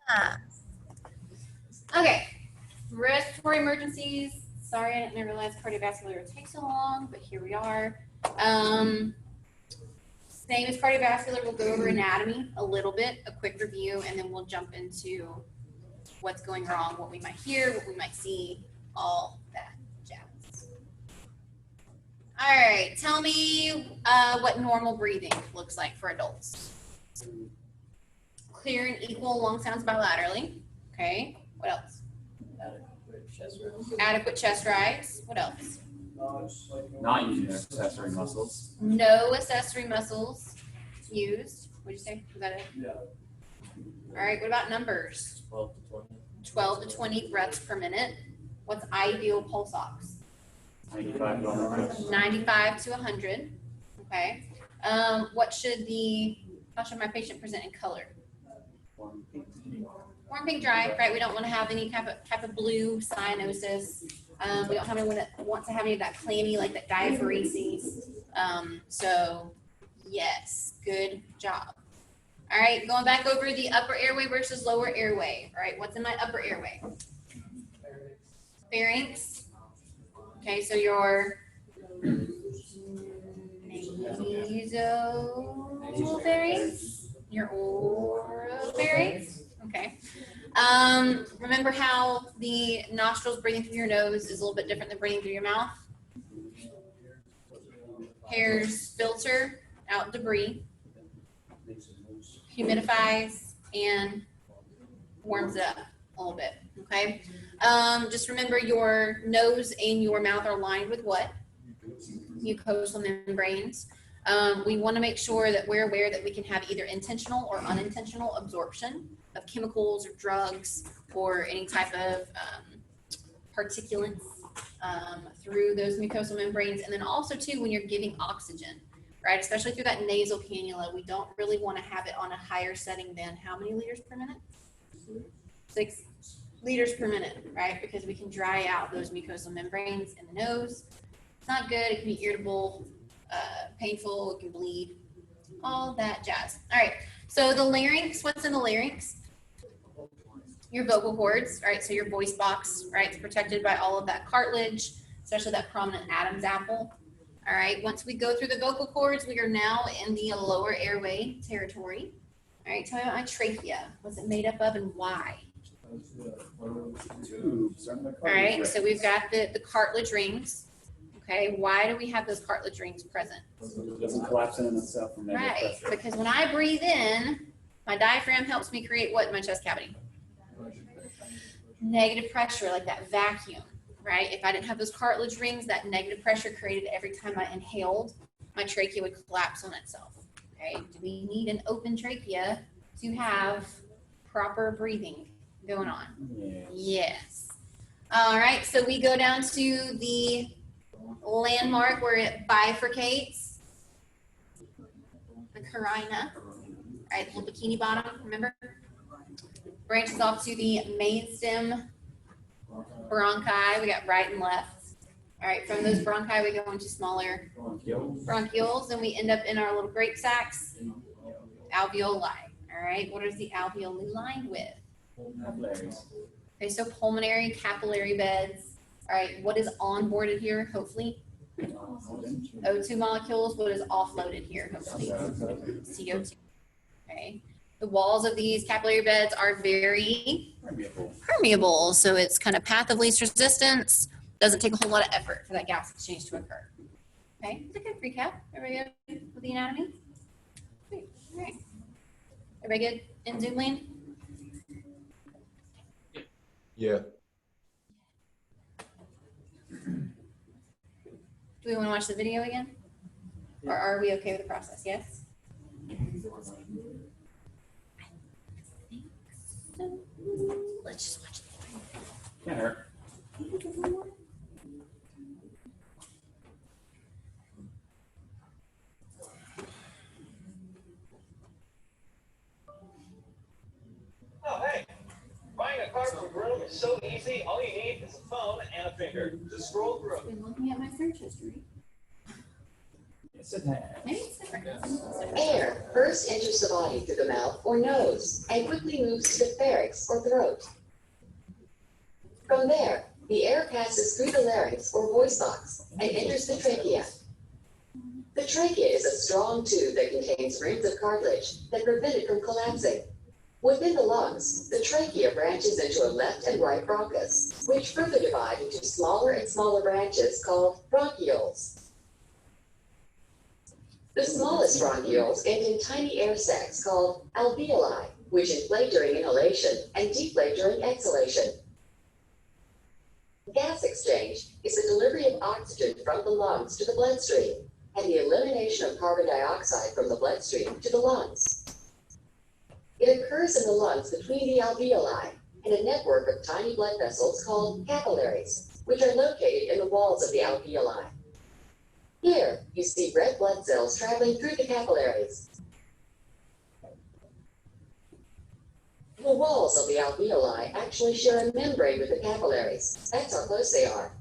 Ah. Okay, respiratory emergencies. Sorry, I didn't realize cardiovascular would take so long, but here we are. Same as cardiovascular, we'll go over anatomy a little bit, a quick review, and then we'll jump into what's going wrong, what we might hear, what we might see, all that jazz. All right, tell me what normal breathing looks like for adults. Clear and equal lung sounds bilaterally. Okay, what else? Adequate chest rise. What else? Not using accessory muscles. No accessory muscles used. What'd you say? Was that it? Yeah. All right, what about numbers? 12 to 20. 12 to 20 breaths per minute. What's ideal pulse ox? 95 to 100. 95 to 100. Okay. How should my patient present in color? Warm, pink, dry, right? We don't want to have any type of blue cyanosis. We don't want to have any of that clammy, like that diaphoresis. So yes, good job. All right, going back over the upper airway versus lower airway. All right, what's in my upper airway? Pharynx. Okay, so your nasopharynx, your oropharynx. Okay. Remember how the nostrils breathing through your nose is a little bit different than breathing through your mouth? Hairs filter out debris, humidifies, and warms it up a little bit, okay? Just remember your nose and your mouth are lined with what? Mucosal membranes. We want to make sure that we're aware that we can have either intentional or unintentional absorption of chemicals or drugs or any type of particulates through those mucosal membranes. And then also too, when you're giving oxygen, right, especially through that nasal cannula, we don't really want to have it on a higher setting than how many liters per minute? 6 liters per minute, right? Because we can dry out those mucosal membranes in the nose. It's not good. It can be irritable, painful, it can bleed, all that jazz. All right, so the larynx, what's in the larynx? Your vocal cords, right? So your voice box, right? It's protected by all of that cartilage, especially that prominent Adam's apple. All right, once we go through the vocal cords, we are now in the lower airway territory. All right, tell me about my trachea. What's it made up of and why? Tubes. All right, so we've got the cartilage rings. Okay, why do we have those cartilage rings present? It doesn't collapse in itself from negative Right, pressure. because when I breathe in, my diaphragm helps me create what in my chest cavity? Negative pressure, like that vacuum, right? If I didn't have those cartilage rings, that negative pressure created every time I inhaled, my trachea would collapse on itself. Okay, do we need an open trachea to have proper breathing going on? Yes. Yes. All right, so we go down to the landmark where it bifurcates, the carina, right, the little bikini bottom, remember? Branches off to the main stem bronchi. We got right and left. All right, from those bronchi, we go into smaller bronchioles, and we end up in our little grape sacs, alveoli. All right, what is the alveoli lined with? Capillaries. Okay, so pulmonary capillary beds. All right, what is onboarded here? Hopefully, O2 molecules. What is offloaded here? Hopefully, CO2. Okay, the walls of these capillary beds are very permeable, so it's kind of path of least resistance. Doesn't take a whole lot of effort for that gas exchange to occur. Okay, it's a good recap. Everybody good with the anatomy? Great. All right. Everybody good in Zoom land? Yeah. Do we want to watch the video again? Or are we okay with the process? Yes? I think so. Let's just watch the video. Can't hurt. Oh, hey. Buying a car from Groom is so easy. All you need is a phone and a finger. Just scroll through. I've been looking at my search history. Yes, it has. Maybe it's different. Air first enters the body through the mouth or nose and quickly moves to the pharynx or throat. From there, the air passes through the larynx or voice box and enters the trachea. The trachea is a strong tube that contains rings of cartilage that prevent it from collapsing. Within the lungs, the trachea branches into a left and right bronchus, which further divide into smaller and smaller branches called bronchioles. The smallest bronchioles end in tiny air sacs called alveoli, which inflate during inhalation and deflate during exhalation. Gas exchange is the delivery of oxygen from the lungs to the bloodstream and the elimination of carbon dioxide from the bloodstream to the lungs. It occurs in the lungs between the alveoli and a network of tiny blood vessels called capillaries, which are located in the walls of the alveoli. Here, you see red blood cells traveling through the capillaries. The walls of the alveoli actually share a membrane with the capillaries. That's how close they are.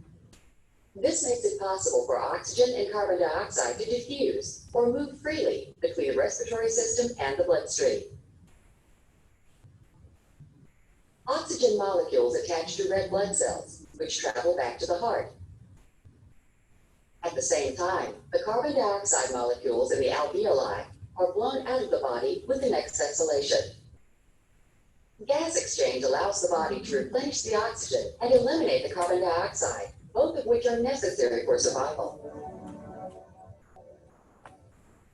This makes it possible for oxygen and carbon dioxide to diffuse or move freely between the respiratory system and the bloodstream. Oxygen molecules attach to red blood cells, which travel back to the heart. At the same time, the carbon dioxide molecules in the alveoli are blown out of the body with the next exhalation. Gas exchange allows the body to replenish the oxygen and eliminate the carbon dioxide, both of which are necessary for survival.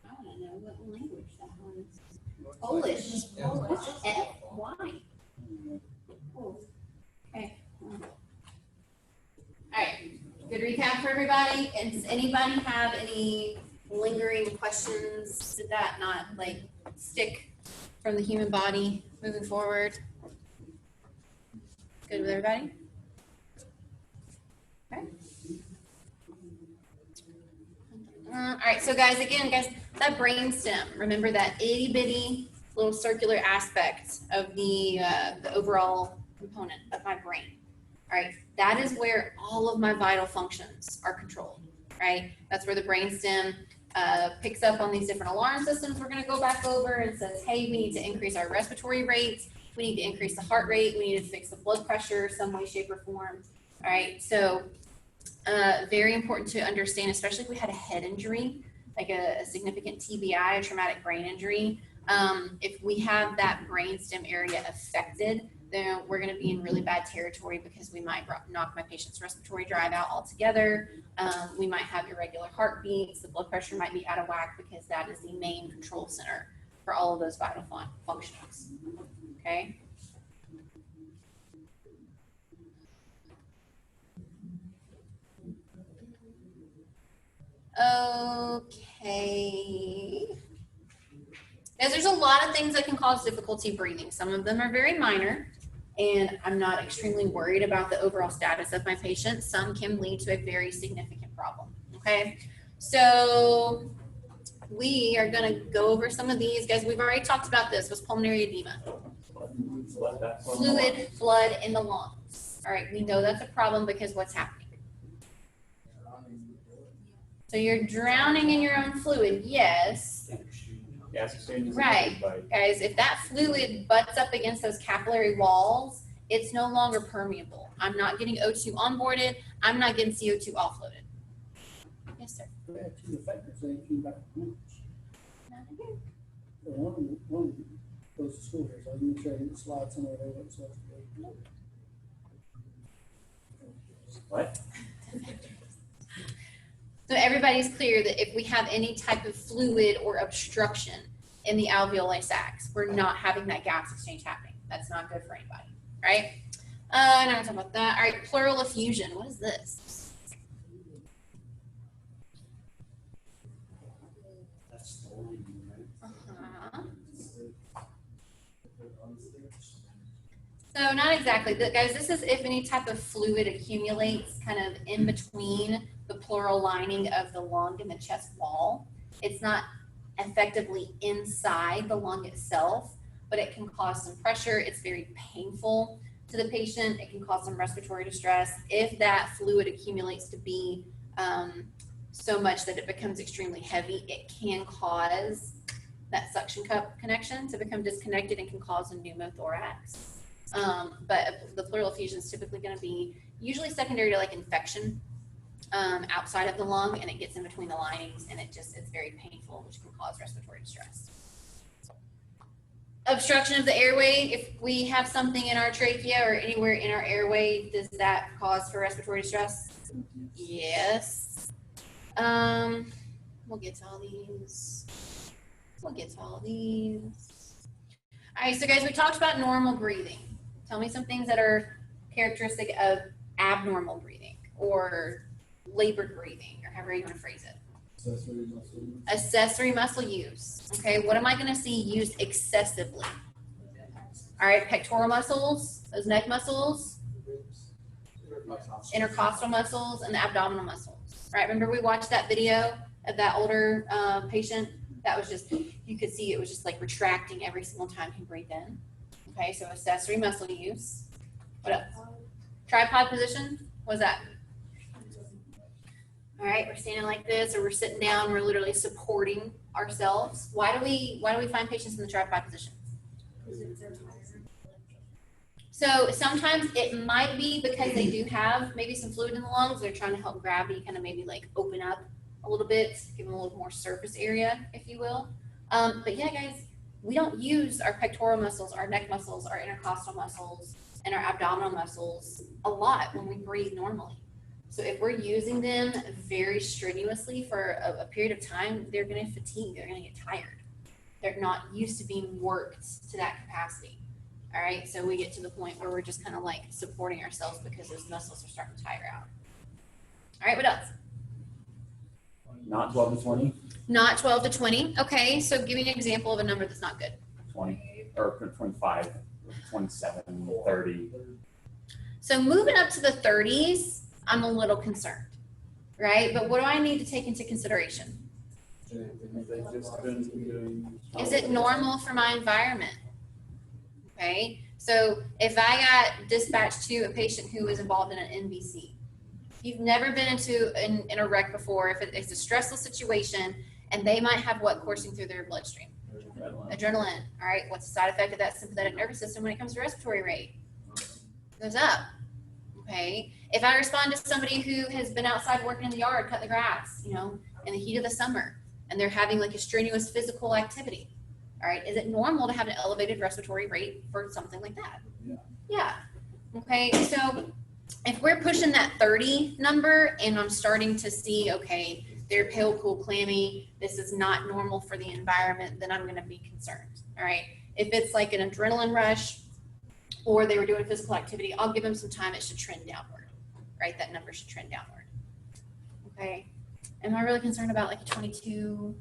I want to know what language that one is. Polish. What's F? Why? Oh, okay. All right. Good recap for everybody. And does anybody have any lingering questions? Did that not like stick from the human body moving forward? Good with everybody? Okay. All right, so guys, that brainstem, remember that itty bitty little circular aspect of the overall component of my brain. All right, that is where all of my vital functions are controlled, right? That's where the brainstem picks up on these different alarm systems we're going to go back over and says, hey, we need to increase our respiratory rates. We need to increase the heart rate. We need to fix the blood pressure some way, shape, or form. All right, so very important to understand, especially if we had a head injury, like a significant TBI, a traumatic brain injury. If we have that brainstem area affected, then we're going to be in really bad territory because we might knock my patient's respiratory drive out altogether. We might have irregular heartbeats. The blood pressure might be out of whack because that is the main control center for all of those vital functions. Okay. Okay. Guys, there's a lot of things that can cause difficulty breathing. Some of them are very minor, and I'm not extremely worried about the overall status of my patient. Some can lead to a very significant problem. Okay. So we are going to go over some of these. Guys, we've already talked about this. What's pulmonary edema? Fluid, blood in the lungs. All right. We know that's a problem because what's happening? So you're drowning in your own fluid, yes. Gas exchange is Right. by Guys, if that fluid butts up against those capillary walls, it's no longer permeable. I'm not getting O2 onboarded. I'm not getting CO2 offloaded. Yes, sir. We had two effectors that came back from lunch. So one goes to school here, so I'm gonna try to slide somewhere there that's supposed to go. what? So everybody's clear that if we have any type of fluid or obstruction in the alveoli sacs, we're not having that gas exchange happening. That's not good for anybody, right? Now we're talking about that. All right, pleural effusion. What is this? That's the line, right? Uh-huh. So not exactly. Guys, this is if any type of fluid accumulates kind of in between the pleural lining of the lung and the chest wall. It's not effectively inside the lung itself, but it can cause some pressure. It's very painful to the patient. It can cause some respiratory distress if that fluid accumulates to be so much that it becomes extremely heavy, it can cause that suction cup connection to become disconnected and can cause a pneumothorax. But the pleural effusion is typically going to be usually secondary to like infection outside of the lung, and it gets in between the linings, and it's very painful, which can cause respiratory distress. Obstruction of the airway, if we have something in our trachea or anywhere in our airway, does that cause for respiratory distress? Yes. We'll get to all these. All right, so guys, we talked about normal breathing. Tell me some things that are characteristic of abnormal breathing or labored breathing, or however you want to phrase it. Accessory muscle use. Okay, what am I going to see used excessively? All right, pectoral muscles, those neck muscles, intercostal muscles, and the abdominal muscles. All right, remember we watched that video of that older patient? That was just, you could see it was just like retracting every single time he breathed in. Okay, so accessory muscle use. What else? Tripod position. What's that? All right, we're standing like this, or we're sitting down. We're literally supporting ourselves. Why do we find patients in the tripod position? So sometimes it might be because they do have maybe some fluid in the lungs. They're trying to help gravity kind of maybe like open up a little bit, give them a little more surface area, if you will. But yeah, guys, we don't use our pectoral muscles, our neck muscles, our intercostal muscles, and our abdominal muscles a lot when we breathe normally. So if we're using them very strenuously for a period of time, they're going to fatigue, they're going to get tired. They're not used to being worked to that capacity. All right, so we get to the point where we're just kind of like supporting ourselves because those muscles are starting to tire out. All right, what else? Not 12 to 20? Not 12 to 20. Okay, so give me an example of a number that's not good. 20, or 25, 27, 30. So moving up to the 30s, I'm a little concerned, right? But what do I need to take into consideration? Is it normal for my environment? Okay, so if I got dispatched to a patient who was involved in an NBC, you've never been in a wreck before, if it's a stressful situation, and they might have what coursing through their bloodstream? Adrenaline. All right, what's the side effect of that sympathetic nervous system when it comes to respiratory rate? It goes up. Okay, if I respond to somebody who has been outside working in the yard, cutting the grass, in the heat of the summer, and they're having like a strenuous physical activity, all right, is it normal to have an elevated respiratory rate for something like that? Yeah. Okay, so if we're pushing that 30 number and I'm starting to see, okay, they're pale, cool, clammy, this is not normal for the environment, then I'm going to be concerned. All right, if it's like an adrenaline rush or they were doing physical activity, I'll give them some time. It should trend downward, right? That number should trend downward. Okay, am I really concerned about like a 22,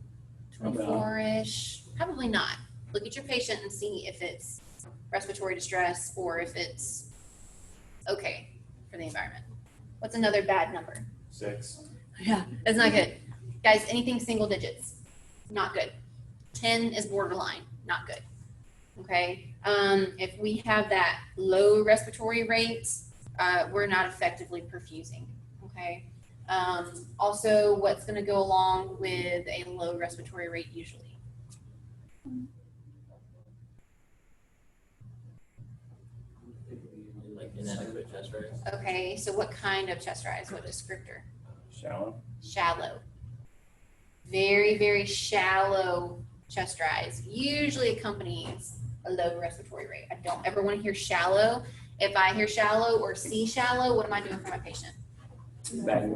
24-ish? Probably not. Look at your patient and see if it's respiratory distress or if it's okay for the environment. What's another bad number? 6. Yeah, that's not good. Guys, anything single digits, not good. 10 is borderline, not good. Okay, if we have that low respiratory rate, we're not effectively perfusing. Okay, also what's going to go along with a low respiratory rate usually? Like inadequate chest rise. Okay, so what kind of chest rise? What descriptor? Shallow. Shallow. Very, very shallow chest rise usually accompanies a low respiratory rate. I don't ever want to hear shallow. If I hear shallow or see shallow, what am I doing for my patient?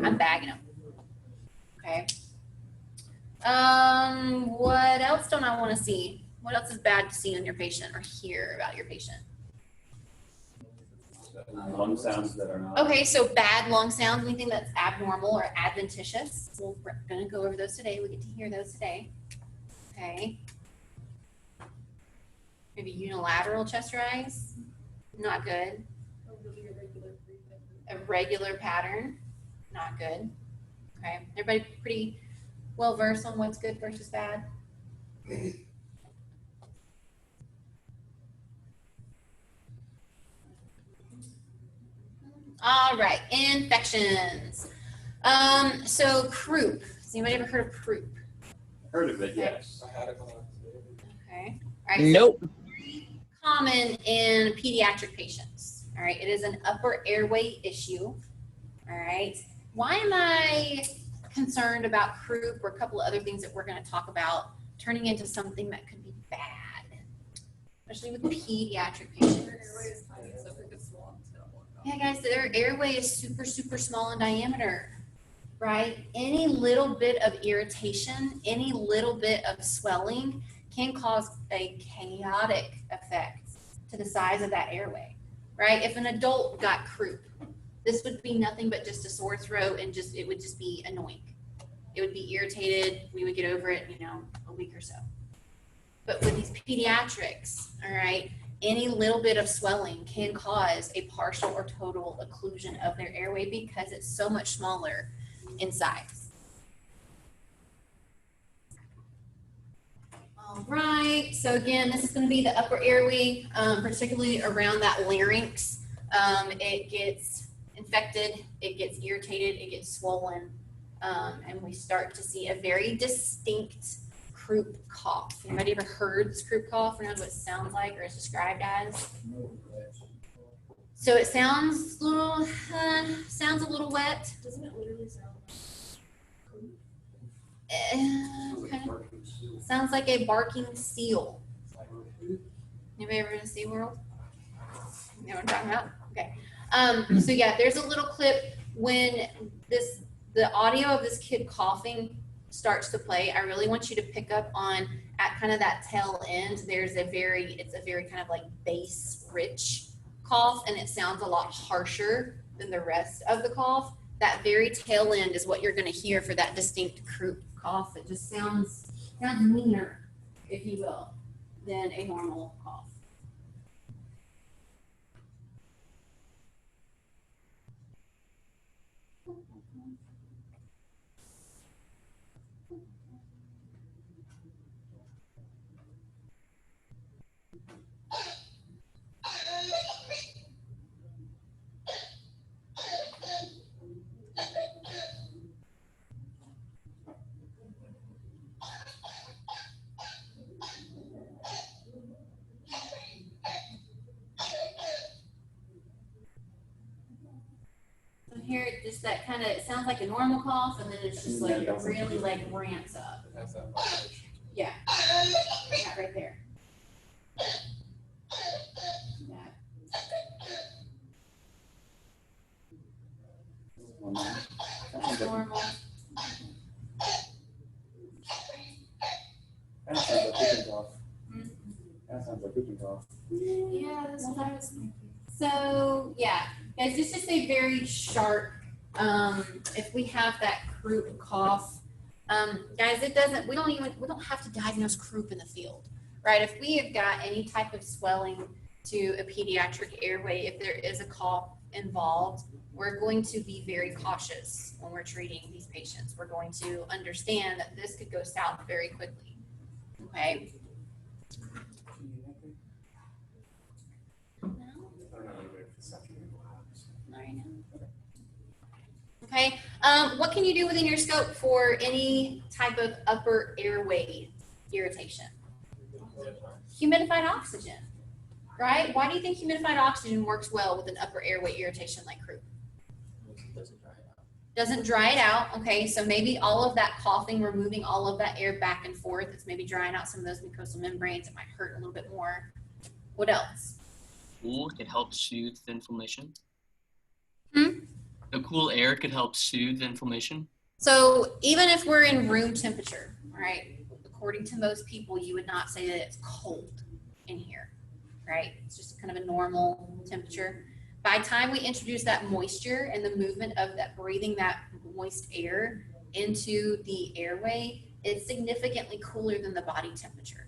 I'm bagging them. Okay. What else don't I want to see? What else is bad to see on your patient or hear about your patient? Lung sounds that are not. Okay, so bad lung sounds, anything that's abnormal or adventitious. We're going to go over those today. We get to hear those today. Okay. Maybe unilateral chest rise. Not good. A regular pattern. Not good. Okay. Everybody pretty well versed on what's good versus bad? All right, infections. So croup. Has anybody ever heard of croup? Heard of it, yes. Okay. All right. Nope. So common in pediatric patients. All right. It is an upper airway issue. All right. Why am I concerned about croup or a couple of other things that we're going to talk about turning into something that could be bad, especially with pediatric patients? Yeah, guys, their airway is super, super small in diameter, right? Any little bit of irritation, any little bit of swelling can cause a chaotic effect to the size of that airway, right? If an adult got croup, this would be nothing but just a sore throat and it would just be annoying. It would be irritated. We would get over it, a week or so. But with these pediatrics, all right, any little bit of swelling can cause a partial or total occlusion of their airway because it's so much smaller in size. All right, so again, this is going to be the upper airway, particularly around that larynx. It gets infected, it gets irritated, it gets swollen, and we start to see a very distinct croup cough. Anybody ever heard this croup cough or knows what it sounds like or is described as? So it sounds a little wet. Doesn't it literally sound Okay. Sounds like a barking seal. Anybody ever been to SeaWorld? You know what I'm talking about? Okay. So yeah, there's a little clip when the audio of this kid coughing starts to play. I really want you to pick up on at kind of that tail end. It's a very kind of like bass rich cough, and it sounds a lot harsher than the rest of the cough. That very tail end is what you're going to hear for that distinct croup cough. It just sounds meaner, if you will, than a normal cough. So here, just that kind of, it sounds like a normal cough, and then it's just like, it really like ramps up. Yeah. Yeah, right there. Yeah. Normal. That sounds like whooping cough. That sounds like whooping cough. Yeah, that's what I was thinking. So yeah, guys, this is a very sharp. If we have that croup cough, guys, we don't have to diagnose croup in the field, right? If we have got any type of swelling to a pediatric airway, if there is a cough involved, we're going to be very cautious when we're treating these patients. We're going to understand that this could go south very quickly. Okay. Okay, what can you do within your scope for any type of upper airway irritation? Humidified oxygen, right? Why do you think humidified oxygen works well with an upper airway irritation like croup? Doesn't dry it out. Doesn't dry it out, okay, so maybe all of that coughing, we're moving all of that air back and forth. It's maybe drying out some of those mucosal membranes. It might hurt a little bit more. What else? Cool could help soothe the inflammation. Hmm? The cool air could help soothe the inflammation. So even if we're in room temperature, right? According to most people, you would not say that it's cold in here, right? It's just kind of a normal temperature. By the time we introduce that moisture and the movement of that breathing that moist air into the airway, it's significantly cooler than the body temperature,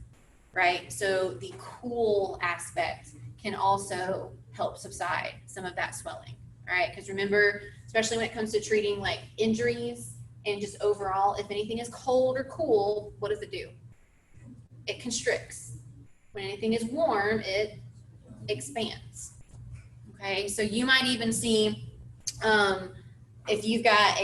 right? So the cool aspect can also help subside some of that swelling. All right, because remember, especially when it comes to treating like injuries and just overall, if anything is cold or cool, what does it do? It constricts. When anything is warm, it expands. Okay, so you might even see if you've got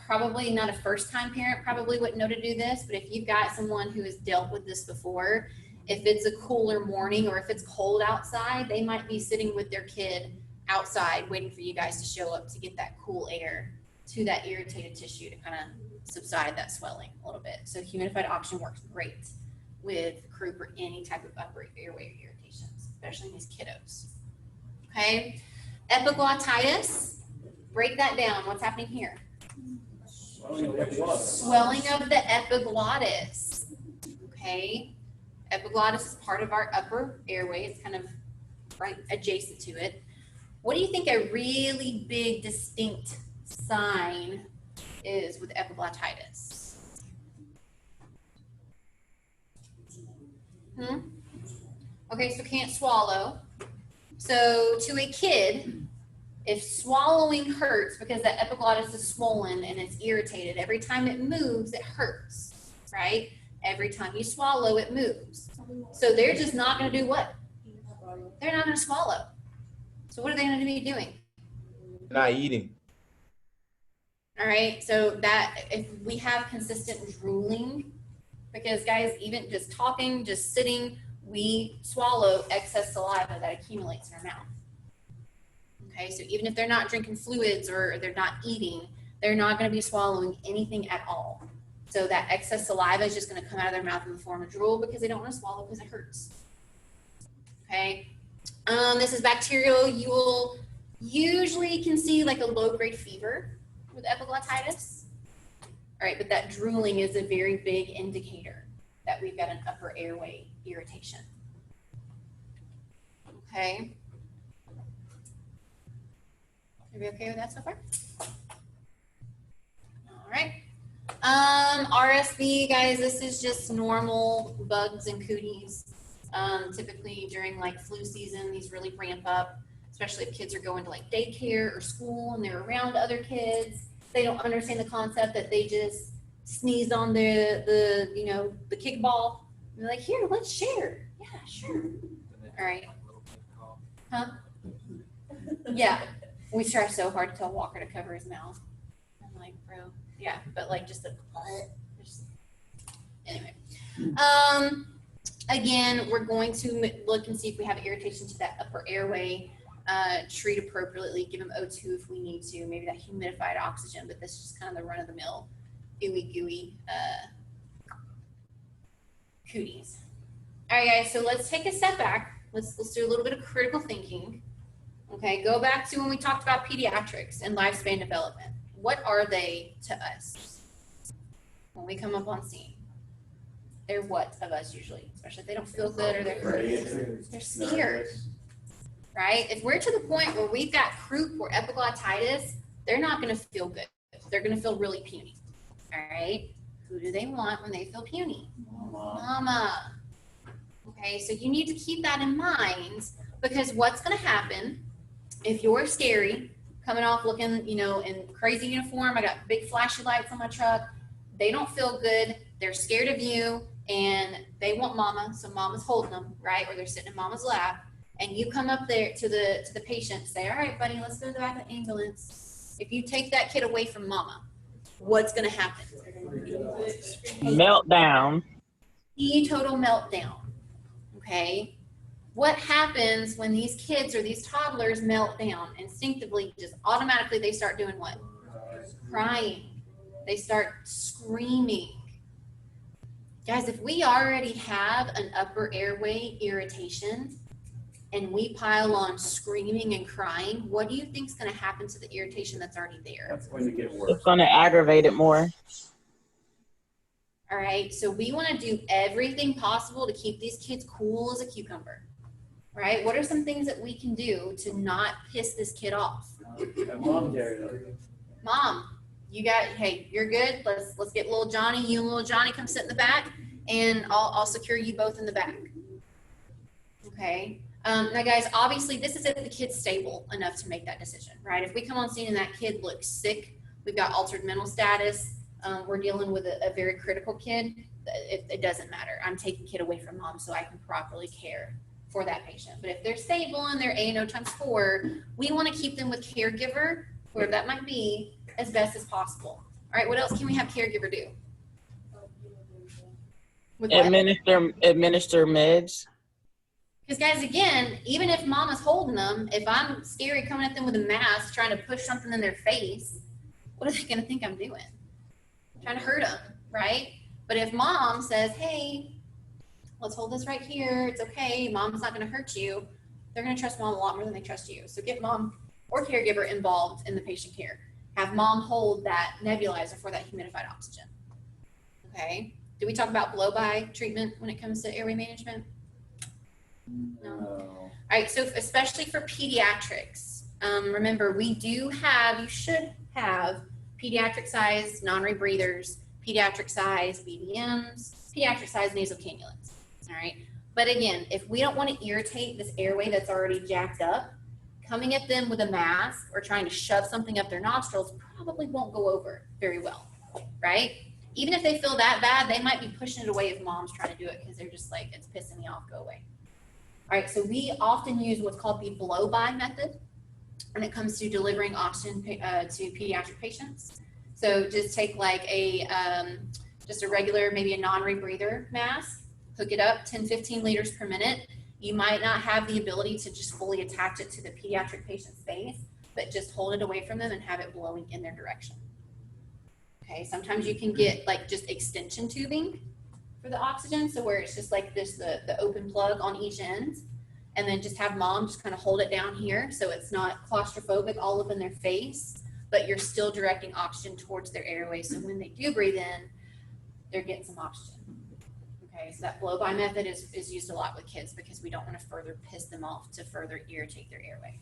probably not a first-time parent, probably wouldn't know to do this, but if you've got someone who has dealt with this before, if it's a cooler morning or if it's cold outside, they might be sitting with their kid outside waiting for you guys to show up to get that cool air to that irritated tissue to kind of subside that swelling a little bit. So humidified oxygen works great with croup or any type of upper airway irritations, especially in these kiddos. Okay, epiglottitis, break that down. What's happening here? Swelling of the epiglottis. Okay, epiglottis is part of our upper airway. It's kind of right adjacent to it. What do you think a really big distinct sign is with epiglottitis? Okay, so can't swallow. So to a kid, if swallowing hurts because the epiglottis is swollen and it's irritated, every time it moves, it hurts, right? Every time you swallow, it moves. So they're just not going to do what? They're not going to swallow. So what are they going to be doing? Not eating. All right, so that if we have consistent drooling, because guys, even just talking, just sitting, we swallow excess saliva that accumulates in our mouth. Okay, so even if they're not drinking fluids or they're not eating, they're not going to be swallowing anything at all. So that excess saliva is just going to come out of their mouth in the form of drool because they don't want to swallow because it hurts. Okay, this is bacterial. You will usually can see like a low-grade fever with epiglottitis. All right, but that drooling is a very big indicator that we've got an upper airway irritation. Okay. Are we okay with that so far? All right. RSV, guys, this is just normal bugs and cooties. Typically during like flu season, these really ramp up, especially if kids are going to like daycare or school and they're around other kids. They don't understand the concept that they just sneezed on the kickball. And they're like, here, let's share. Yeah, sure. All right. Huh? Yeah. We try so hard to tell Walker to cover his mouth. I'm like, bro, yeah, but like just anyway. Again, we're going to look and see if we have irritation to that upper airway. Treat appropriately, give them O2 if we need to, maybe that humidified oxygen, but this is just kind of the run-of-the-mill gooey cooties. All right, guys, so let's take a step back. Let's do a little bit of critical thinking. Okay, go back to when we talked about pediatrics and lifespan development. What are they to us when we come up on scene? They're what of us usually, especially if they don't feel good or they're scared. Right? If we're to the point where we've got croup or epiglottitis, they're not going to feel good. They're going to feel really puny. All right? Who do they want when they feel puny? Mama. Okay, so you need to keep that in mind because what's going to happen if you're scary, coming off looking, in crazy uniform, I got big flashy lights on my truck, they don't feel good, they're scared of you, and they want mama, so mama's holding them, right? Or they're sitting in mama's lap. And you come up there to the patient and say, all right, buddy, let's go to the back of the ambulance. If you take that kid away from mama, what's going to happen? Meltdown. Total meltdown. Okay. What happens when these kids or these toddlers melt down? Instinctively, just automatically, they start doing what? Crying. They start screaming. Guys, if we already have an upper airway irritation, and we pile on screaming and crying, what do you think is going to happen to the irritation that's already there? That's going to get worse. It's going to aggravate it more. All right, so we want to do everything possible to keep these kids cool as a cucumber, right? What are some things that we can do to not piss this kid off? Mom carried it. Mom, hey, you're good. Let's get little Johnny. You and little Johnny come sit in the back, and I'll secure you both in the back. Okay. Now, guys, obviously, this is if the kid's stable enough to make that decision, right? If we come on scene and that kid looks sick, we've got altered mental status, we're dealing with a very critical kid, it doesn't matter. I'm taking kid away from mom so I can properly care for that patient. But if they're stable and they're A&O times 4, we want to keep them with caregiver whoever that might be, as best as possible. All right, what else can we have caregiver do? With what? Administer meds. Because guys, again, even if mama's holding them, if I'm scary coming at them with a mask, trying to push something in their face, what are they going to think I'm doing? Trying to hurt them, right? But if mom says, hey, let's hold this right here, it's okay, mom's not going to hurt you, they're going to trust mom a lot more than they trust you. So get mom or caregiver involved in the patient care. Have mom hold that nebulizer for that humidified oxygen. Okay. Did we talk about blow-by treatment when it comes to airway management? No. All right, so especially for pediatrics, remember we do have, you should have pediatric size non-rebreathers, pediatric size BDMs, pediatric size nasal cannulas. All right, but again, if we don't want to irritate this airway that's already jacked up, coming at them with a mask or trying to shove something up their nostrils probably won't go over very well, right? Even if they feel that bad, they might be pushing it away if mom's trying to do it because they're just like, it's pissing me off, go away. All right, so we often use what's called the blow-by method when it comes to delivering oxygen to pediatric patients. So just take like a, just a regular, maybe a non-rebreather mask, hook it up 10, 15 liters per minute. You might not have the ability to just fully attach it to the pediatric patient's face, but just hold it away from them and have it blowing in their direction. Okay, sometimes you can get like just extension tubing for the oxygen, so where it's just like this, the open plug on each end, and then just have mom just kind of hold it down here so it's not claustrophobic all up in their face, but you're still directing oxygen towards their airway, so when they do breathe in, they're getting some oxygen. Okay, so that blow-by method is used a lot with kids because we don't want to further piss them off to further irritate their airway.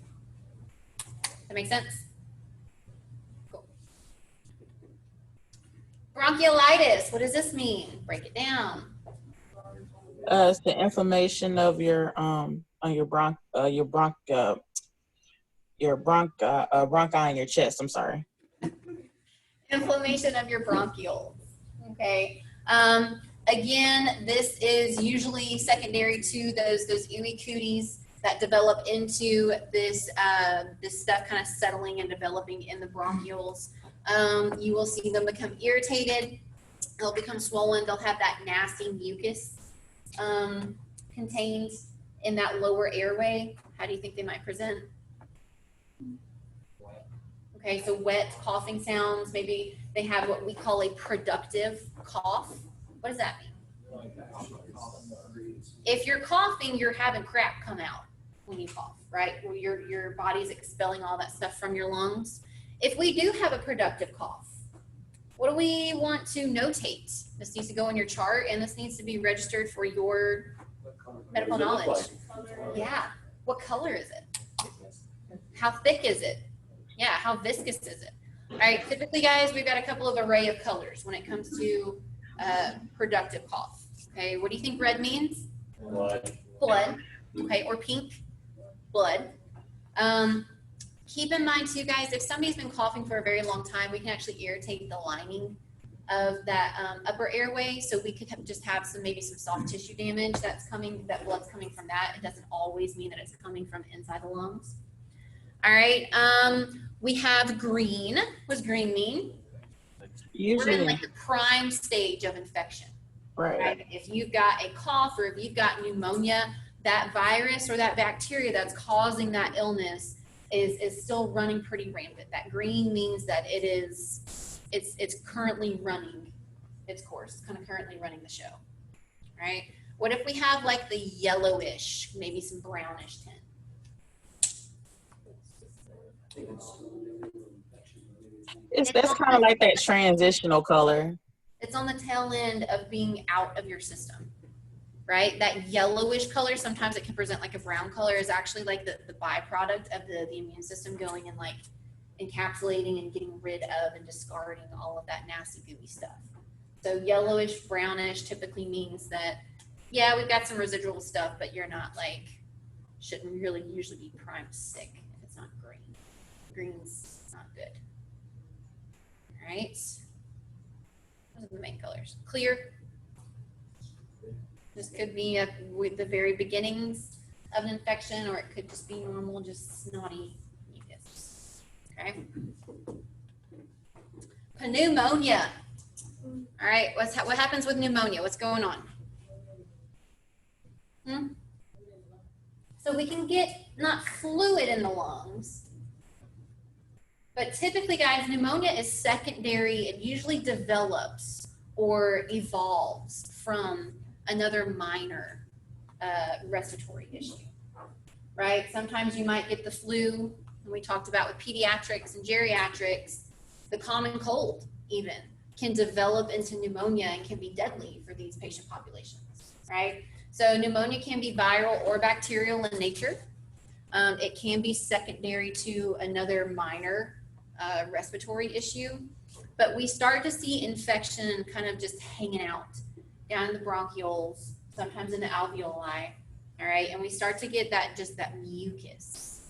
That make sense? Cool. Bronchiolitis, what does this mean? Break it down. It's the inflammation of your on your bronchi and your chest. I'm sorry. Inflammation of your bronchioles. Okay. Again, this is usually secondary to those ooey cooties that develop into this this stuff kind of settling and developing in the bronchioles. You will see them become irritated. They'll become swollen. They'll have that nasty mucus contained in that lower airway. How do you think they might present? Okay, so wet coughing sounds. Maybe they have what we call a productive cough. What does that mean? If you're coughing, you're having crap come out when you cough, right? Where your body's expelling all that stuff from your lungs. If we do have a productive cough, what do we want to notate? This needs to go in your chart, and this needs to be registered for your medical knowledge. Yeah. What color is it? How thick is it? Yeah. How viscous is it? All right. Typically, guys, we've got a couple of array of colors when it comes to productive cough. Okay. What do you think red means? Blood. Blood. Okay. Or pink? Blood. Keep in mind too, guys, if somebody's been coughing for a very long time, we can actually irritate the lining of that upper airway. So we could just have maybe some soft tissue damage that blood's coming from that. It doesn't always mean that it's coming from inside the lungs. All right. We have green. What does green mean? Usually, we're in like the prime stage of infection. right? If you've got a cough or if you've got pneumonia, that virus or that bacteria that's causing that illness is still running pretty rampant. That green means that it's currently running its course. It's kind of currently running the show, right? What if we have like the yellowish, maybe some brownish tint? That's kind of like that transitional color. It's on the tail end of being out of your system, right? That yellowish color, sometimes it can present like a brown color, is actually like the byproduct of the immune system going and like encapsulating and getting rid of and discarding all of that nasty gooey stuff. So yellowish, brownish typically means that, yeah, we've got some residual stuff, but you're not like, shouldn't really usually be prime sick if it's not green. Green's not good. All right. Those are the main colors. Clear. This could be with the very beginnings of an infection, or it could just be normal, just snotty mucus. Okay. Pneumonia. All right, what happens with pneumonia? What's going on? So we can get not fluid in the lungs, but typically, guys, pneumonia is secondary. It usually develops or evolves from another minor respiratory issue, right? Sometimes you might get the flu, and we talked about with pediatrics and geriatrics, the common cold even can develop into pneumonia and can be deadly for these patient populations, right? So pneumonia can be viral or bacterial in nature. It can be secondary to another minor respiratory issue, but we start to see infection kind of just hanging out down in the bronchioles, sometimes in the alveoli, all right? And we start to get that mucus,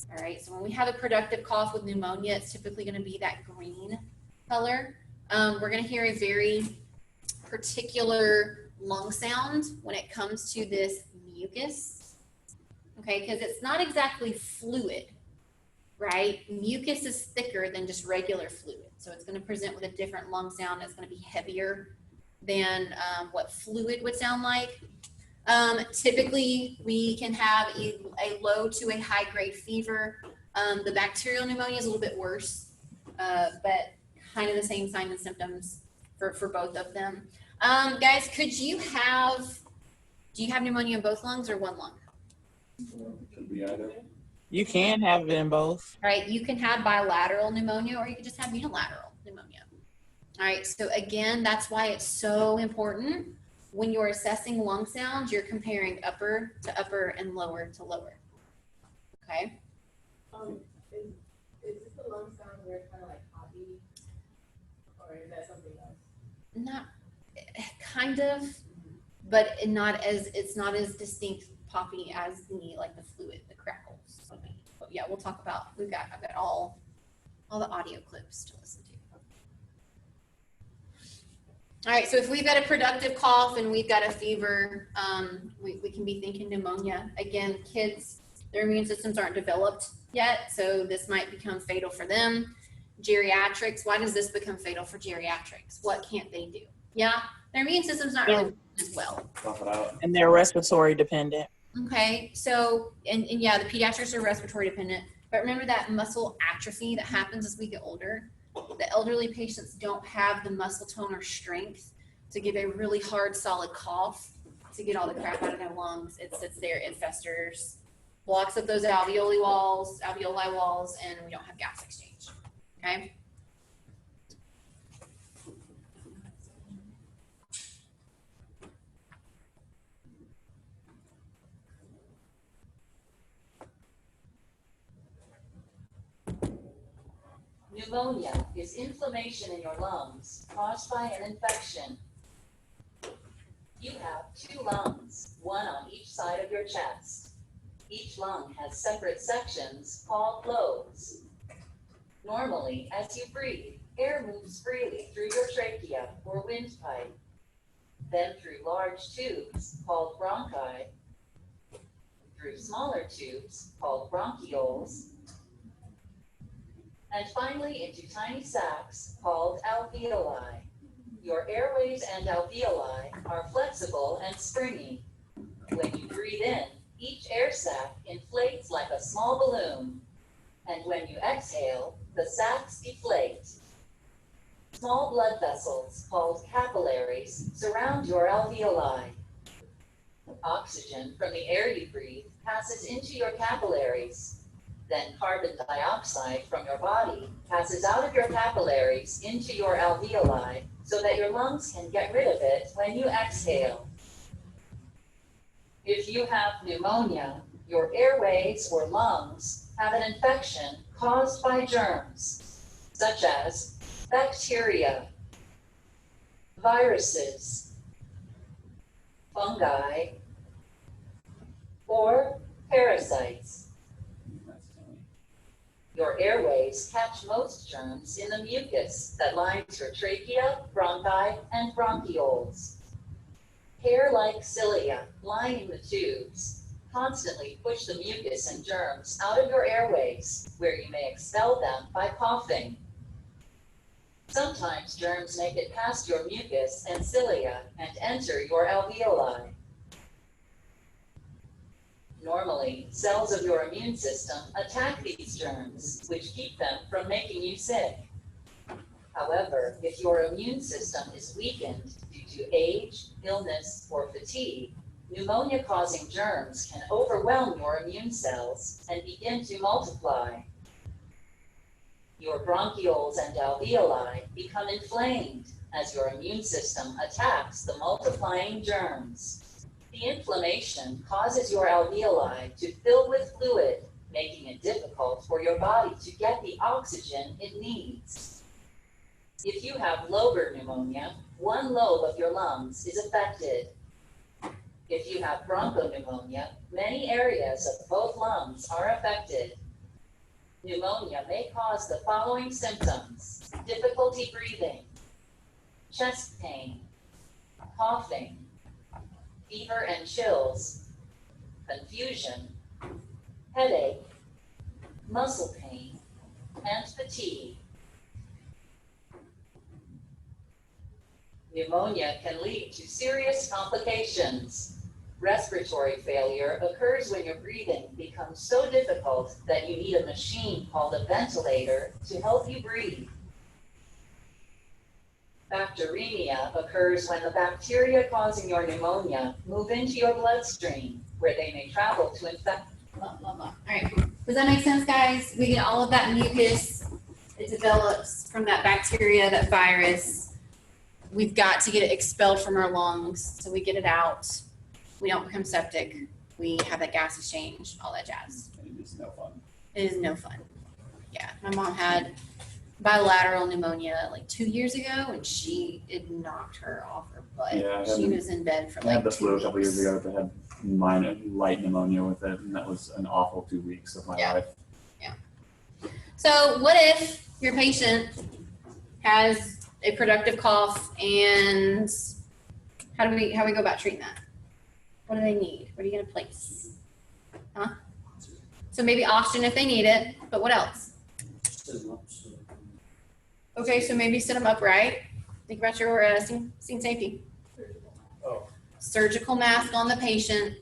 all right? So when we have a productive cough with pneumonia, it's typically gonna be that green color. We're gonna hear a very particular lung sound when it comes to this mucus, okay? Because it's not exactly fluid, right? Mucus is thicker than just regular fluid. So it's going to present with a different lung sound. It's going to be heavier than what fluid would sound like. Typically, we can have a low to a high grade fever. The bacterial pneumonia is a little bit worse, but kind of the same signs and symptoms for both of them. Guys, do you have pneumonia in both lungs or one lung? Could be either. You can have it in both. Right, you can have bilateral pneumonia or you can just have unilateral pneumonia. All right, so again, that's why it's so important when you're assessing lung sounds, you're comparing upper to upper and lower to lower. Okay? Is this the lung sound where it's kind of like poppy, or is that something else? Not kind of, but it's not as distinct poppy as the fluid, the crackles. But yeah, we'll talk about. I've got all the audio clips to listen to. All right, so if we've got a productive cough and we've got a fever, we can be thinking pneumonia. Again, kids, their immune systems aren't developed yet, so this might become fatal for them. Geriatrics, why does this become fatal for geriatrics? What can't they do? Yeah, their immune system's not really as well. And they're respiratory dependent. Okay, so, and yeah, the pediatrics are respiratory dependent, but remember that muscle atrophy that happens as we get older? The elderly patients don't have the muscle tone or strength to give a really hard, solid cough to get all the crap out of their lungs. It sits there, it festers, blocks up those alveoli walls, and we don't have gas exchange, okay? Pneumonia is inflammation in your lungs caused by an infection. You have two lungs, one on each side of your chest. Each lung has separate sections called lobes. Normally, as you breathe, air moves freely through your trachea or windpipe, then through large tubes called bronchi, through smaller tubes called bronchioles, and finally into tiny sacs called alveoli. Your airways and alveoli are flexible and springy. When you breathe in, each air sac inflates like a small balloon, and when you exhale, the sacs deflate. Small blood vessels called capillaries surround your alveoli. Oxygen from the air you breathe passes into your capillaries. Then carbon dioxide from your body passes out of your capillaries into your alveoli so that your lungs can get rid of it when you exhale. If you have pneumonia, your airways or lungs have an infection caused by germs, such as bacteria, viruses, fungi, or parasites. Your airways catch most germs in the mucus that lines your trachea, bronchi, and bronchioles. Hair-like cilia lining the tubes Constantly push the mucus and germs out of your airways, where you may expel them by coughing. Sometimes germs make it past your mucus and cilia and enter your alveoli. Normally, cells of your immune system attack these germs, which keep them from making you sick. However, if your immune system is weakened due to age, illness, or fatigue, pneumonia-causing germs can overwhelm your immune cells and begin to multiply. Your bronchioles and alveoli become inflamed as your immune system attacks the multiplying germs. The inflammation causes your alveoli to fill with fluid, making it difficult for your body to get the oxygen it needs. If you have lobar pneumonia, one lobe of your lungs is affected. If you have bronchopneumonia, many areas of both lungs are affected. Pneumonia may cause the following symptoms: difficulty breathing, chest pain, coughing, fever and chills, confusion, headache, muscle pain, and fatigue. Pneumonia can lead to serious complications. Respiratory failure occurs when your breathing becomes so difficult that you need a machine called a ventilator to help you breathe. Bacteremia occurs when the bacteria causing your pneumonia move into your bloodstream, where they may travel to infect. Blah, blah, blah. All right. Does that make sense, guys? We get all of that mucus. It develops from that bacteria, that virus. We've got to get it expelled from our lungs, so we get it out. We don't become septic. We have that gas exchange, all that jazz. It is no fun. It is no fun. Yeah, my mom had bilateral pneumonia like 2 years ago, and it knocked her off her butt. Yeah, She was in bed for I like had the 2 flu a couple weeks. years ago that had minor light pneumonia with it, and that was an awful 2 weeks of my Yeah. life. So what if your patient has a productive cough, and how do we go about treating that? What do they need? What are you gonna place? Huh? So maybe oxygen if they need it, but what else? Okay, so maybe sit them upright. Think about your scene safety. Oh. Surgical mask on the patient,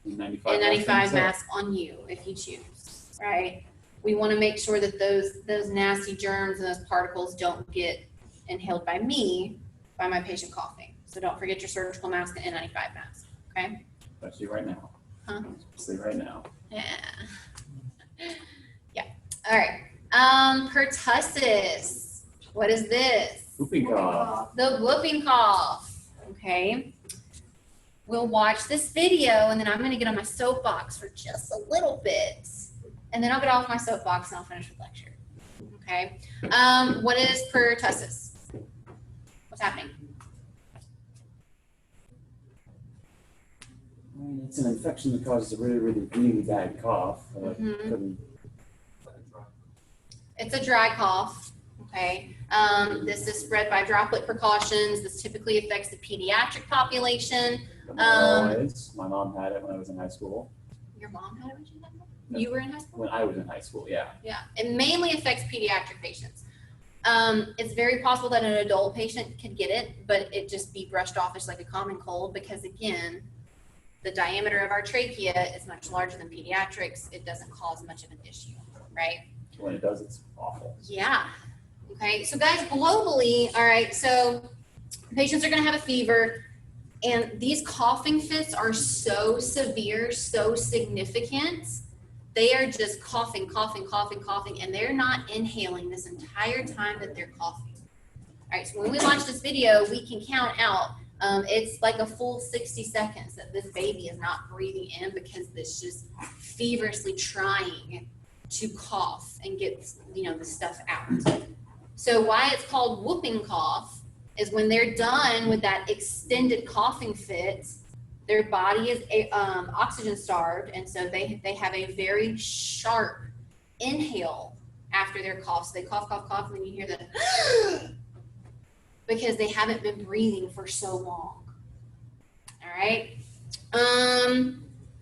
N95 N95 mask on you if you choose, right? We want to make sure that those nasty germs and those particles don't get inhaled by me, by my patient coughing. So don't forget your surgical mask and N95 mask, okay? Especially right now. Huh? Especially right now. Yeah. Yeah. All right. Pertussis. What is this? Whooping cough. The whooping cough. Okay. We'll watch this video, and then I'm going to get on my soapbox for just a little bit, and then I'll get off my soapbox and I'll finish the lecture. Okay. What is pertussis? What's happening? I mean, it's an infection that causes a really, really, really bad cough. Mhm. It's a dry cough. Okay. This is spread by droplet precautions. This typically affects the pediatric population. Not always. My mom had it when I was in high school. Your mom had it when you had it? You were in high school? When I was in high school, yeah. Yeah. It mainly affects pediatric patients. It's very possible that an adult patient could get it, but it just be brushed off as like a common cold because, again, the diameter of our trachea is much larger than pediatrics. It doesn't cause much of an issue, right? When it does, it's awful. Yeah. Okay. So guys, globally, all right, so patients are going to have a fever, and these coughing fits are so severe, so significant. They are just coughing, coughing, coughing, coughing, and they're not inhaling this entire time that they're coughing. All right. So when we watch this video, we can count out. It's like a full 60 seconds that this baby is not breathing in because it's just feverishly trying to cough and get, the stuff out. So why it's called whooping cough is when they're done with that extended coughing fit, their body is oxygen starved, and so they have a very sharp inhale after their cough. So they cough, cough, cough, and then you hear the because they haven't been breathing for so long. All right.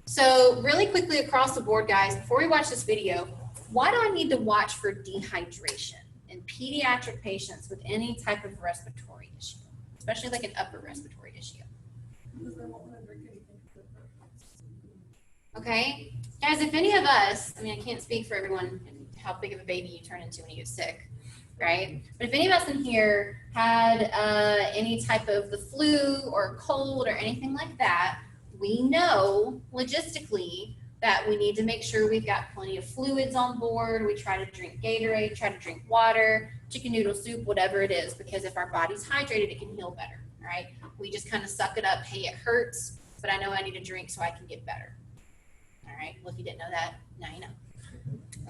So really quickly across the board, guys, before we watch this video, why do I need to watch for dehydration in pediatric patients with any type of respiratory issue, especially like an upper respiratory issue? Okay, guys, if any of us, I mean, I can't speak for everyone and how big of a baby you turn into when you get sick, right? But if any of us in here had any type of the flu or cold or anything like that, we know logistically that we need to make sure we've got plenty of fluids on board. We try to drink Gatorade, try to drink water, chicken noodle soup, whatever it is, because if our body's hydrated, it can heal better, all right? We just kind of suck it up. Hey, it hurts, but I know I need a drink so I can get better. All right, well, if you didn't know that, now you know.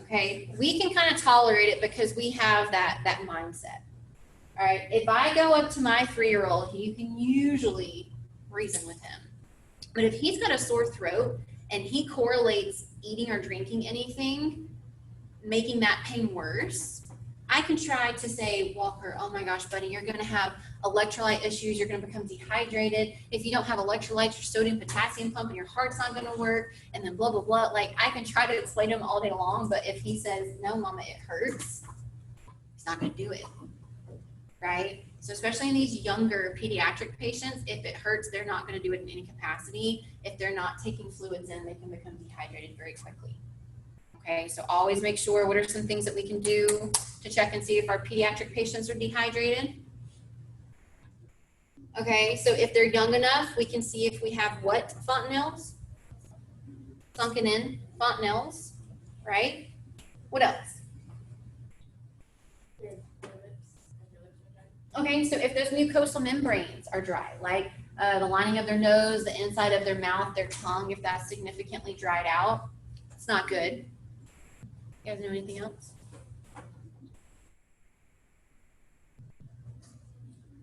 Okay, we can kind of tolerate it because we have that mindset. All right, if I go up to my 3-year-old, you can usually reason with him. But if he's got a sore throat and he correlates eating or drinking anything, making that pain worse, I can try to say, Walker, oh my gosh, buddy, you're going to have electrolyte issues. You're going to become dehydrated. If you don't have electrolytes, your sodium potassium pump and your heart's not going to work. And then blah, blah, blah. Like, I can try to explain to him all day long. But if he says, no, mama, it hurts, he's not going to do it. Right? So especially in these younger pediatric patients, if it hurts, they're not going to do it in any capacity. If they're not taking fluids in, they can become dehydrated very quickly. Okay, so always make sure what are some things that we can do to check and see if our pediatric patients are dehydrated. Okay, so if they're young enough, we can see if we have what fontanelles? Sunken in fontanelles, right? What else? Okay, so if those mucosal membranes are dry, like the lining of their nose, the inside of their mouth, their tongue, if that's significantly dried out, it's not good. You guys know anything else?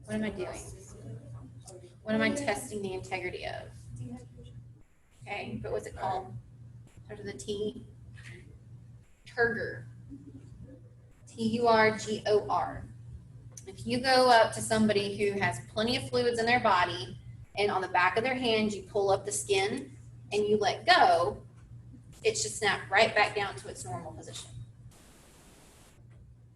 What am I doing? What am I testing the integrity of? Okay, but what's it called? Starts with a T. Turgor. Turgor. If you go up to somebody who has plenty of fluids in their body and on the back of their hand you pull up the skin and you let go, it should snap right back down to its normal position.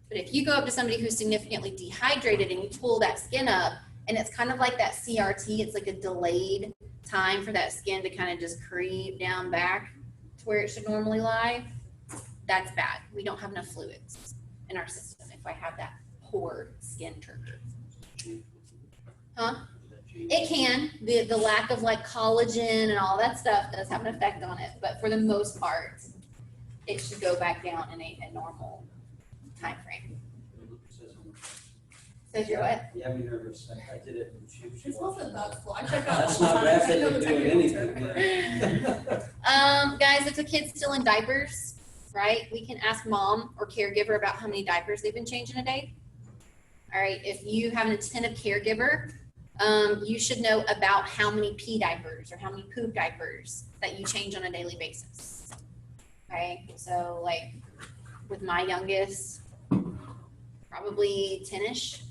But if you go up to somebody who's significantly dehydrated and you pull that skin up, and it's kind of like that CRT, it's like a delayed time for that skin to kind of just creep down back to where it should normally lie, that's bad. We don't have enough fluids in our system if I have that poor skin turgor. Huh? It can. The lack of like collagen and all that stuff does have an effect on it, but for the most part, it should go back down in a normal time frame. Says you're what? Yeah, me nervous. I did it and she It's also watched not it. slow. I check out That's all the not time. bad I that know you're the doing technical anything. term. Guys, if a kid's still in diapers, right, we can ask mom or caregiver about how many diapers they've been changing a day. All right, if you have an attentive caregiver, you should know about how many pee diapers or how many poop diapers that you change on a daily basis. Okay, so like with my youngest, probably 10-ish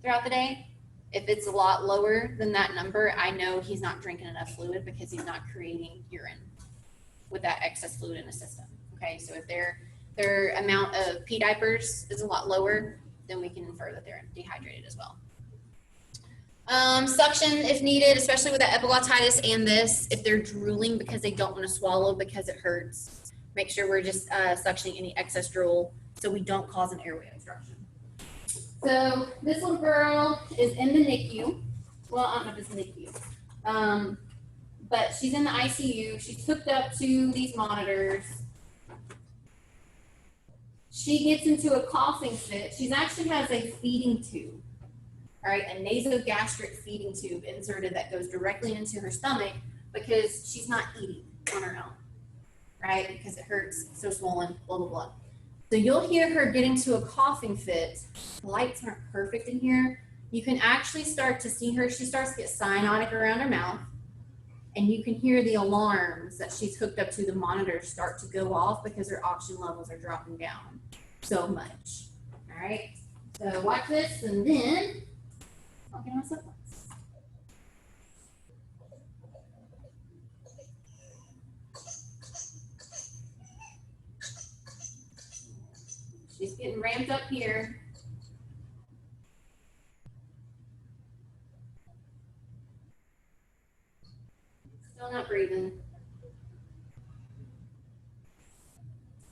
throughout the day. If it's a lot lower than that number, I know he's not drinking enough fluid because he's not creating urine with that excess fluid in the system. Okay, so if their amount of pee diapers is a lot lower, then we can infer that they're dehydrated as well. Suction if needed, especially with that epiglottitis and this, if they're drooling because they don't want to swallow because it hurts, make sure we're just suctioning any excess drool so we don't cause an airway obstruction. So this little girl is in the NICU. Well, I don't know if it's NICU, but she's in the ICU. She's hooked up to these monitors. She gets into a coughing fit. She actually has a feeding tube, all right, a nasogastric feeding tube inserted that goes directly into her stomach because she's not eating on her own, right? Because it hurts, so swollen, blah, blah, blah. So you'll hear her get into a coughing fit. The lights aren't perfect in here. You can actually start to see her. She starts to get cyanotic around her mouth. And you can hear the alarms that she's hooked up to, the monitors start to go off because her oxygen levels are dropping down so much. All right. So watch this and then I'll get myself. She's getting ramped up here. Still not breathing.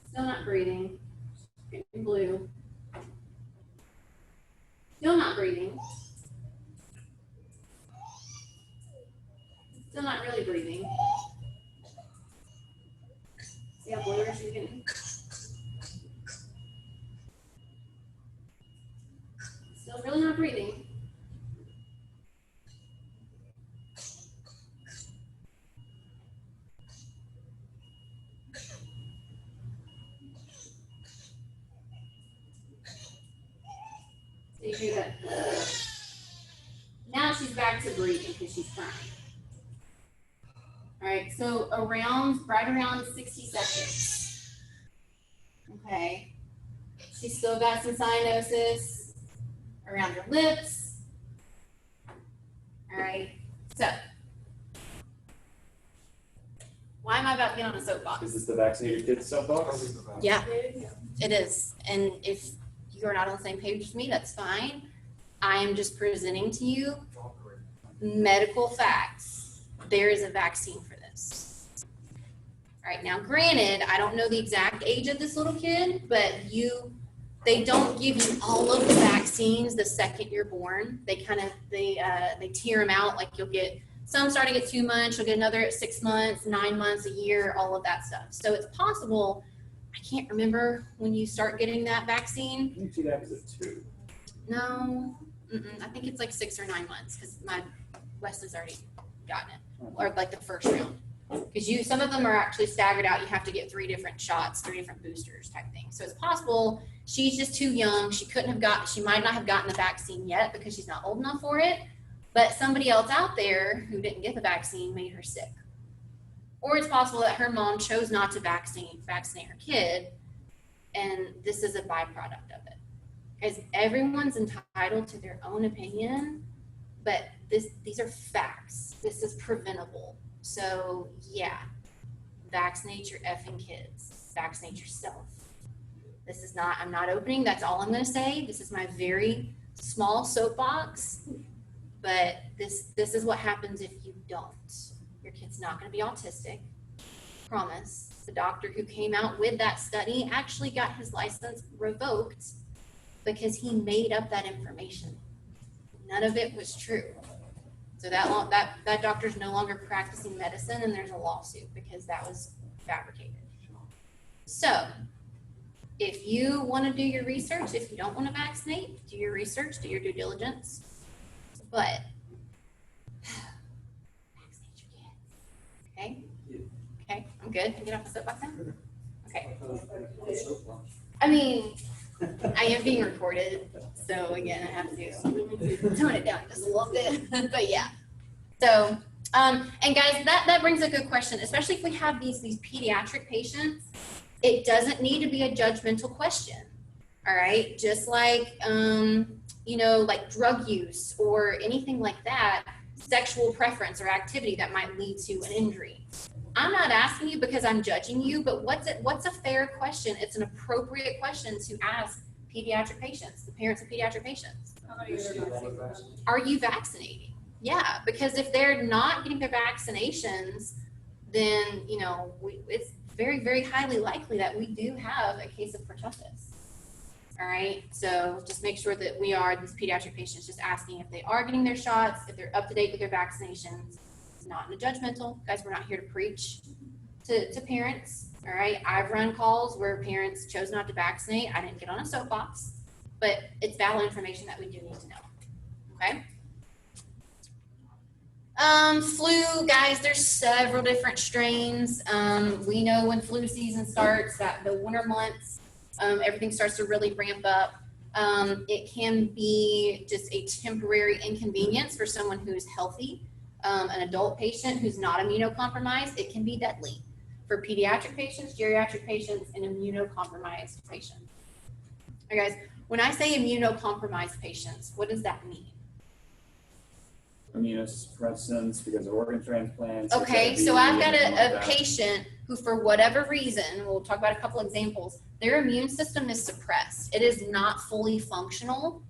Still not breathing. Getting blue. Still not breathing. Still not really breathing. See how blue she's getting? Still really not breathing. So you hear that? Now she's back to breathing because she's crying. All right, so right around 60 seconds. Okay. She's still got some cyanosis around her lips. All right, so why am I about to get on a soapbox? Is this the Vaccinated Kids soapbox? Yeah, it is. And if you're not on the same page with me, that's fine. I am just presenting to you medical facts. There is a vaccine for this. All right, now granted, I don't know the exact age of this little kid, but they don't give you all of the vaccines the second you're born. They tier them out, like you'll get some starting at 2 months, you'll get another at 6 months, 9 months, a year, all of that stuff. So it's possible, I can't remember when you start getting that vaccine. I think she got it at 2. No, I think it's like 6 or 9 months because my Wes has already gotten it, or like the first round. Because some of them are actually staggered out. You have to get 3 different shots, 3 different boosters type thing. So it's possible she's just too young. She might not have gotten the vaccine yet because she's not old enough for it. But somebody else out there who didn't get the vaccine made her sick. Or it's possible that her mom chose not to vaccinate her kid, and this is a byproduct of it. Because everyone's entitled to their own opinion, but these are facts. This is preventable. So yeah, vaccinate your effing kids. Vaccinate yourself. I'm not opening, that's all I'm gonna say. This is my very small soapbox, but this is what happens if you don't. Your kid's not gonna be autistic, promise. The doctor who came out with that study actually got his license revoked because he made up that information. None of it was true. So that doctor's no longer practicing medicine, and there's a lawsuit because that was fabricated. So if you want to do your research, if you don't want to vaccinate, do your research, do your due diligence. But vaccinate your kids. Okay? Okay, I'm good. Can I get off the soapbox now? Okay. I mean, I am being recorded, so again, I have to tone it down just a little bit, but yeah. So, and guys, that brings a good question, especially if we have these pediatric patients. It doesn't need to be a judgmental question, all right? Just like, like drug use or anything like that, sexual preference or activity that might lead to an injury. I'm not asking you because I'm judging you, but what's a fair question? It's an appropriate question to ask pediatric patients, the parents of pediatric patients. Are you vaccinating? Yeah, because if they're not getting their vaccinations, then, it's very, very highly likely that we do have a case of pertussis. All right, so just make sure that these pediatric patients, just asking if they are getting their shots, if they're up to date with their vaccinations. It's not in a judgmental. Guys, we're not here to preach to parents, all right? I've run calls where parents chose not to vaccinate. I didn't get on a soapbox, but it's valid information that we do need to know, okay? Flu, guys, there's several different strains. We know when flu season starts, that the winter months, everything starts to really ramp up. It can be just a temporary inconvenience for someone who's healthy. An adult patient who's not immunocompromised, it can be deadly for pediatric patients, geriatric patients, and immunocompromised patients. All right, guys, when I say immunocompromised patients, what does that mean? Immunosuppressants because of organ transplants. Okay, so I've got a patient who, for whatever reason, we'll talk about a couple examples, their immune system is suppressed. It is not fully functional,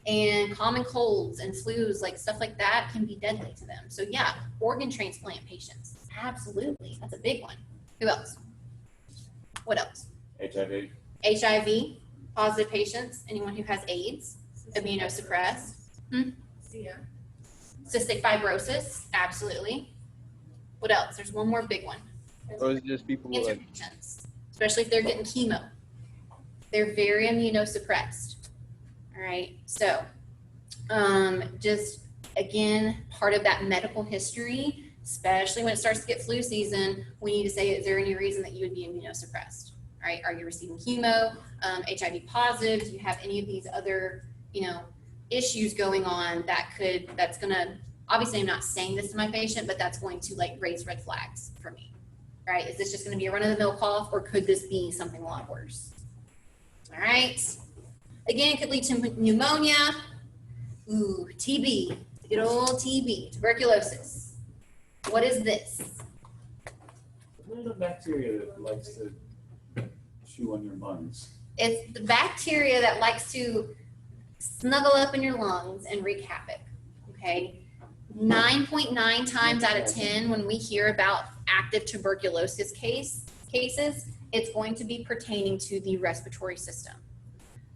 and common colds and flus, like stuff like that, can be deadly to them. So yeah, organ transplant patients, absolutely, that's a big one. Who else? What else? HIV. HIV positive patients, anyone who has AIDS, immunosuppressed. Yeah. Cystic fibrosis, absolutely. What else? There's one more big one. Or is it just people Cancer like patients, especially if they're getting chemo. They're very immunosuppressed. All right, so just again, part of that medical history, especially when it starts to get flu season, we need to say, is there any reason that you would be immunosuppressed? All right, are you receiving chemo, HIV positive? Do you have any of these other, issues going on that's gonna, obviously I'm not saying this to my patient, but that's going to like raise red flags for me, right? Is this just gonna be a run of the mill cough, or could this be something a lot worse? All right, again, it could lead to pneumonia. Ooh, TB, good old TB, tuberculosis. What is this? What is the bacteria that likes to chew on your lungs? It's the bacteria that likes to snuggle up in your lungs and wreak havoc, okay? 9.9 times out of 10, when we hear about active tuberculosis cases, it's going to be pertaining to the respiratory system.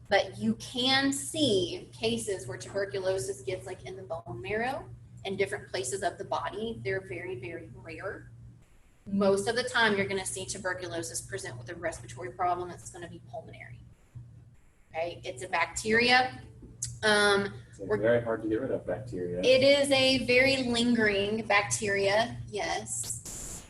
But you can see cases where tuberculosis gets like in the bone marrow and different places of the body. They're very, very rare. Most of the time, you're going to see tuberculosis present with a respiratory problem that's going to be pulmonary. Okay, it's a bacteria. It's very hard to get rid of bacteria. It is a very lingering bacteria, yes.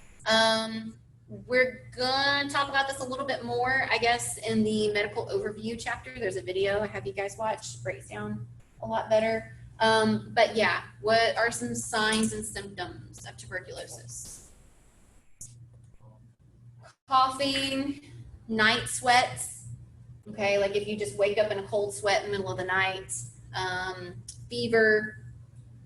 We're going to talk about this a little bit more, I guess, in the medical overview chapter. There's a video I have you guys watch, breaks down a lot better. But yeah, what are some signs and symptoms of tuberculosis? Coughing, night sweats, okay, like if you just wake up in a cold sweat in the middle of the night, fever.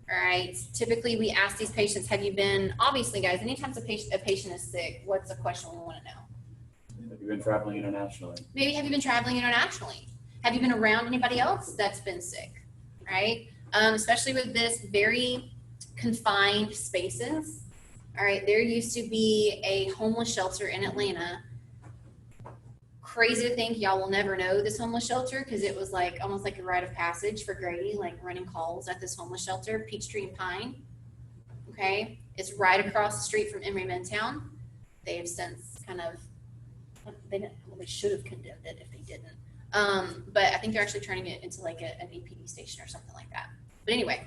All right, typically we ask these patients, have you been, obviously guys, anytime a patient is sick, what's the question we want to know? Have you been traveling internationally? Maybe have you been traveling internationally? Have you been around anybody else that's been sick, right? Especially with this very confined spaces. All right, there used to be a homeless shelter in Atlanta. Crazy to think y'all will never know this homeless shelter, because it was like almost like a rite of passage for Grady, like running calls at this homeless shelter, Peachtree and Pine. Okay, it's right across the street from Emory Midtown. They have since kind of, they should have condemned it if they didn't. But I think they're actually turning it into like an APD station or something like that. But anyway,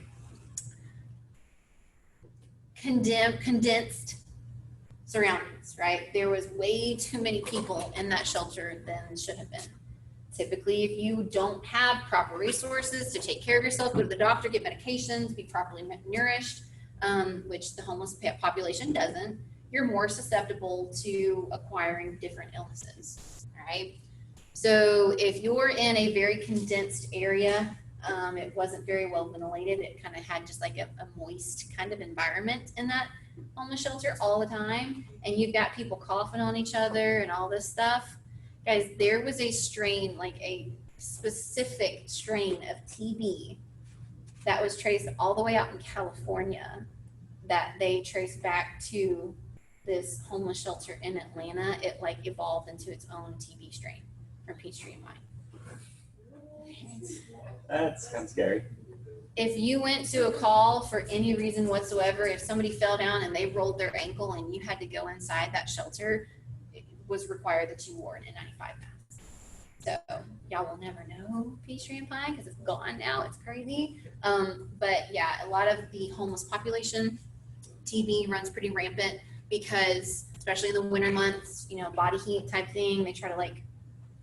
condensed surroundings, right? There was way too many people in that shelter than should have been. Typically, if you don't have proper resources to take care of yourself, go to the doctor, get medications, be properly nourished, which the homeless population doesn't, you're more susceptible to acquiring different illnesses, right? So if you're in a very condensed area, it wasn't very well ventilated, it kind of had just like a moist kind of environment in that homeless shelter all the time, and you've got people coughing on each other and all this stuff. Guys, there was a strain, like a specific strain of TB that was traced all the way out in California that they traced back to this homeless shelter in Atlanta. It like evolved into its own TB strain from Peachtree and Pine. That's kind of scary. If you went to a call for any reason whatsoever, if somebody fell down and they rolled their ankle and you had to go inside that shelter, it was required that you wore an N95 mask. So y'all will never know Peachtree and Pine because it's gone now. It's crazy. But yeah, a lot of the homeless population, TB runs pretty rampant because, especially in the winter months, body heat type thing, they try to like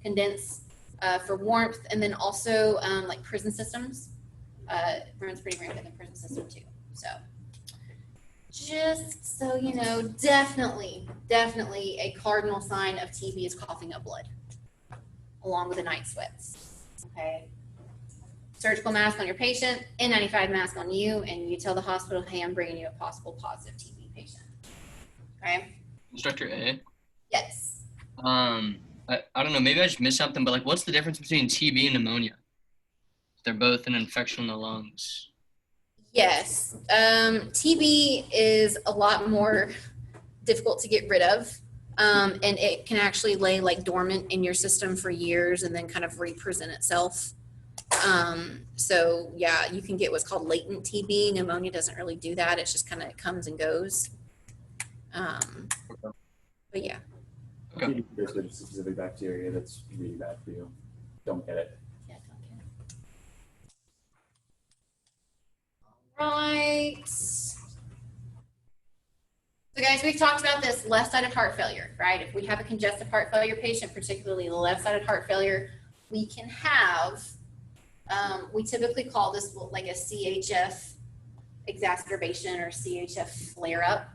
condense for warmth, and then also like prison systems. Runs pretty rampant in the prison system too. So just so you know, definitely a cardinal sign of TB is coughing up blood along with the night sweats. Okay. Surgical mask on your patient, N95 mask on you, and you tell the hospital, hey, I'm bringing you a possible positive TB patient. Okay. Instructor A. Yes. I don't know, maybe I just missed something, but like, what's the difference between TB and pneumonia? They're both an infection in the lungs. Yes. TB is a lot more difficult to get rid of. And it can actually lay like dormant in your system for years and then kind of represent itself. So yeah, you can get what's called latent TB. Pneumonia doesn't really do that. It's just kind of comes and goes. But yeah. TB is basically just a specific bacteria that's really bad for you. Don't get it. Yeah, don't get it. Right. So guys, we've talked about this left-sided heart failure, right? If we have a congestive heart failure patient, particularly the left-sided heart failure, we can have, we typically call this like a CHF exacerbation or CHF flare-up,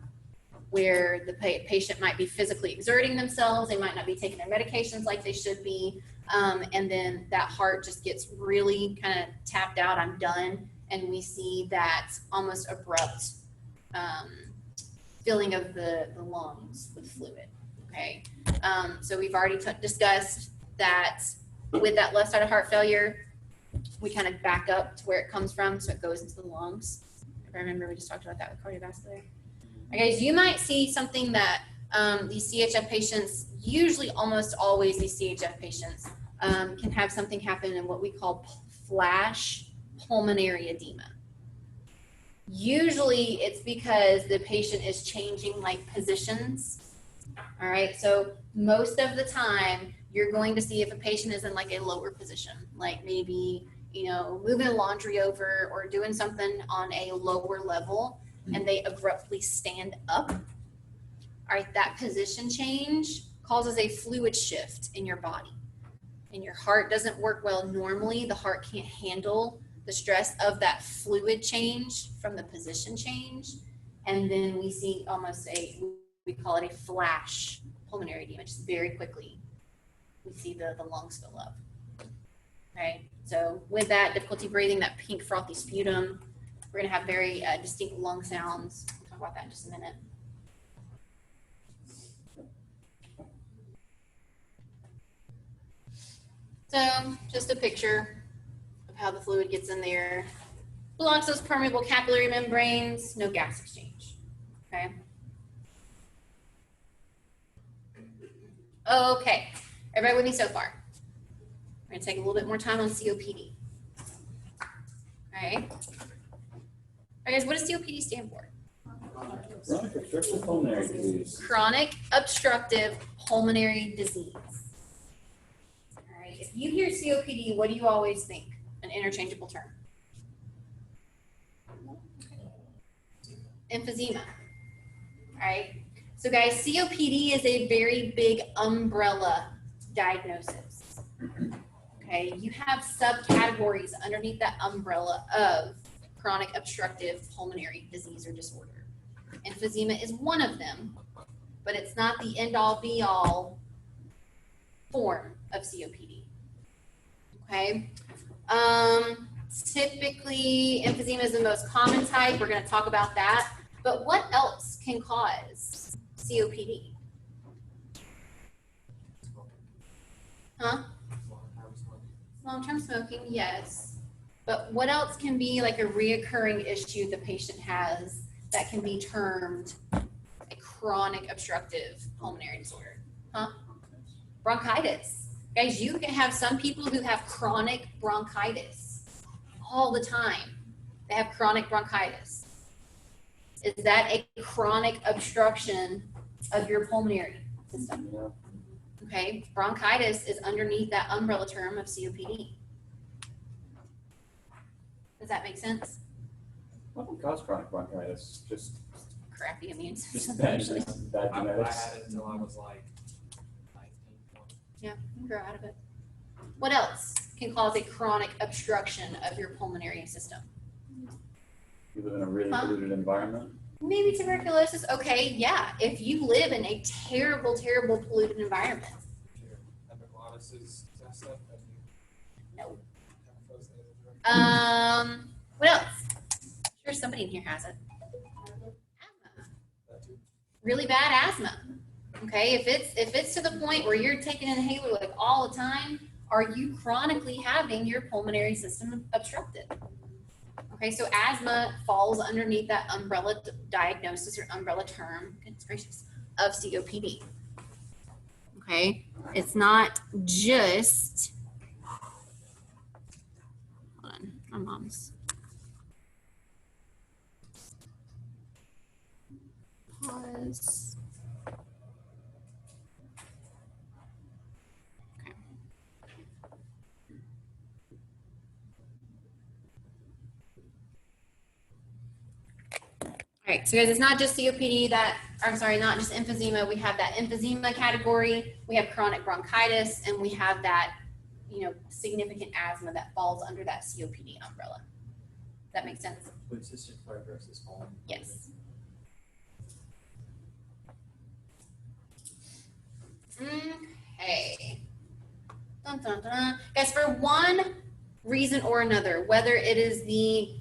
where the patient might be physically exerting themselves, they might not be taking their medications like they should be, and then that heart just gets really kind of tapped out, I'm done, and we see that almost abrupt filling of the lungs with fluid, okay? So we've already discussed that with that left-sided heart failure, we kind of back up to where it comes from, so it goes into the lungs. If I remember, we just talked about that with cardiovascular. Okay, so you might see something that these CHF patients, usually almost always these CHF patients, can have something happen in what we call flash pulmonary edema. Usually it's because the patient is changing like positions. All right, so most of the time you're going to see if a patient is in like a lower position, like maybe, you know, moving the laundry over or doing something on a lower level, and they abruptly stand up. All right, that position change causes a fluid shift in your body, and your heart doesn't work well normally. The heart can't handle the stress of that fluid change from the position change, and then we see almost we call it a flash pulmonary edema. Just very quickly we see the lungs fill up. Okay, so with that difficulty breathing, that pink frothy sputum, we're going to have very distinct lung sounds. We'll talk about that in just a minute. So just a picture of how the fluid gets in there. Blocks those permeable capillary membranes, no gas exchange. Okay. Okay, everybody with me so far? We're going to take a little bit more time on COPD. All right. All right, guys, what does COPD stand for? Chronic obstructive pulmonary disease. Chronic obstructive pulmonary disease. All right, if you hear COPD, what do you always think? An interchangeable term. Emphysema. All right, so guys, COPD is a very big umbrella diagnosis. Okay, you have subcategories underneath that umbrella of chronic obstructive pulmonary disease or disorder. Emphysema is one of them, but it's not the end-all be-all form of COPD. Okay, typically emphysema is the most common type. We're going to talk about that. But what else can cause COPD? Huh? Long-term smoking, yes. But what else can be like a reoccurring issue the patient has that can be termed a chronic obstructive pulmonary disorder? Huh? Bronchitis. Guys, you can have some people who have chronic bronchitis all the time. They have chronic bronchitis. Is that a chronic obstruction of your pulmonary system? Yeah. Okay, bronchitis is underneath that umbrella term of COPD. Does that make sense? What would cause chronic bronchitis? Just Crappy immune just system, bad, usually. bad I genetics. had it until I was like 19, 20. Yeah, you can grow out of it. What else can cause a chronic obstruction of your pulmonary system? You live in a really polluted environment. Maybe tuberculosis. Okay, yeah. If you live in a terrible, terrible polluted environment. Epiglottis, that stuff. No. What else? I'm sure somebody in here has it. Asthma. Really bad asthma. Okay, if it's to the point where you're taking an inhaler like all the time, are you chronically having your pulmonary system obstructed? Okay, so asthma falls underneath that umbrella diagnosis or umbrella term, goodness gracious, of COPD. Okay, it's not just, hold on, my mom's. Pause. Okay. All right, so guys, it's not just COPD that, I'm sorry, not just emphysema. We have that emphysema category, we have chronic bronchitis, and we have that, significant asthma that falls under that COPD umbrella. Does that make sense? Wait, cystic fibrosis falling? Yes. Okay. Dun, dun, dun. Guys, for one reason or another, whether it is the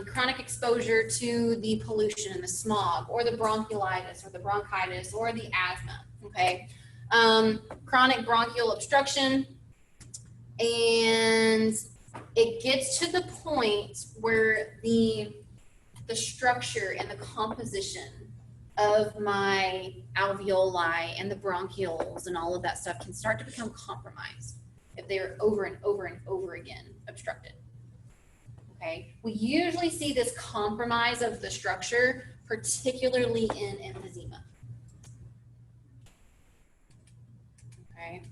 chronic exposure to the pollution and the smog, or the bronchiolitis, or the bronchitis, or the asthma, okay? Chronic bronchial obstruction, and it gets to the point where the structure and the composition of my alveoli and the bronchioles and all of that stuff can start to become compromised if they're over and over and over again obstructed. Okay, we usually see this compromise of the structure, particularly in emphysema. Okay.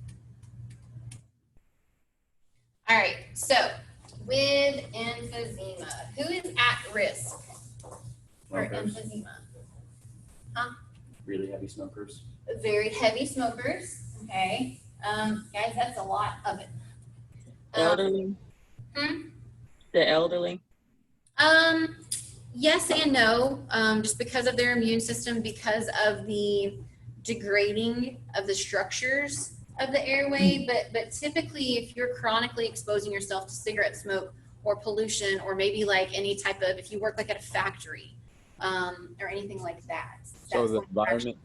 All right, so with emphysema, who is at risk for Smokers. emphysema? Really heavy smokers. Very heavy smokers, okay? Guys, that's a lot of it. Elderly. The elderly. Yes and no, just because of their immune system, because of the degrading of the structures of the airway, but typically if you're chronically exposing yourself to cigarette smoke or pollution, or maybe like any type of, if you work like at a factory, or anything like that. So that's the when you're actually,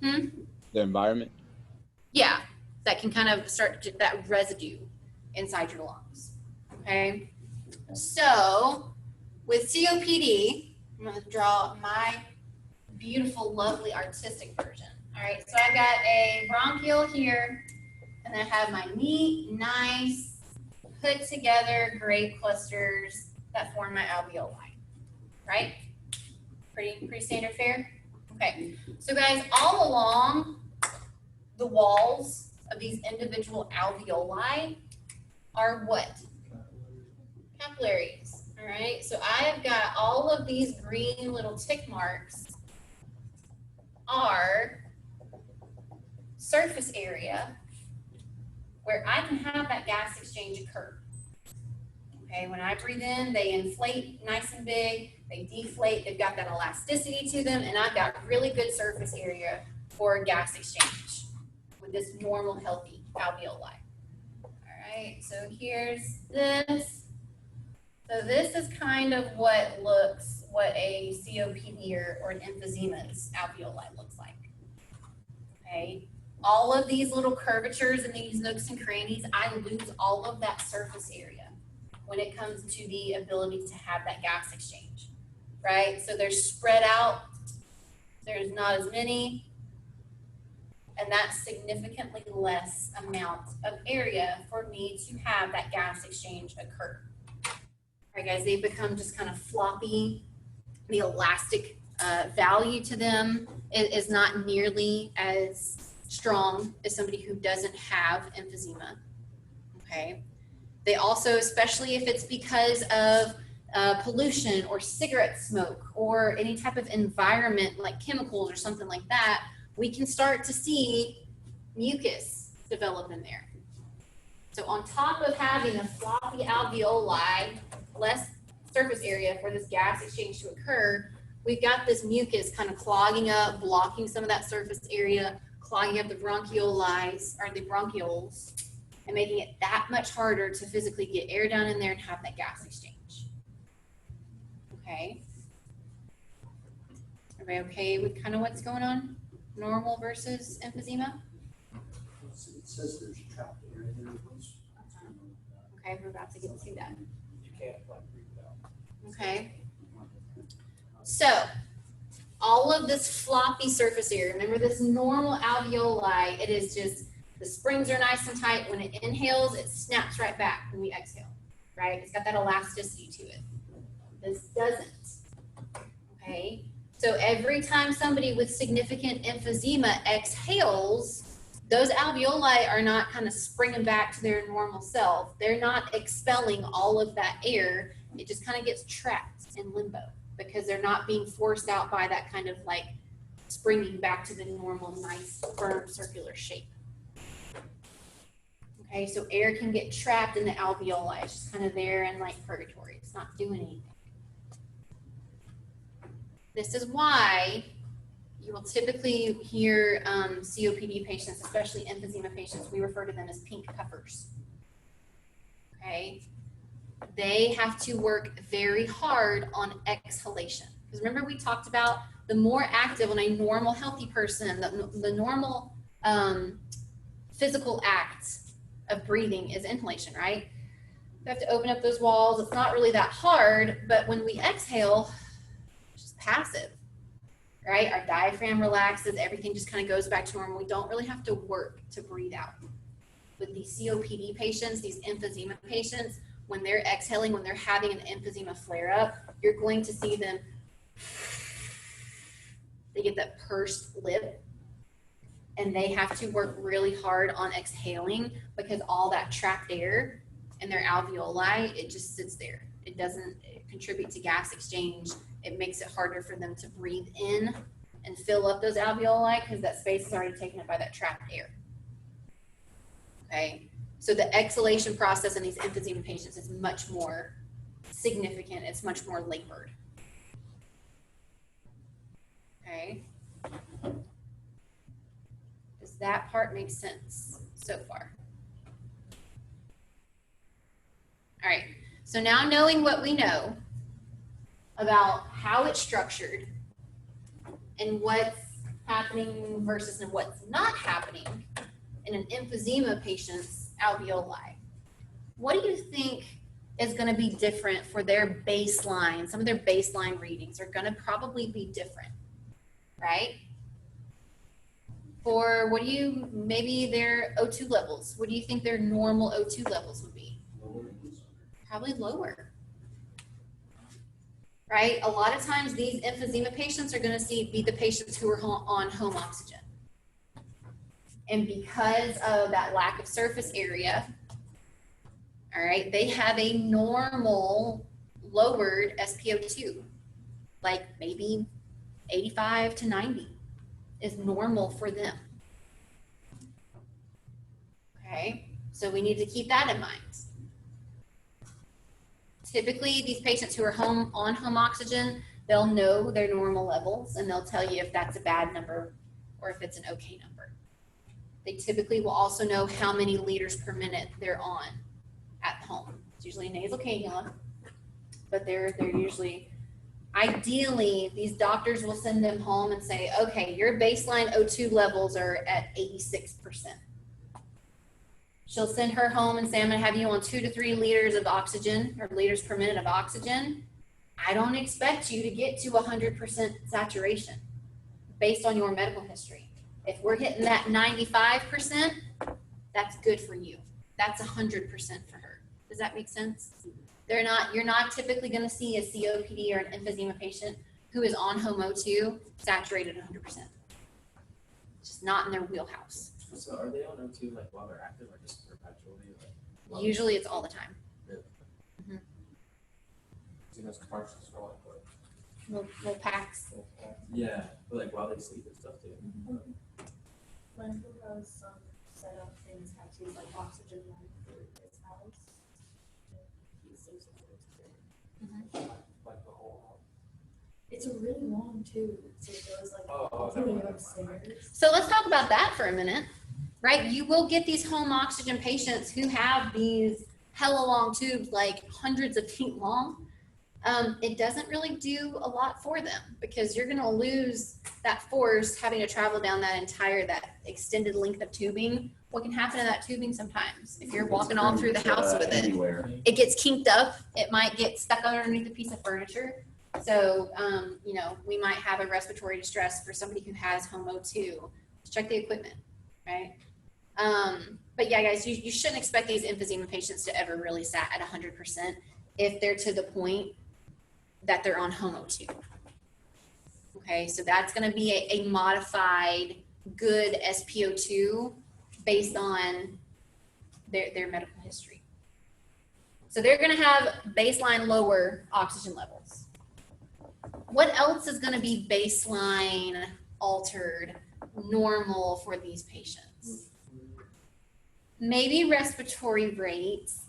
environment, the environment. Yeah, that can kind of start to, that residue inside your lungs. Okay, so with COPD, I'm going to draw my beautiful, lovely, artistic version. All right, so I've got a bronchiole here, and then I have my neat, nice, put together gray clusters that form my alveoli. Right? Pretty standard fare. Okay, so guys, all along the walls of these individual alveoli are what? Capillaries. All right, so I have got all of these green little tick marks are surface area where I can have that gas exchange occur. Okay, when I breathe in, they inflate nice and big, they deflate, they've got that elasticity to them, and I've got really good surface area for gas exchange with this normal, healthy alveoli. All right, so here's this. So this is kind of what a COPD or an emphysema's alveoli looks like. Okay, all of these little curvatures and these nooks and crannies, I lose all of that surface area when it comes to the ability to have that gas exchange, right? So they're spread out, there's not as many, and that's significantly less amount of area for me to have that gas exchange occur. All right, guys, they've become just kind of floppy. The elastic value to them is not nearly as strong as somebody who doesn't have emphysema, okay? They also, especially if it's because of pollution or cigarette smoke or any type of environment like chemicals or something like that, we can start to see mucus develop in there. So on top of having a floppy alveoli, less surface area for this gas exchange to occur, we've got this mucus kind of clogging up, blocking some of that surface area, clogging up the bronchioles or the bronchioles, and making it that much harder to physically get air down in there and have that gas exchange. Okay. Everybody okay with kind of what's going on? normal versus emphysema? It says there's a trap area there. Okay, we're about to get to that. You can't like breathe it out. Okay. So, all of this floppy surface area, remember this normal alveoli, it is just, the springs are nice and tight. When it inhales, it snaps right back when we exhale, right? It's got that elasticity to it. This doesn't, okay? So every time somebody with significant emphysema exhales, those alveoli are not kind of springing back to their normal self. They're not expelling all of that air. It just kind of gets trapped in limbo because they're not being forced out by that kind of like springing back to the normal, nice, firm, circular shape. Okay, so air can get trapped in the alveoli. It's just kind of there in like purgatory. It's not doing anything. This is why you will typically hear COPD patients, especially emphysema patients, we refer to them as pink puffers. Okay, they have to work very hard on exhalation. Because remember we talked about the more active on a normal healthy person, the normal physical act of breathing is inhalation, right? You have to open up those walls. It's not really that hard, but when we exhale, it's just passive, right? Our diaphragm relaxes, everything just kind of goes back to normal. We don't really have to work to breathe out. With these COPD patients, these emphysema patients, when they're exhaling, when they're having an emphysema flare up, you're going to see them, they get that pursed lip, and they have to work really hard on exhaling because all that trapped air in their alveoli, it just sits there. It doesn't contribute to gas exchange. It makes it harder for them to breathe in and fill up those alveoli because that space is already taken up by that trapped air. Okay, so the exhalation process in these emphysema patients is much more significant. It's much more labored. Okay. Does that part make sense so far? All right, so now knowing what we know about how it's structured and what's happening versus what's not happening in an emphysema patient's alveoli, what do you think is going to be different for their baseline? Some of their baseline readings are going to probably be different, right? For what do you, maybe their O2 levels, what do you think their normal O2 levels would be? Probably lower, right? A lot of times these emphysema patients are going to be the patients who are on home oxygen. And because of that lack of surface area, all right, they have a normal lowered SpO2, like maybe 85 to 90 is normal for them. Okay, so we need to keep that in mind. Typically, these patients who are on home oxygen, they'll know their normal levels and they'll tell you if that's a bad number or if it's an okay number. They typically will also know how many liters per minute they're on at home. It's usually a nasal cannula, but they're usually, ideally, these doctors will send them home and say, okay, your baseline O2 levels are at 86%. She'll send her home and say, I'm gonna have you on 2 to 3 liters of oxygen or liters per minute of oxygen. I don't expect you to get to 100% saturation based on your medical history. If we're hitting that 95%, that's good for you. That's 100% for her. Does that make sense? You're not typically going to see a COPD or an emphysema patient who is on home O2 saturated 100%. It's just not in their wheelhouse. So are they on O2 like while they're active or just perpetually? Like, Usually it's all the time. Really? Mm-hmm. See those commercials for like Little packs. yeah, but like while they sleep and stuff too. When who has some set up things have to use like oxygen line through his house? He sleeps with it. Like the whole house. It's a really long tube, so it goes like all the way upstairs. So let's talk about that for a minute, right? You will get these home oxygen patients who have these hella long tubes, like hundreds of feet long. it doesn't really do a lot for them because you're going to lose that force having to travel down that extended length of tubing. What can happen to that tubing sometimes if you're walking all through the house with it? Anywhere. It gets kinked up. It might get stuck underneath a piece of furniture. So, we might have a respiratory distress for somebody who has home O2. Check the equipment, right? But yeah, guys, you shouldn't expect these emphysema patients to ever really sat at 100% if they're to the point that they're on home O2. Okay, so that's going to be a modified good SpO2 based on their medical history. So they're going to have baseline lower oxygen levels. What else is going to be baseline altered, normal for these patients? Maybe respiratory rates.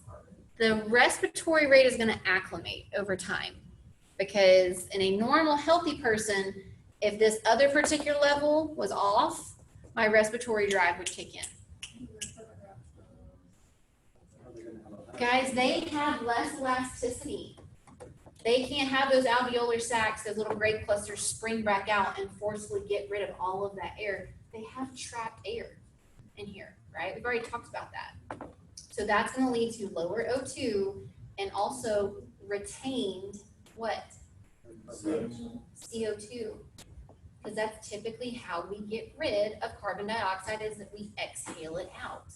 The respiratory rate is going to acclimate over time because in a normal healthy person, if this other particular level was off, my respiratory drive would kick in. Guys, they have less elasticity. They can't have those alveolar sacs, those little grape clusters spring back out and forcefully get rid of all of that air. They have trapped air in here, right? We've already talked about that. So that's going to lead to lower O2 and also retained what? CO2. Because that's typically how we get rid of carbon dioxide is that we exhale it out.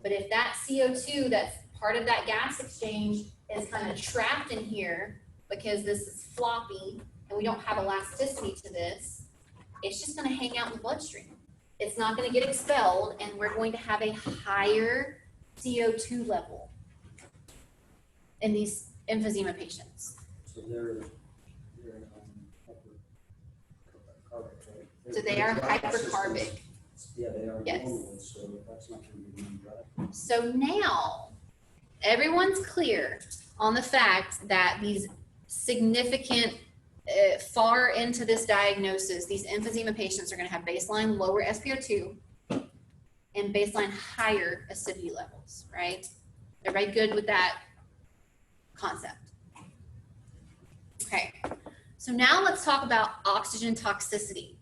But if that CO2 that's part of that gas exchange is kind of trapped in here because this is floppy and we don't have elasticity to this, it's just going to hang out in the bloodstream. It's not going to get expelled and we're going to have a higher CO2 level in these emphysema patients. So they're hypercarbic, right? So they are hypercarbic. Yeah, they are Yes. normal, so that's not going to be one drive. So now everyone's clear on the fact that these significant far into this diagnosis, these emphysema patients are going to have baseline lower SpO2 and baseline higher acidity levels, right? Everybody good with that concept? Okay, so now let's talk about oxygen toxicity.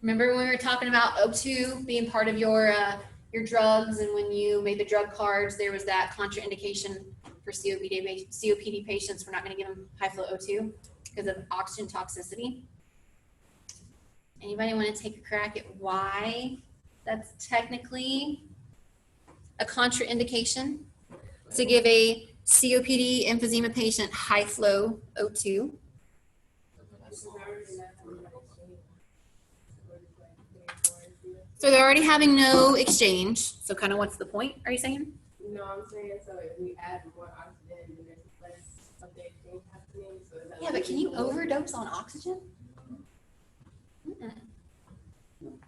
Remember when we were talking about O2 being part of your drugs, and when you made the drug cards, there was that contraindication for COPD patients. We're not going to give them high flow O2 because of oxygen toxicity. Anybody want to take a crack at why that's technically a contraindication to give a COPD emphysema patient high flow O2? So they're already having no exchange. So kind of what's the point, are you saying? No, I'm saying so if we add more oxygen, then there's less of the exchange happening. So is that Yeah, but can you overdose on oxygen?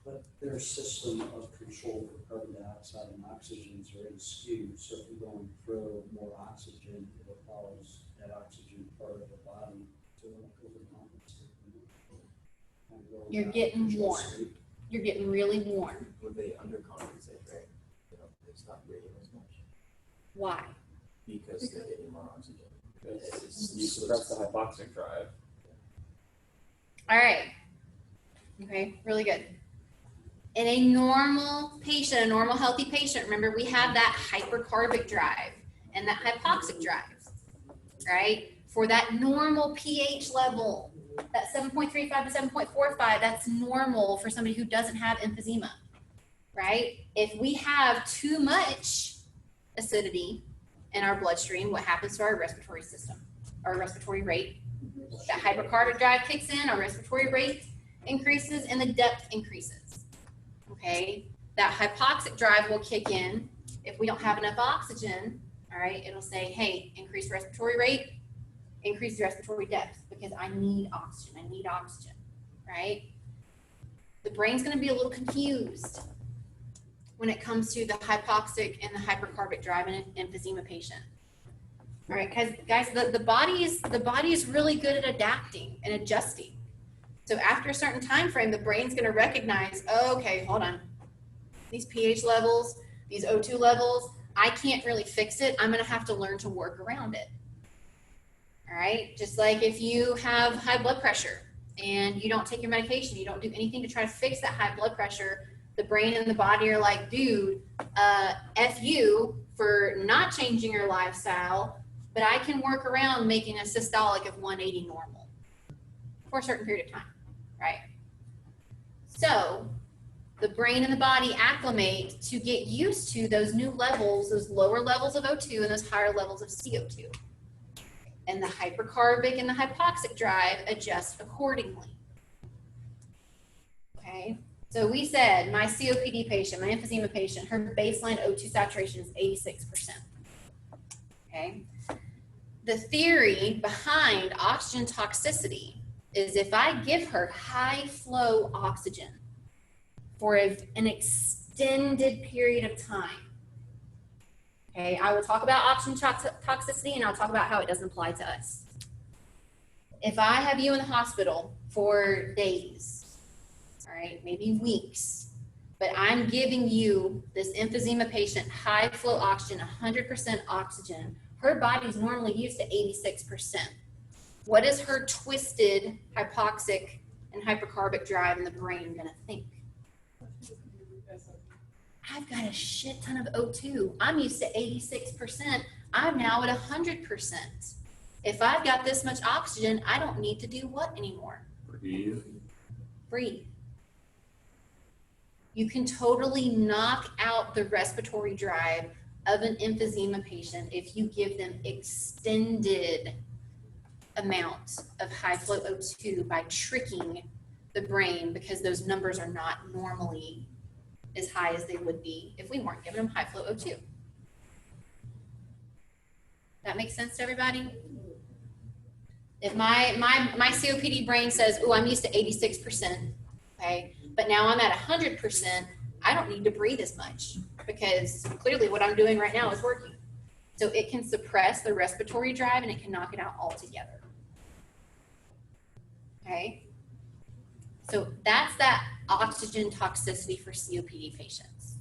But their system of control for carbon dioxide and oxygen is very skewed. So if you're going to throw more oxygen, it will cause that oxygen part of the body to overcompensate. You're getting warm. You're getting really warm. Would they undercompensate, right? It's not breathing as much Why? because they're getting more oxygen. Because you suppress the hypoxic drive. All right. Okay, really good. In a normal patient, a normal healthy patient, remember we have that hypercarbic drive and that hypoxic drive, right? For that normal pH level, that 7.35 to 7.45, that's normal for somebody who doesn't have emphysema, right? If we have too much acidity in our bloodstream, what happens to our respiratory system, our respiratory rate? That hypercarbic drive kicks in, our respiratory rate increases, and the depth increases, okay? That hypoxic drive will kick in. If we don't have enough oxygen, all right, it'll say, hey, increase respiratory rate, increase respiratory depth because I need oxygen, right? The brain's gonna be a little confused when it comes to the hypoxic and the hypercarbic drive in an emphysema patient. All right, guys, the body is really good at adapting and adjusting. So after a certain time frame, the brain's gonna recognize, oh, okay, hold on. These pH levels, these O2 levels, I can't really fix it. I'm gonna have to learn to work around it. All right, just like if you have high blood pressure and you don't take your medication, you don't do anything to try to fix that high blood pressure, the brain and the body are like, dude, F you for not changing your lifestyle, but I can work around making a systolic of 180 normal for a certain period of time, right? So the brain and the body acclimate to get used to those new levels, those lower levels of O2 and those higher levels of CO2. And the hypercarbic and the hypoxic drive adjust accordingly. Okay, so we said my COPD patient, my emphysema patient, her baseline O2 saturation is 86%. Okay, the theory behind oxygen toxicity is if I give her high flow oxygen for an extended period of time. Okay, I will talk about oxygen toxicity and I'll talk about how it doesn't apply to us. If I have you in the hospital for days, all right, maybe weeks, but I'm giving you this emphysema patient high flow oxygen, 100% oxygen, her body's normally used to 86%. What is her twisted hypoxic and hypercarbic drive in the brain gonna think? I've got a shit ton of O2. I'm used to 86%. I'm now at 100%. If I've got this much oxygen, I don't need to do what anymore? Breathe. Breathe. You can totally knock out the respiratory drive of an emphysema patient if you give them extended amounts of high flow O2 by tricking the brain, because those numbers are not normally as high as they would be if we weren't giving them high flow O2. That makes sense to everybody? If my COPD brain says, oh, I'm used to 86%, okay, but now I'm at 100%, I don't need to breathe as much because clearly what I'm doing right now is working. So it can suppress the respiratory drive and it can knock it out altogether. Okay? So that's that oxygen toxicity for COPD patients.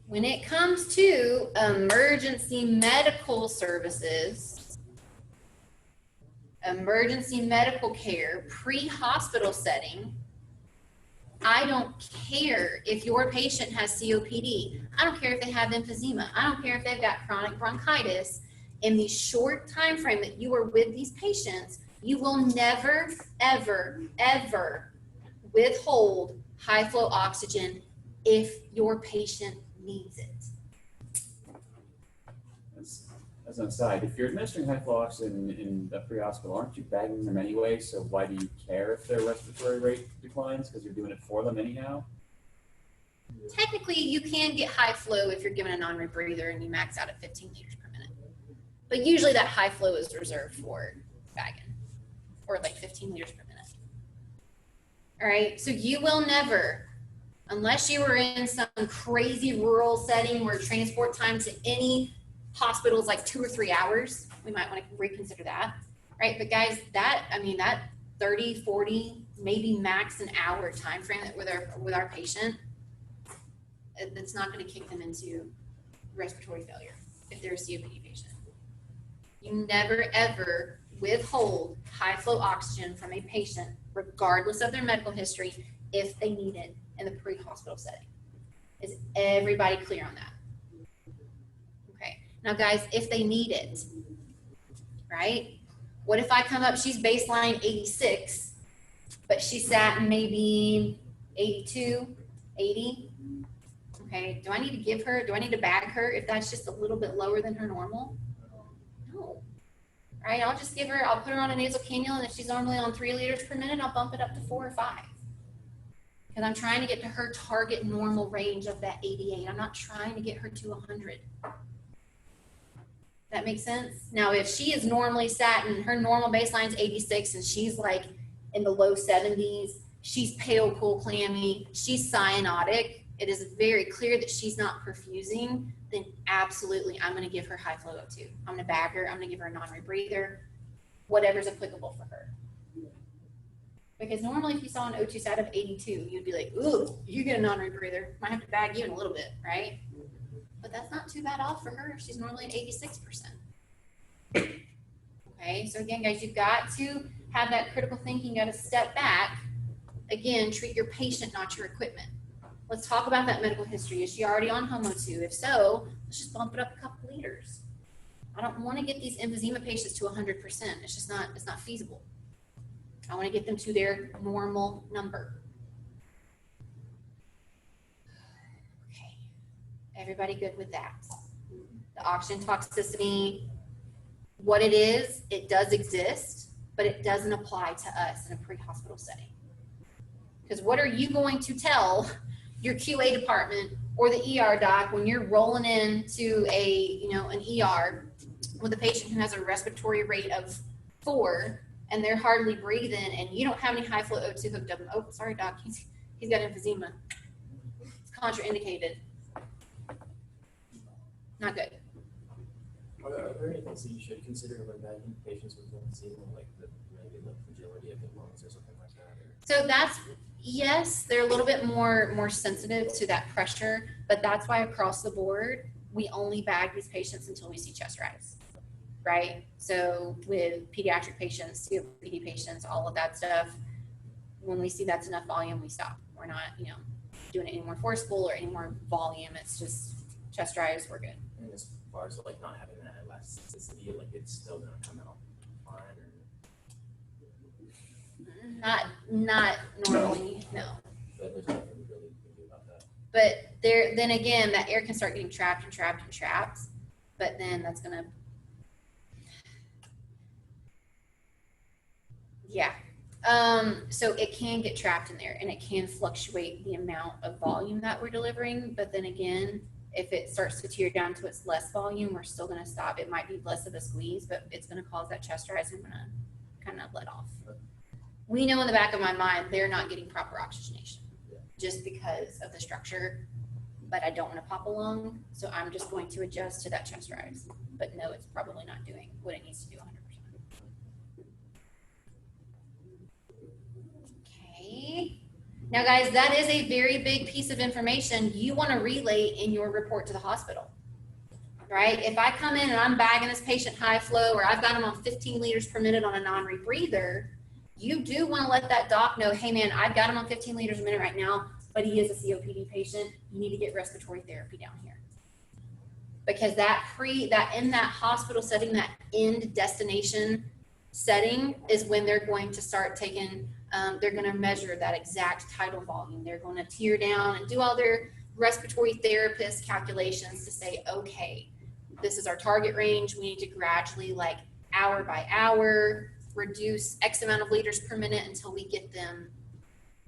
When it comes to emergency medical services, emergency medical care, pre-hospital setting, I don't care if your patient has COPD. I don't care if they have emphysema. I don't care if they've got chronic bronchitis. In the short time frame that you are with these patients, you will never, ever, ever withhold high flow oxygen if your patient needs it. As an aside, if you're administering high flow oxygen in the pre-hospital, aren't you bagging them anyway? So why do you care if their respiratory rate declines? Because you're doing it for them anyhow? Technically, you can get high flow if you're given a non-rebreather and you max out at 15 liters per minute. But usually that high flow is reserved for bagging, or like 15 liters per minute. All right, so you will never, unless you were in some crazy rural setting where transport time to any hospital is like 2 or 3 hours, we might want to reconsider that, right? But guys, that 30, 40, maybe max an hour time frame that with our patient, it's not going to kick them into respiratory failure if they're a COPD patient. You never ever withhold high flow oxygen from a patient, regardless of their medical history, if they need it in the pre-hospital setting. Is everybody clear on that? Okay. Now, guys, if they need it, right? What if I come up, she's baseline 86, but she sat in maybe 82, 80? Okay, do I need to bag her if that's just a little bit lower than her normal? No. All right, I'll put her on a nasal cannula, and if she's normally on 3 liters per minute, I'll bump it up to 4 or 5. Because I'm trying to get to her target normal range of that 88. I'm not trying to get her to 100. That makes sense? Now, if she is normally sat and her normal baseline is 86 and she's like in the low 70s, she's pale, cool, clammy, she's cyanotic, it is very clear that she's not perfusing, then absolutely I'm going to give her high flow O2. I'm going to bag her. I'm going to give her a non-rebreather, whatever's applicable for her. Because normally if you saw an O2 sat of 82, you'd be like, ooh, you get a non-rebreather. Might have to bag you in a little bit, right? But that's not too bad off for her. She's normally at 86%. Okay, so again, guys, you've got to have that critical thinking, you got to step back. Again, treat your patient, not your equipment. Let's talk about that medical history. Is she already on HOMO2? If so, let's just bump it up a couple liters. I don't want to get these emphysema patients to 100%. It's just not, it's not feasible. I want to get them to their normal number. Okay, everybody good with that? The oxygen toxicity, what it is, it does exist, but it doesn't apply to us in a pre-hospital setting. Because what are you going to tell your QA department or the ER doc when you're rolling into an ER with a patient who has a respiratory rate of 4 and they're hardly breathing and you don't have any high flow O2 hooked up? Oh, sorry, doc, he's got emphysema. It's contraindicated. Not good. Are there any things that you should consider when bagging patients with emphysema, like maybe the fragility of the lungs or something like that? So that's, yes, they're a little bit more sensitive to that pressure, but that's why across the board, we only bag these patients until we see chest rise, right? So with pediatric patients, COPD patients, all of that stuff, when we see that's enough volume, we stop. We're not, doing it any more forceful or any more volume. It's just chest rise, we're good. And as far as like not having that elasticity, like it's still gonna come out fine, or Not normally, no. but there's nothing we really can do about that. But then again, that air can start getting trapped and trapped and trapped. But then that's gonna, yeah. So it can get trapped in there and it can fluctuate the amount of volume that we're delivering. But then again, if it starts to tear down to its less volume, we're still gonna stop. It might be less of a squeeze, but it's gonna cause that chest rise and gonna kind of let off. We know in the back of my mind, they're not getting proper oxygenation just because of the structure, but I don't want to pop a lung. So I'm just going to adjust to that chest rise, but no, it's probably not doing what it needs to do 100%. Okay. Now guys, that is a very big piece of information you want to relay in your report to the hospital, right? If I come in and I'm bagging this patient high flow, or I've got them on 15 liters per minute on a non-rebreather, you do want to let that doc know, hey man, I've got him on 15 liters a minute right now, but he is a COPD patient. You need to get respiratory therapy down here. Because that in that hospital setting, that end destination setting is when they're going to start taking, they're going to measure that exact tidal volume. They're going to tear down and do all their respiratory therapist calculations to say, okay, this is our target range. We need to gradually, like hour by hour, reduce X amount of liters per minute until we get them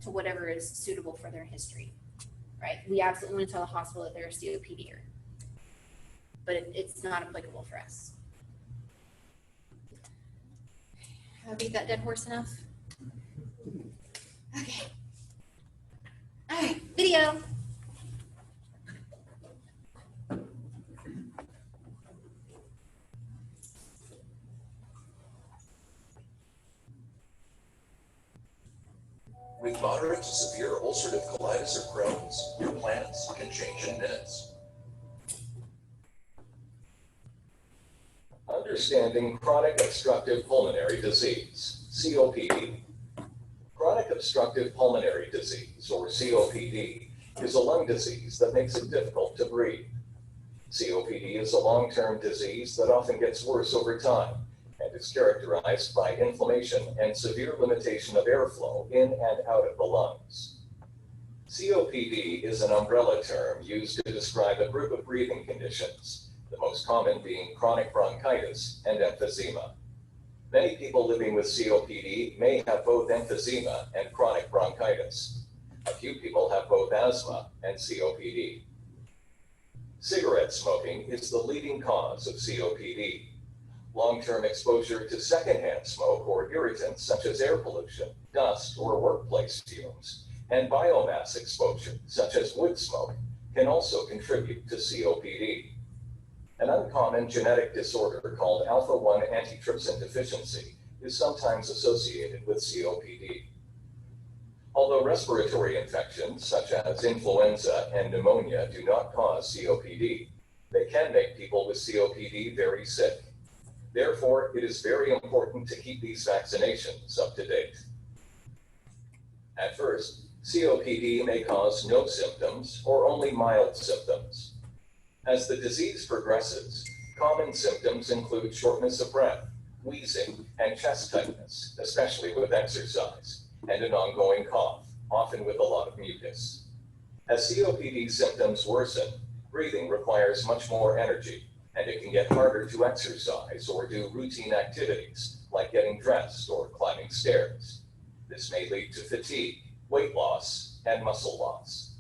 to whatever is suitable for their history, right? We absolutely want to tell the hospital that they're a COPDer, but it's not applicable for us. Have I beat that dead horse enough? Okay. All right, video. With moderate to severe ulcerative colitis or Crohn's, your plans can change in minutes. Understanding chronic obstructive pulmonary disease, COPD. Chronic obstructive pulmonary disease, or COPD, is a lung disease that makes it difficult to breathe. COPD is a long-term disease that often gets worse over time and is characterized by inflammation and severe limitation of airflow in and out of the lungs. COPD is an umbrella term used to describe a group of breathing conditions, the most common being chronic bronchitis and emphysema. Many people living with COPD may have both emphysema and chronic bronchitis. A few people have both asthma and COPD. Cigarette smoking is the leading cause of COPD. Long-term exposure to secondhand smoke or irritants such as air pollution, dust, or workplace fumes, and biomass exposure such as wood smoke can also contribute to COPD. An uncommon genetic disorder called alpha-1 antitrypsin deficiency is sometimes associated with COPD. Although respiratory infections such as influenza and pneumonia do not cause COPD, they can make people with COPD very sick. Therefore, it is very important to keep these vaccinations up to date. At first, COPD may cause no symptoms or only mild symptoms. As the disease progresses, common symptoms include shortness of breath, wheezing, and chest tightness, especially with exercise, and an ongoing cough, often with a lot of mucus. As COPD symptoms worsen, breathing requires much more energy, and it can get harder to exercise or do routine activities like getting dressed or climbing stairs. This may lead to fatigue, weight loss, and muscle loss.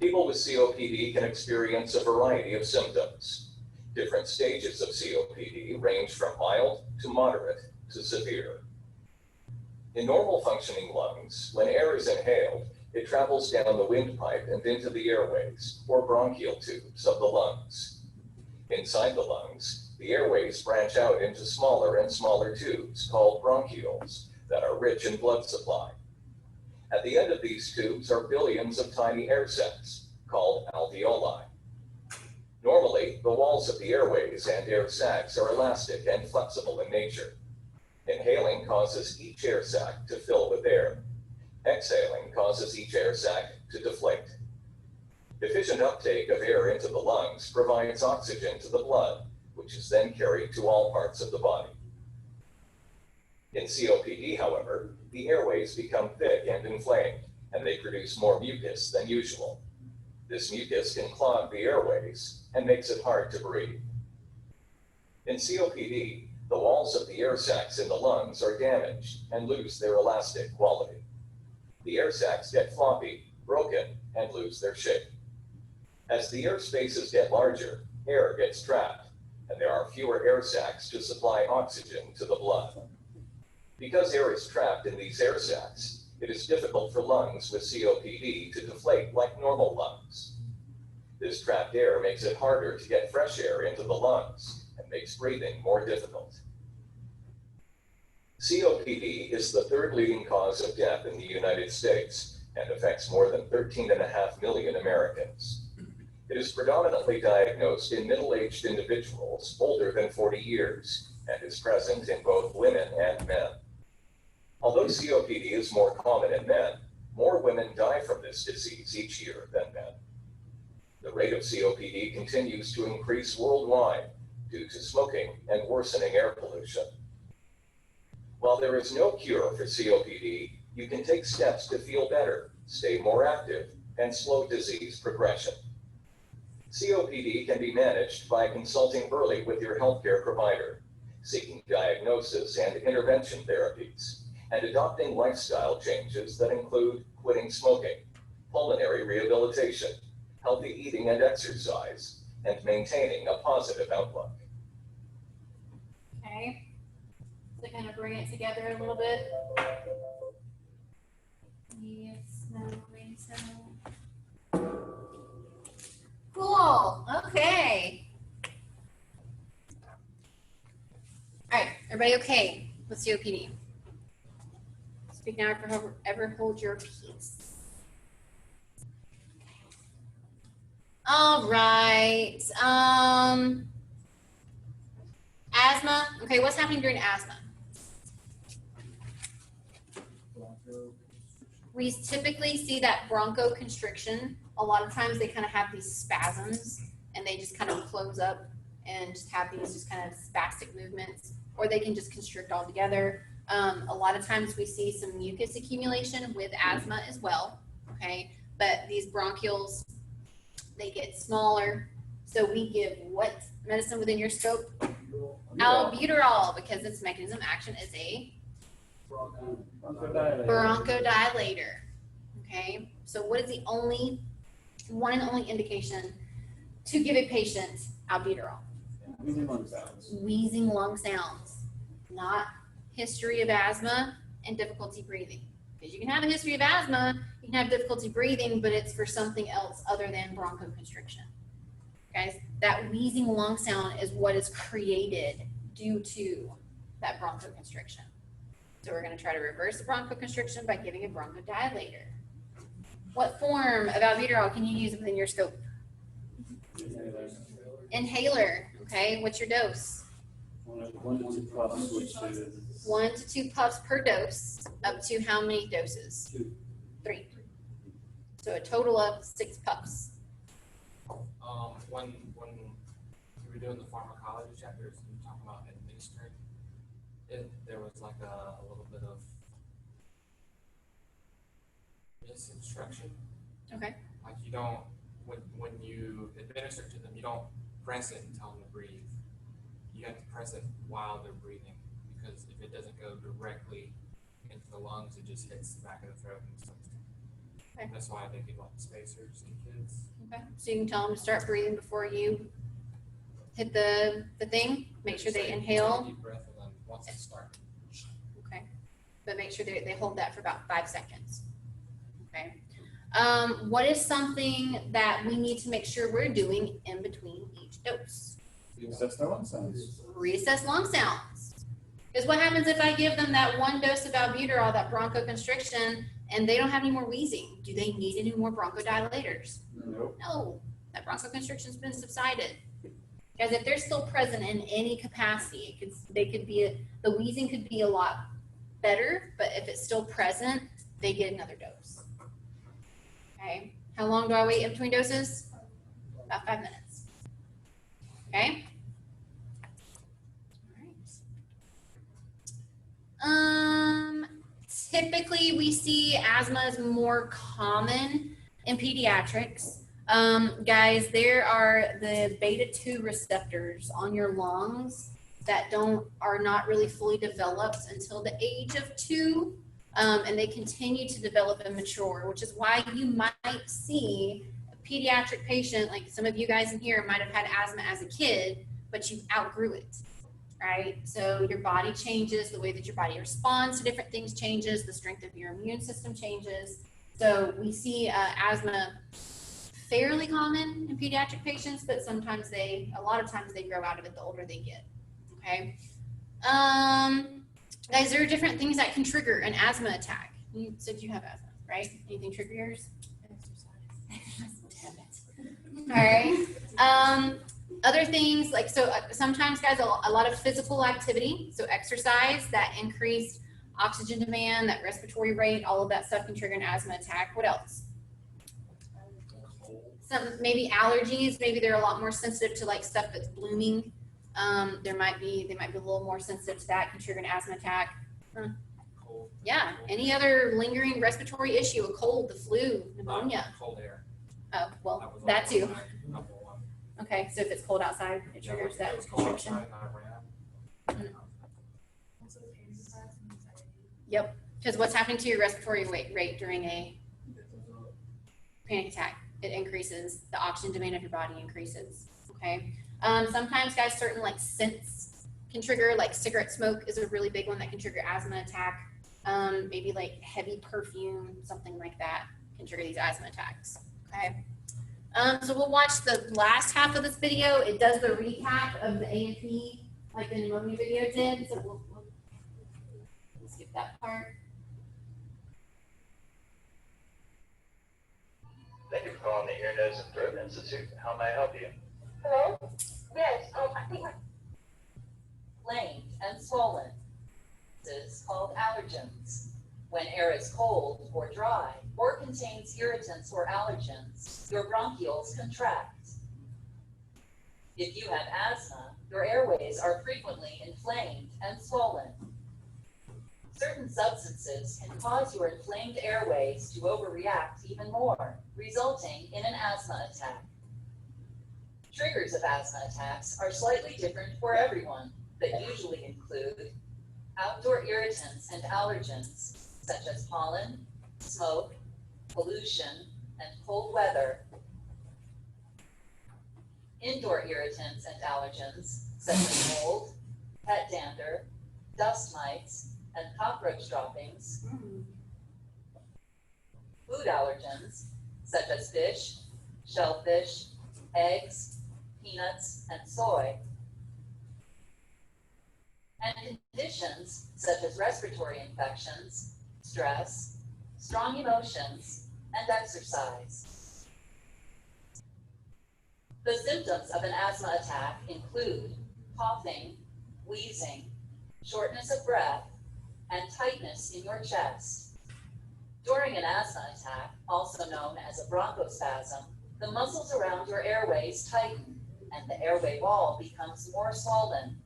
People with COPD can experience a variety of symptoms. Different stages of COPD range from mild to moderate to severe. In normal functioning lungs, when air is inhaled, it travels down the windpipe and into the airways, or bronchial tubes of the lungs. Inside the lungs, the airways branch out into smaller and smaller tubes called bronchioles that are rich in blood supply. At the end of these tubes are billions of tiny air sacs called alveoli. Normally, the walls of the airways and air sacs are elastic and flexible in nature. Inhaling causes each air sac to fill with air. Exhaling causes each air sac to deflate. Efficient uptake of air into the lungs provides oxygen to the blood, which is then carried to all parts of the body. In COPD, however, the airways become thick and inflamed, and they produce more mucus than usual. This mucus can clog the airways and makes it hard to breathe. In COPD, the walls of the air sacs in the lungs are damaged and lose their elastic quality. The air sacs get floppy, broken, and lose their shape. As the air spaces get larger, air gets trapped, and there are fewer air sacs to supply oxygen to the blood. Because air is trapped in these air sacs, it is difficult for lungs with COPD to deflate like normal lungs. This trapped air makes it harder to get fresh air into the lungs and makes breathing more difficult. COPD is the third leading cause of death in the United States and affects more than 13.5 million Americans. It is predominantly diagnosed in middle-aged individuals older than 40 years and is present in both women and men. Although COPD is more common in men, more women die from this disease each year than men. The rate of COPD continues to increase worldwide due to smoking and worsening air pollution. While there is no cure for COPD, you can take steps to feel better, stay more active, and slow disease progression. COPD can be managed by consulting early with your healthcare provider, seeking diagnosis and intervention therapies, and adopting lifestyle changes that include quitting smoking, pulmonary rehabilitation, healthy eating and exercise, and maintaining a positive outlook. Okay, so kind of bring it together a little bit. Yes, no, wait, so. Cool, okay. All right, everybody okay with COPD? Speak now or ever hold your peace. All right. Asthma. Okay, what's happening during asthma? We typically see that bronchoconstriction. A lot of times they kind of have these spasms and they just kind of close up and just have these just kind of spastic movements, or they can just constrict altogether. A lot of times we see some mucus accumulation with asthma as well, okay? But these bronchioles, they get smaller. So we give what medicine within your scope? Albuterol, because its mechanism of action is a bronchodilator, okay? So what is the one and only indication to give a patient albuterol? Wheezing lung sounds. Wheezing lung sounds, not history of asthma and difficulty breathing. Because you can have a history of asthma, you can have difficulty breathing, but it's for something else other than bronchoconstriction. Guys, that wheezing lung sound is what is created due to that bronchoconstriction. So we're going to try to reverse the bronchoconstriction by giving a bronchodilator. What form of albuterol can you use within your scope? Inhaler. Okay, what's your dose? 1 like 1 to 2 puffs, which is 1 to 2 puffs per dose, up to how many doses? 2. 3. So a total of 6 puffs. When we were doing the pharmacology chapters and talking about administering it, there was like a little bit of misinstruction. Okay. Like you don't, when you administer to them, you don't press it and tell them to breathe. You have to press it while they're breathing, because if it doesn't go directly into the lungs, it just hits the back of the throat and stuff. Okay. That's why they give like spacers in kids. Okay. So you can tell them to start breathing before you hit the thing. Make sure they Take a inhale. deep breath and then once it starts. Okay. But make sure they hold that for about 5 seconds. Okay. What is something that we need to make sure we're doing in between each dose? reassess their lung sounds. Reassess lung sounds. Because what happens if I give them that 1 dose of albuterol, that bronchoconstriction, and they don't have any more wheezing? Do they need any more bronchodilators? Nope. No, that bronchoconstriction's been subsided. Because if they're still present in any capacity, the wheezing could be a lot better, but if it's still present, they get another dose. Okay, how long do I wait in between doses? About 5 minutes. Okay. All right. Typically we see asthma is more common in pediatrics. Guys, there are the beta-2 receptors on your lungs that are not really fully developed until the age of 2. And they continue to develop and mature, which is why you might see a pediatric patient, like some of you guys in here might have had asthma as a kid, but you outgrew it, right? So your body changes, the way that your body responds to different things changes, the strength of your immune system changes. So we see asthma fairly common in pediatric patients, but sometimes a lot of times they grow out of it the older they get, okay? Guys, there are different things that can trigger an asthma attack. You said you have asthma, right? Anything trigger yours? Damn it. All right. Other things like, sometimes guys, a lot of physical activity, so exercise, that increased oxygen demand, that respiratory rate, all of that stuff can trigger an asthma attack. What else? Maybe allergies, maybe they're a lot more sensitive to like stuff that's blooming. They might be a little more sensitive to that, can trigger an asthma attack. Yeah, any other lingering respiratory issue, a cold, the flu, pneumonia. Cold air. Oh, well, that too. Okay, so if it's cold outside, it triggers that constriction. Yep, because what's happening to your respiratory rate during a panic attack? It increases, the oxygen demand of your body increases, okay? Sometimes guys, certain like scents can trigger, like cigarette smoke is a really big one that can trigger asthma attack. Maybe like heavy perfume, something like that can trigger these asthma attacks, okay? So we'll watch the last half of this video. It does the recap of the A&P, like the pneumonia video did, so we'll skip that part. Thank you for calling the Ear, Nose, and Throat Institute. How may I help you? Hello? Yes, I think inflamed and swollen. This is called allergens. When air is cold or dry or contains irritants or allergens, your bronchioles contract. If you have asthma, your airways are frequently inflamed and swollen. Certain substances can cause your inflamed airways to overreact even more, resulting in an asthma attack. Triggers of asthma attacks are slightly different for everyone, but usually include outdoor irritants and allergens, such as pollen, smoke, pollution, and cold weather. Indoor irritants and allergens, such as mold, pet dander, dust mites, and cockroach droppings. Food allergens, such as fish, shellfish, eggs, peanuts, and soy. And conditions such as respiratory infections, stress, strong emotions, and exercise. The symptoms of an asthma attack include coughing, wheezing, shortness of breath, and tightness in your chest. During an asthma attack, also known as a bronchospasm, the muscles around your airways tighten and the airway wall becomes more swollen.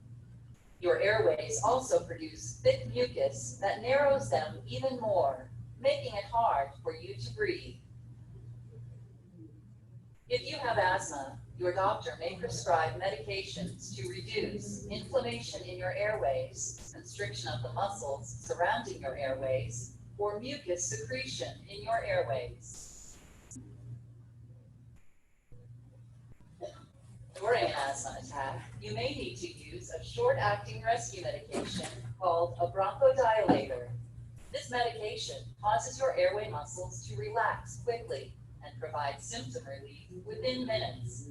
Your airways also produce thick mucus that narrows them even more, making it hard for you to breathe. If you have asthma, your doctor may prescribe medications to reduce inflammation in your airways, constriction of the muscles surrounding your airways, or mucus secretion in your airways. During an asthma attack, you may need to use a short-acting rescue medication called a bronchodilator. This medication causes your airway muscles to relax quickly and provides symptom relief within minutes.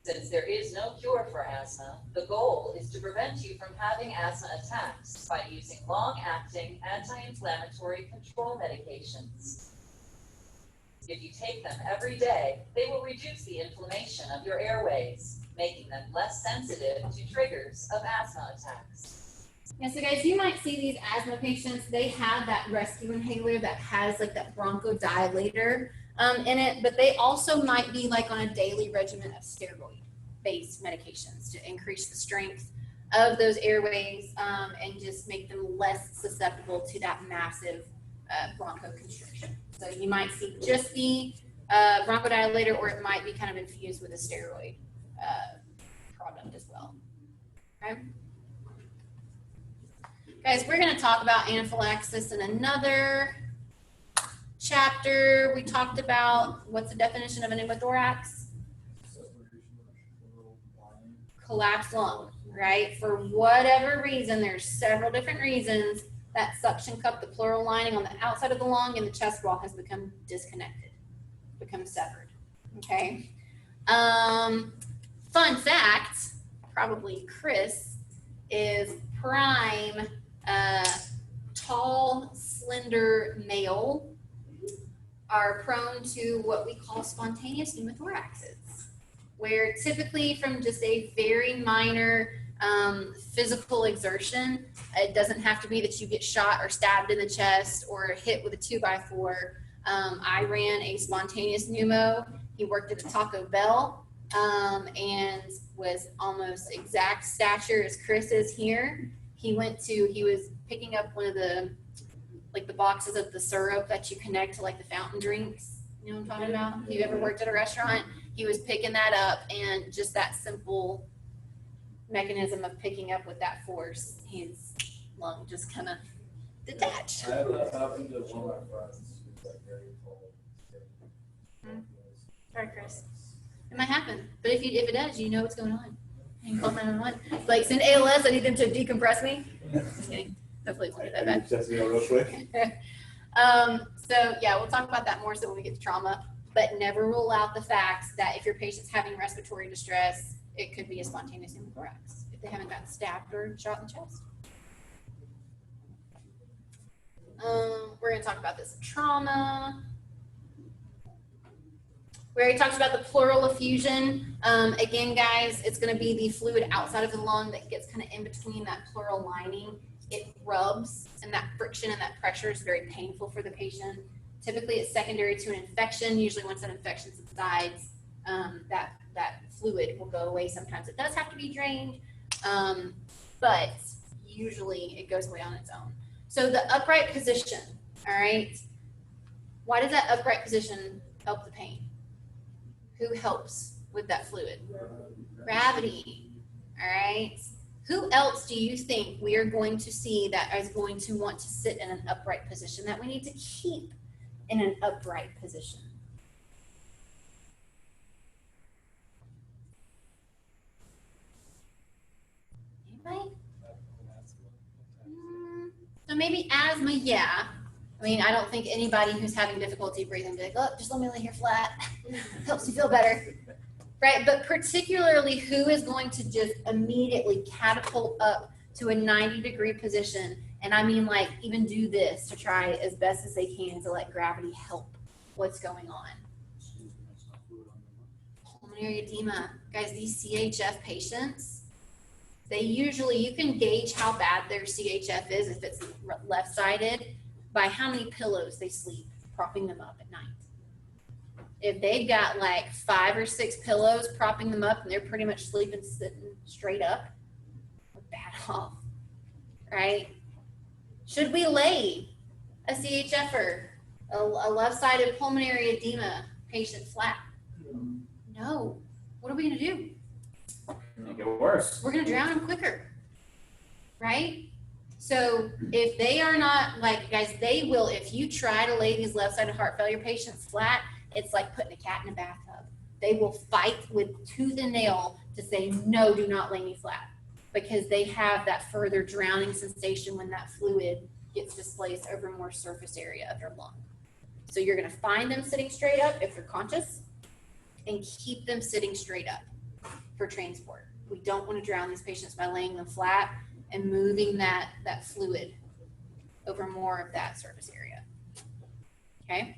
Since there is no cure for asthma, the goal is to prevent you from having asthma attacks by using long-acting anti-inflammatory control medications. If you take them every day, they will reduce the inflammation of your airways, making them less sensitive to triggers of asthma attacks. Yeah, so guys, you might see these asthma patients, they have that rescue inhaler that has like that bronchodilator in it, but they also might be like on a daily regimen of steroid-based medications to increase the strength of those airways and just make them less susceptible to that massive bronchoconstriction. So you might see just the bronchodilator, or it might be kind of infused with a steroid product as well. Okay. Guys, we're going to talk about anaphylaxis in another chapter. We talked about what's the definition of a pneumothorax? Collapsed lung, right? For whatever reason, there's several different reasons that suction cup, the pleural lining on the outside of the lung and the chest wall has become disconnected, become severed, okay? Fun fact, probably Chris, is prime tall, slender male are prone to what we call spontaneous pneumothoraxes, where typically from just a very minor physical exertion, it doesn't have to be that you get shot or stabbed in the chest or hit with a 2x4. I ran a spontaneous pneumo. He worked at a Taco Bell and was almost exact stature as Chris is here. He was picking up one of the boxes of the syrup that you connect to like the fountain drinks. You know what I'm talking about? If you ever worked at a restaurant, he was picking that up, and just that simple mechanism of picking up with that force, his lung just kind of detached. I have that happened to one of my friends who's like very tall. Sorry, Chris. It might happen, but if it does, you know what's going on. You can call 911. Like, send ALS. I need them to decompress me. Just kidding. Hopefully it's not that bad. Just real quick. So yeah, we'll talk about that more so when we get to trauma, but never rule out the fact that if your patient's having respiratory distress, it could be a spontaneous pneumothorax if they haven't gotten stabbed or shot in the chest. We're going to talk about this trauma. We already talked about the pleural effusion. Again, guys, it's going to be the fluid outside of the lung that gets kind of in between that pleural lining. It rubs, and that friction and that pressure is very painful for the patient. Typically, it's secondary to an infection. Usually, once that infection subsides, that fluid will go away. Sometimes it does have to be drained, but usually it goes away on its own. So the upright position, all right? Why does that upright position help the pain? Who helps with that fluid? Gravity, all right? Who else do you think we are going to see that is going to want to sit in an upright position, that we need to keep in an upright position? Anybody? So maybe asthma, yeah. I mean, I don't think anybody who's having difficulty breathing will be like, oh, just let me lay here flat. Helps you feel better. Right? But particularly who is going to just immediately catapult up to a 90-degree position, and I mean like even do this to try as best as they can to let gravity help what's going on. pulmonary edema. Guys, these CHF patients, they usually, you can gauge how bad their CHF is if it's left-sided by how many pillows they sleep, propping them up at night. If they've got like 5 or 6 pillows propping them up and they're pretty much sleeping sitting straight up, we're bad off, right? Should we lay a CHFer, a left-sided pulmonary edema patient flat? No. What are we gonna do? Make it worse. We're gonna drown them quicker, right? So if they are not, like, guys, they will, if you try to lay these left-sided heart failure patients flat, it's like putting a cat in a bathtub. They will fight with tooth and nail to say, no, do not lay me flat, because they have that further drowning sensation when that fluid gets displaced over more surface area of their lung. So you're gonna find them sitting straight up if they're conscious and keep them sitting straight up for transport. We don't want to drown these patients by laying them flat and moving that fluid over more of that surface area. Okay?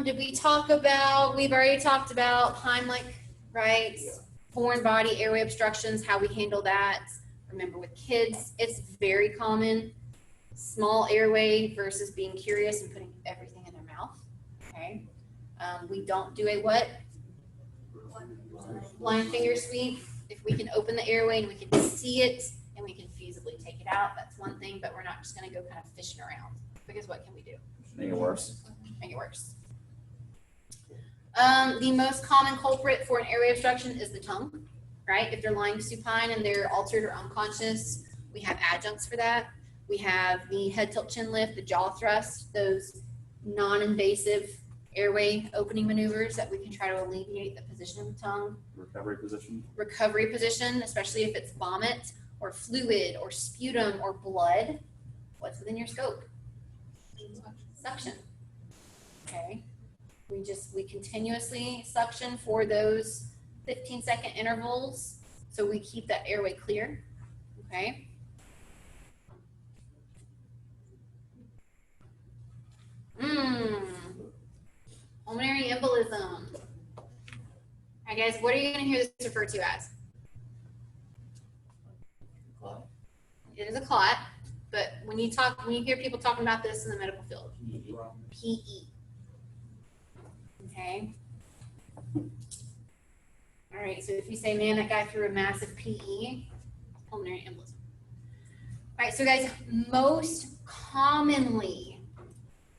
Did we talk about, we've already talked about Heimlich, right? Foreign body airway obstructions, how we handle that. Remember, with kids, it's very common. Small airway versus being curious and putting everything in their mouth. Okay. We don't do a what? Blind finger sweep. If we can open the airway and we can see it and we can feasibly take it out, that's one thing, but we're not just going to go kind of fishing around, because what can we do? Make it worse. Make it worse. The most common culprit for an airway obstruction is the tongue, right? If they're lying supine and they're altered or unconscious, we have adjuncts for that. We have the head tilt chin lift, the jaw thrust, those non-invasive airway opening maneuvers that we can try to alleviate the position of the tongue. Recovery position. Recovery position, especially if it's vomit or fluid or sputum or blood. What's within your scope? Suction. Okay. We continuously suction for those 15-second intervals so we keep that airway clear. Okay. Pulmonary embolism. All right, guys, what are you going to hear this referred to as? It is a clot, but when you hear people talking about this in the medical field, PE. Okay. All right, so if you say, man, that guy threw a massive PE, pulmonary embolism. All right, so guys, most commonly,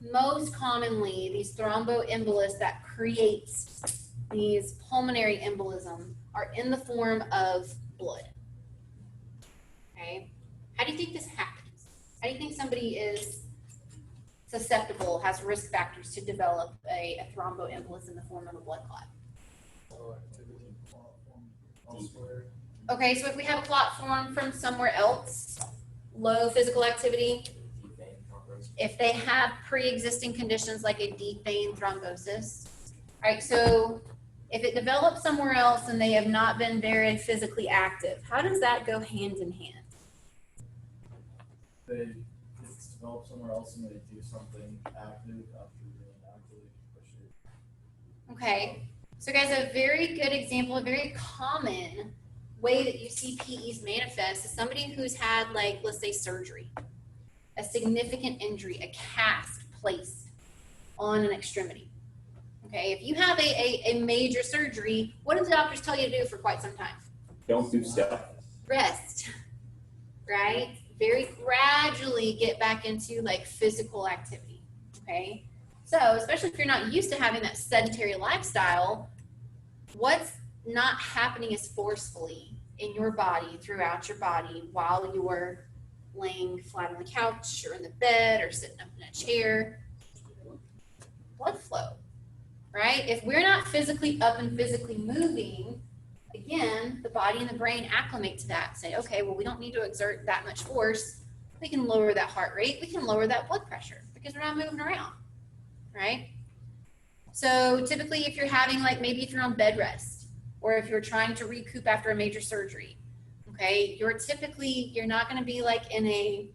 these thromboembolists that creates these pulmonary embolism are in the form of blood. Okay, how do you think this happens? How do you think somebody is susceptible, has risk factors to develop a thromboembolism in the form of a blood clot? Okay, so if we have a clot formed from somewhere else, low physical activity, if they have pre-existing conditions like a deep vein thrombosis. All right, so if it develops somewhere else and they have not been very physically active, how does that go hand in hand? It's developed somewhere else and they do something active after being active, push it. Okay, so guys, a very good example, a very common way that you see PEs manifest is somebody who's had, like, let's say surgery, a significant injury, a cast placed on an extremity. Okay, if you have a major surgery, what do the doctors tell you to do for quite some time? Don't do stuff. Rest, right? Very gradually get back into like physical activity, okay? So especially if you're not used to having that sedentary lifestyle, what's not happening as forcefully in your body, throughout your body, while you're laying flat on the couch or in the bed or sitting up in a chair? Blood flow, right? If we're not physically up and physically moving, again, the body and the brain acclimate to that. Say, okay, well, we don't need to exert that much force. We can lower that heart rate. We can lower that blood pressure because we're not moving around, right? So typically if you're having, like, maybe if you're on bed rest or if you're trying to recoup after a major surgery, okay, you're not going to be like in a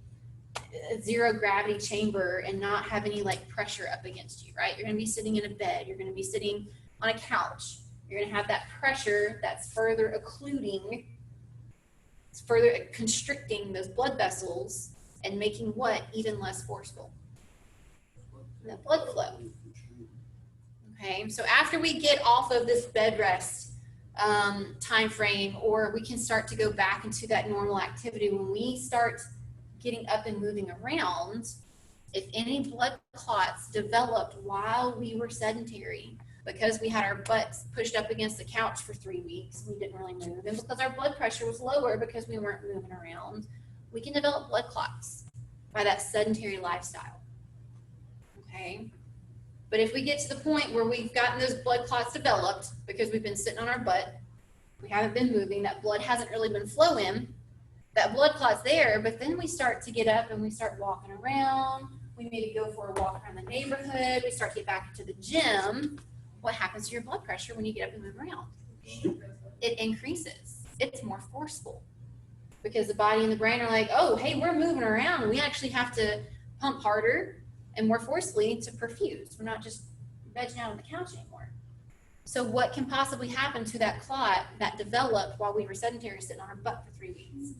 a zero gravity chamber and not have any like pressure up against you, right? You're going to be sitting in a bed. You're going to be sitting on a couch. You're going to have that pressure that's further occluding, it's further constricting those blood vessels and making what even less forceful? The blood flow. Okay, so after we get off of this bed rest time frame, or we can start to go back into that normal activity, when we start getting up and moving around, if any blood clots developed while we were sedentary, because we had our butts pushed up against the couch for 3 weeks, we didn't really move, and because our blood pressure was lower because we weren't moving around, we can develop blood clots by that sedentary lifestyle. Okay, but if we get to the point where we've gotten those blood clots developed because we've been sitting on our butt, we haven't been moving, that blood hasn't really been flowing, that blood clot's there, but then we start to get up and we start walking around, we maybe go for a walk around the neighborhood, we start to get back into the gym. What happens to your blood pressure when you get up and move around? It increases. It's more forceful because the body and the brain are like, oh, hey, we're moving around. We actually have to pump harder and more forcefully to perfuse. We're not just vegging out on the couch anymore. So what can possibly happen to that clot that developed while we were sedentary sitting on our butt for 3 weeks?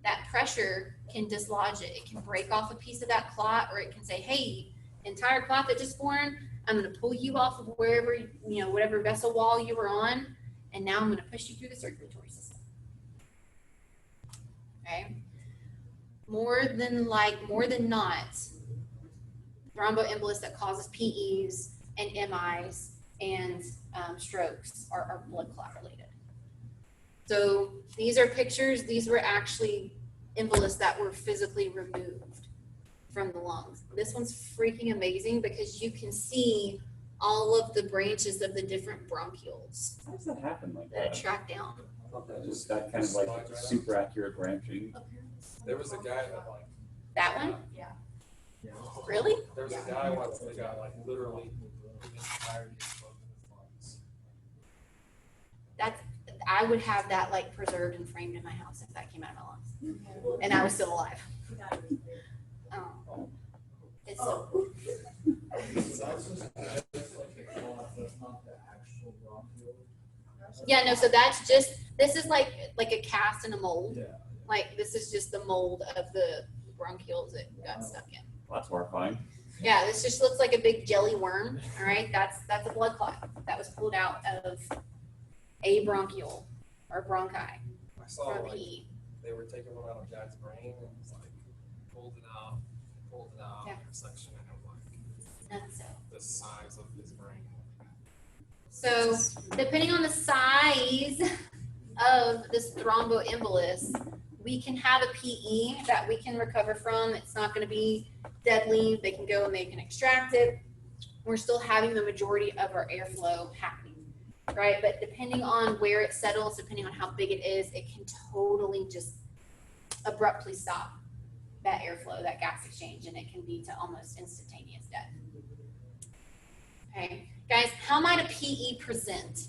That pressure can dislodge it. It can break off a piece of that clot, or it can say, hey, entire clot that just formed, I'm going to pull you off of wherever, whatever vessel wall you were on, and now I'm going to push you through the circulatory system. Okay? More than not, thromboembolus that causes PEs and MIs and strokes are blood clot related. So these are pictures. These were actually embolus that were physically removed from the lungs. This one's freaking amazing because you can see all of the branches of the different bronchioles. How does that happen like that that? track down. Just that kind of like super accurate branching. There was a guy that like. That one? Yeah. Really? There was a guy once that got like literally the entirety of both of his lungs. I would have that like preserved and framed in my house if that came out of my lungs and I was still alive. It's so. Yeah, no, so that's just, this is like a cast and a mold. Like this is just the mold of the bronchioles that got stuck in. Well, that's horrifying. Yeah, this just looks like a big jelly worm. All right, that's a blood clot that was pulled out of a bronchiole or bronchi. I saw from like PE. they were taking one out of Jack's brain and it's like pulled it out, Yeah. section and like So. the size of his brain. So depending on the size of this thromboembolus, we can have a PE that we can recover from. It's not going to be deadly. They can go and they can extract it. We're still having the majority of our airflow happening, right? But depending on where it settles, depending on how big it is, it can totally just abruptly stop that airflow, that gas exchange, and it can lead to almost instantaneous death. Okay, guys, how might a PE present?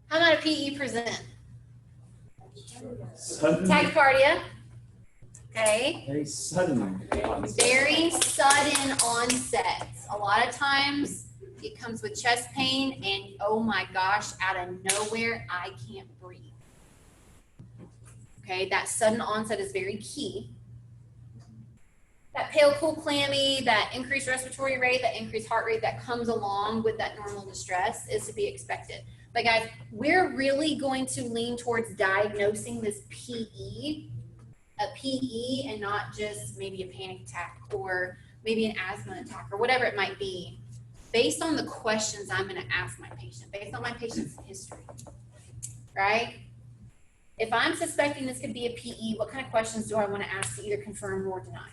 How might a PE present? Sudden, Tachycardia. Okay. very sudden onset. Very sudden onset. A lot of times it comes with chest pain and oh my gosh, out of nowhere, I can't breathe. Okay, that sudden onset is very key. That pale, cool, clammy, that increased respiratory rate, that increased heart rate that comes along with that normal distress is to be expected. But guys, we're really going to lean towards diagnosing this PE, a PE, and not just maybe a panic attack or maybe an asthma attack or whatever it might be, based on the questions I'm going to ask my patient, based on my patient's history, right? If I'm suspecting this could be a PE, what kind of questions do I want to ask to either confirm or deny?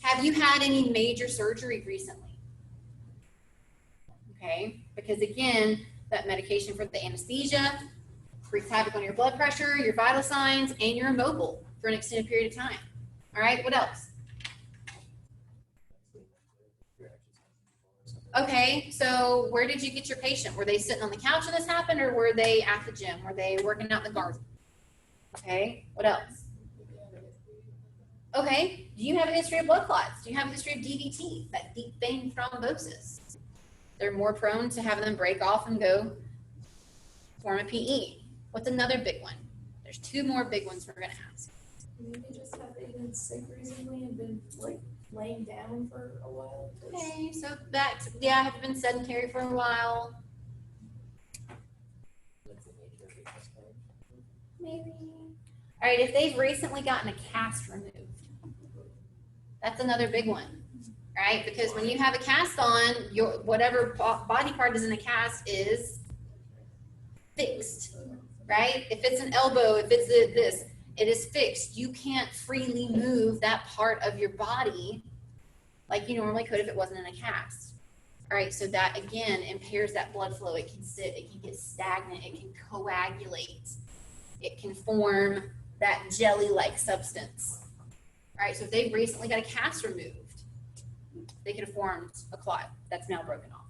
Have you had any major surgery recently? Okay, because again, that medication for the anesthesia wreaks havoc on your blood pressure, your vital signs, and you're immobile for an extended period of time. All right, what else? Okay, so where did you get your patient? Were they sitting on the couch when this happened, or were they at the gym? Were they working out in the garden? Okay, what else? Okay, do you have a history of blood clots? Do you have a history of DVT, that deep vein thrombosis? They're more prone to having them break off and go form a PE. What's another big one? There's two more big ones we're gonna ask. Maybe just have been sick recently and been like laying down for a while. Okay, so that's, yeah, have been sedentary for a while. Maybe. All right, if they've recently gotten a cast removed, that's another big one, right? Because when you have a cast on, your whatever body part is in the cast is fixed, right? If it's an elbow, if it's this, it is fixed. You can't freely move that part of your body like you normally could if it wasn't in a cast. All right, so that again impairs that blood flow. It can sit, it can get stagnant, it can coagulate, it can form that jelly-like substance. All right, so if they've recently got a cast removed, they could have formed a clot that's now broken off.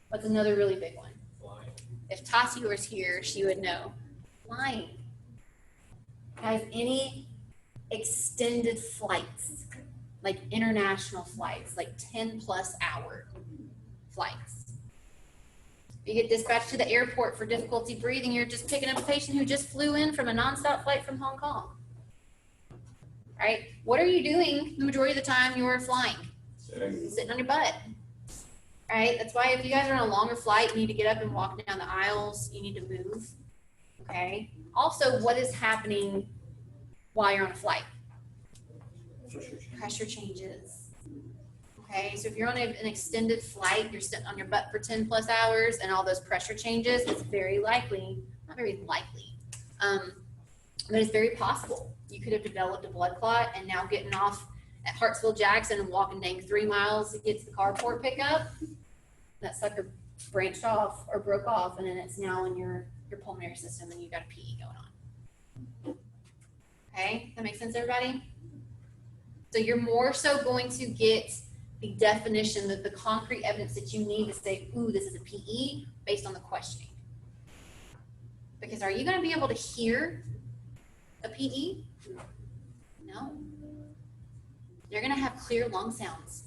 What's another really big one? Flying. If Tasi was here, she would know. Flying. Guys, any extended flights, like international flights, like 10-plus-hour flights. You get dispatched to the airport for difficulty breathing, you're just picking up a patient who just flew in from a nonstop flight from Hong Kong. All right, what are you doing the majority of the time you're flying? Sitting on your butt. All right, that's why if you guys are on a longer flight, you need to get up and walk down the aisles, you need to move, okay? Also, what is happening while you're on a flight? Pressure changes. Okay, so if you're on an extended flight, you're sitting on your butt for 10-plus hours and all those pressure changes, it's very likely, not very likely, but it's very possible. You could have developed a blood clot and now getting off at Hartsville-Jackson and walking dang 3 miles to get to the carport pickup, that sucker branched off or broke off, and then it's now in your pulmonary system and you got a PE going on. Okay, that makes sense, everybody? So you're more so going to get the definition, the concrete evidence that you need to say, ooh, this is a PE based on the questioning. Because are you going to be able to hear a PE? No. You're going to have clear lung sounds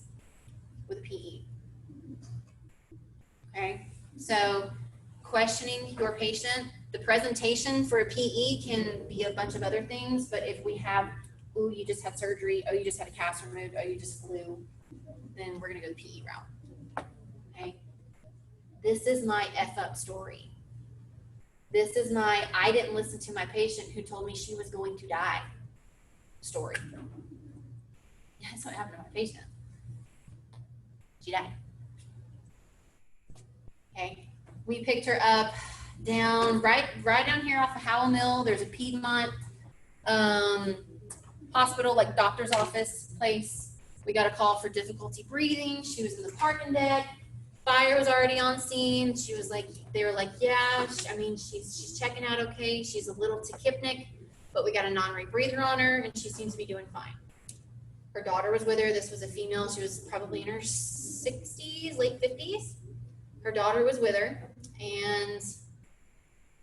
with a PE. Okay, so questioning your patient, the presentation for a PE can be a bunch of other things, but if we have, ooh, you just had surgery, oh, you just had a cast removed, oh, you just flew, then we're going to go the PE route. Okay, this is my F up story. This is my I didn't listen to my patient who told me she was going to die story. That's what happened to my patient. She died. Okay, we picked her up down right down here off of Howell Mill. There's a Piedmont hospital, like doctor's office place. We got a call for difficulty breathing. She was in the parking deck. Fire was already on scene. She was like, they were like, yeah, I mean, she's checking out okay. She's a little tachypnic, but we got a non-rebreather on her and she seems to be doing fine. Her daughter was with her. This was a female. She was probably in her 60s, late 50s. Her daughter was with her and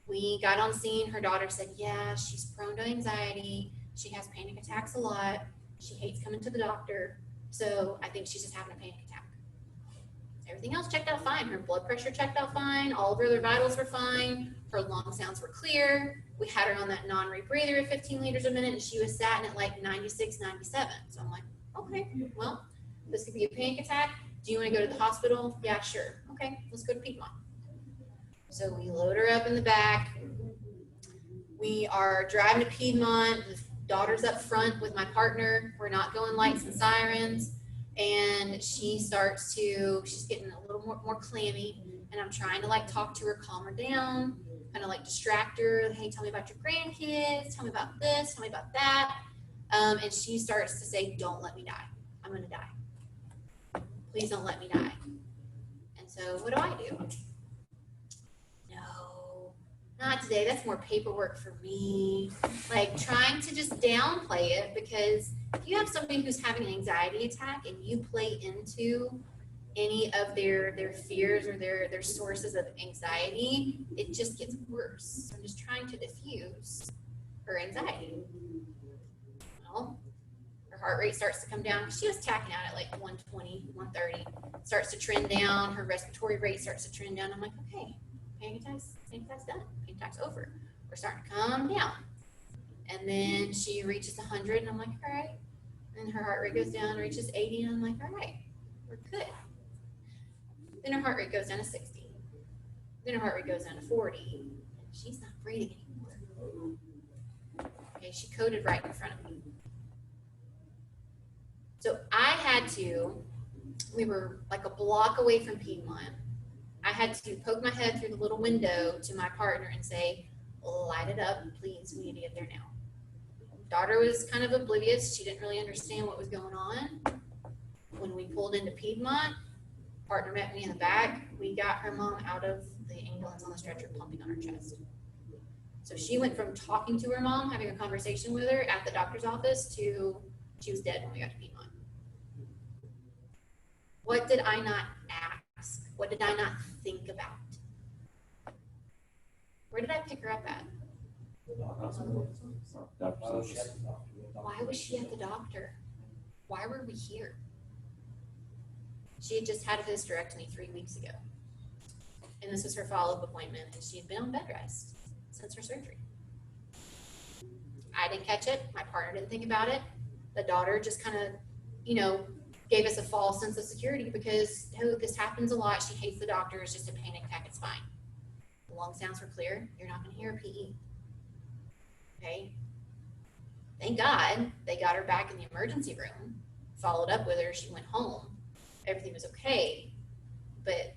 we got on scene. Her daughter said, yeah, she's prone to anxiety. She has panic attacks a lot. She hates coming to the doctor. So I think she's just having a panic attack. Everything else checked out fine. Her blood pressure checked out fine. All of her other vitals were fine. Her lung sounds were clear. We had her on that non-rebreather at 15 liters a minute and she was sat at like 96, 97. So I'm like, okay, well, this could be a panic attack. Do you want to go to the hospital? Yeah, sure. Okay, let's go to Piedmont. So we load her up in the back. We are driving to Piedmont. The daughter's up front with my partner. We're not going lights and sirens. And she's getting a little more clammy. And I'm trying to like talk to her, calm her down, kind of like distract her. Hey, tell me about your grandkids. Tell me about this. Tell me about that. And she starts to say, don't let me die. I'm going to die. Please don't let me die. And so what do? No, not today. That's more paperwork for me. Like trying to just downplay it, because if you have somebody who's having an anxiety attack and you play into any of their fears or their sources of anxiety, it just gets worse. So I'm just trying to diffuse her anxiety. Well, her heart rate starts to come down. She was tapping out at like 120, 130. Starts to trend down. Her respiratory rate starts to trend down. I'm like, okay, panic attack's done. Panic attack's over. We're starting to come down. And then she reaches 100, and I'm like, all right. And her heart rate goes down, reaches 80, and I'm like, all right, we're good. Then her heart rate goes down to 60. Then her heart rate goes down to 40. And she's not breathing anymore. Okay, she coded right in front of me. So we were like a block away from Piedmont. I had to poke my head through the little window to my partner and say, light it up, please, we need to get there now. Daughter was kind of oblivious. She didn't really understand what was going on. When we pulled into Piedmont, partner met me in the back. We got her mom out of the ambulance on the stretcher, pumping on her chest. So she went from talking to her mom, having a conversation with her at the doctor's office, to she was dead when we got to Piedmont. What did I not ask? What did I not think about? Where did I pick her up at? Why was she at the doctor? Why were we here? She had just had a hysterectomy 3 weeks ago. And this was her follow-up appointment, and she had been on bed rest since her surgery. I didn't catch it. My partner didn't think about it. The daughter just kind of, gave us a false sense of security because, oh, this happens a lot. She hates the doctor. It's just a panic attack. It's fine. The lung sounds were clear. You're not going to hear a PE. Okay. Thank God they got her back in the emergency room, followed up with her. She went home. Everything was okay. But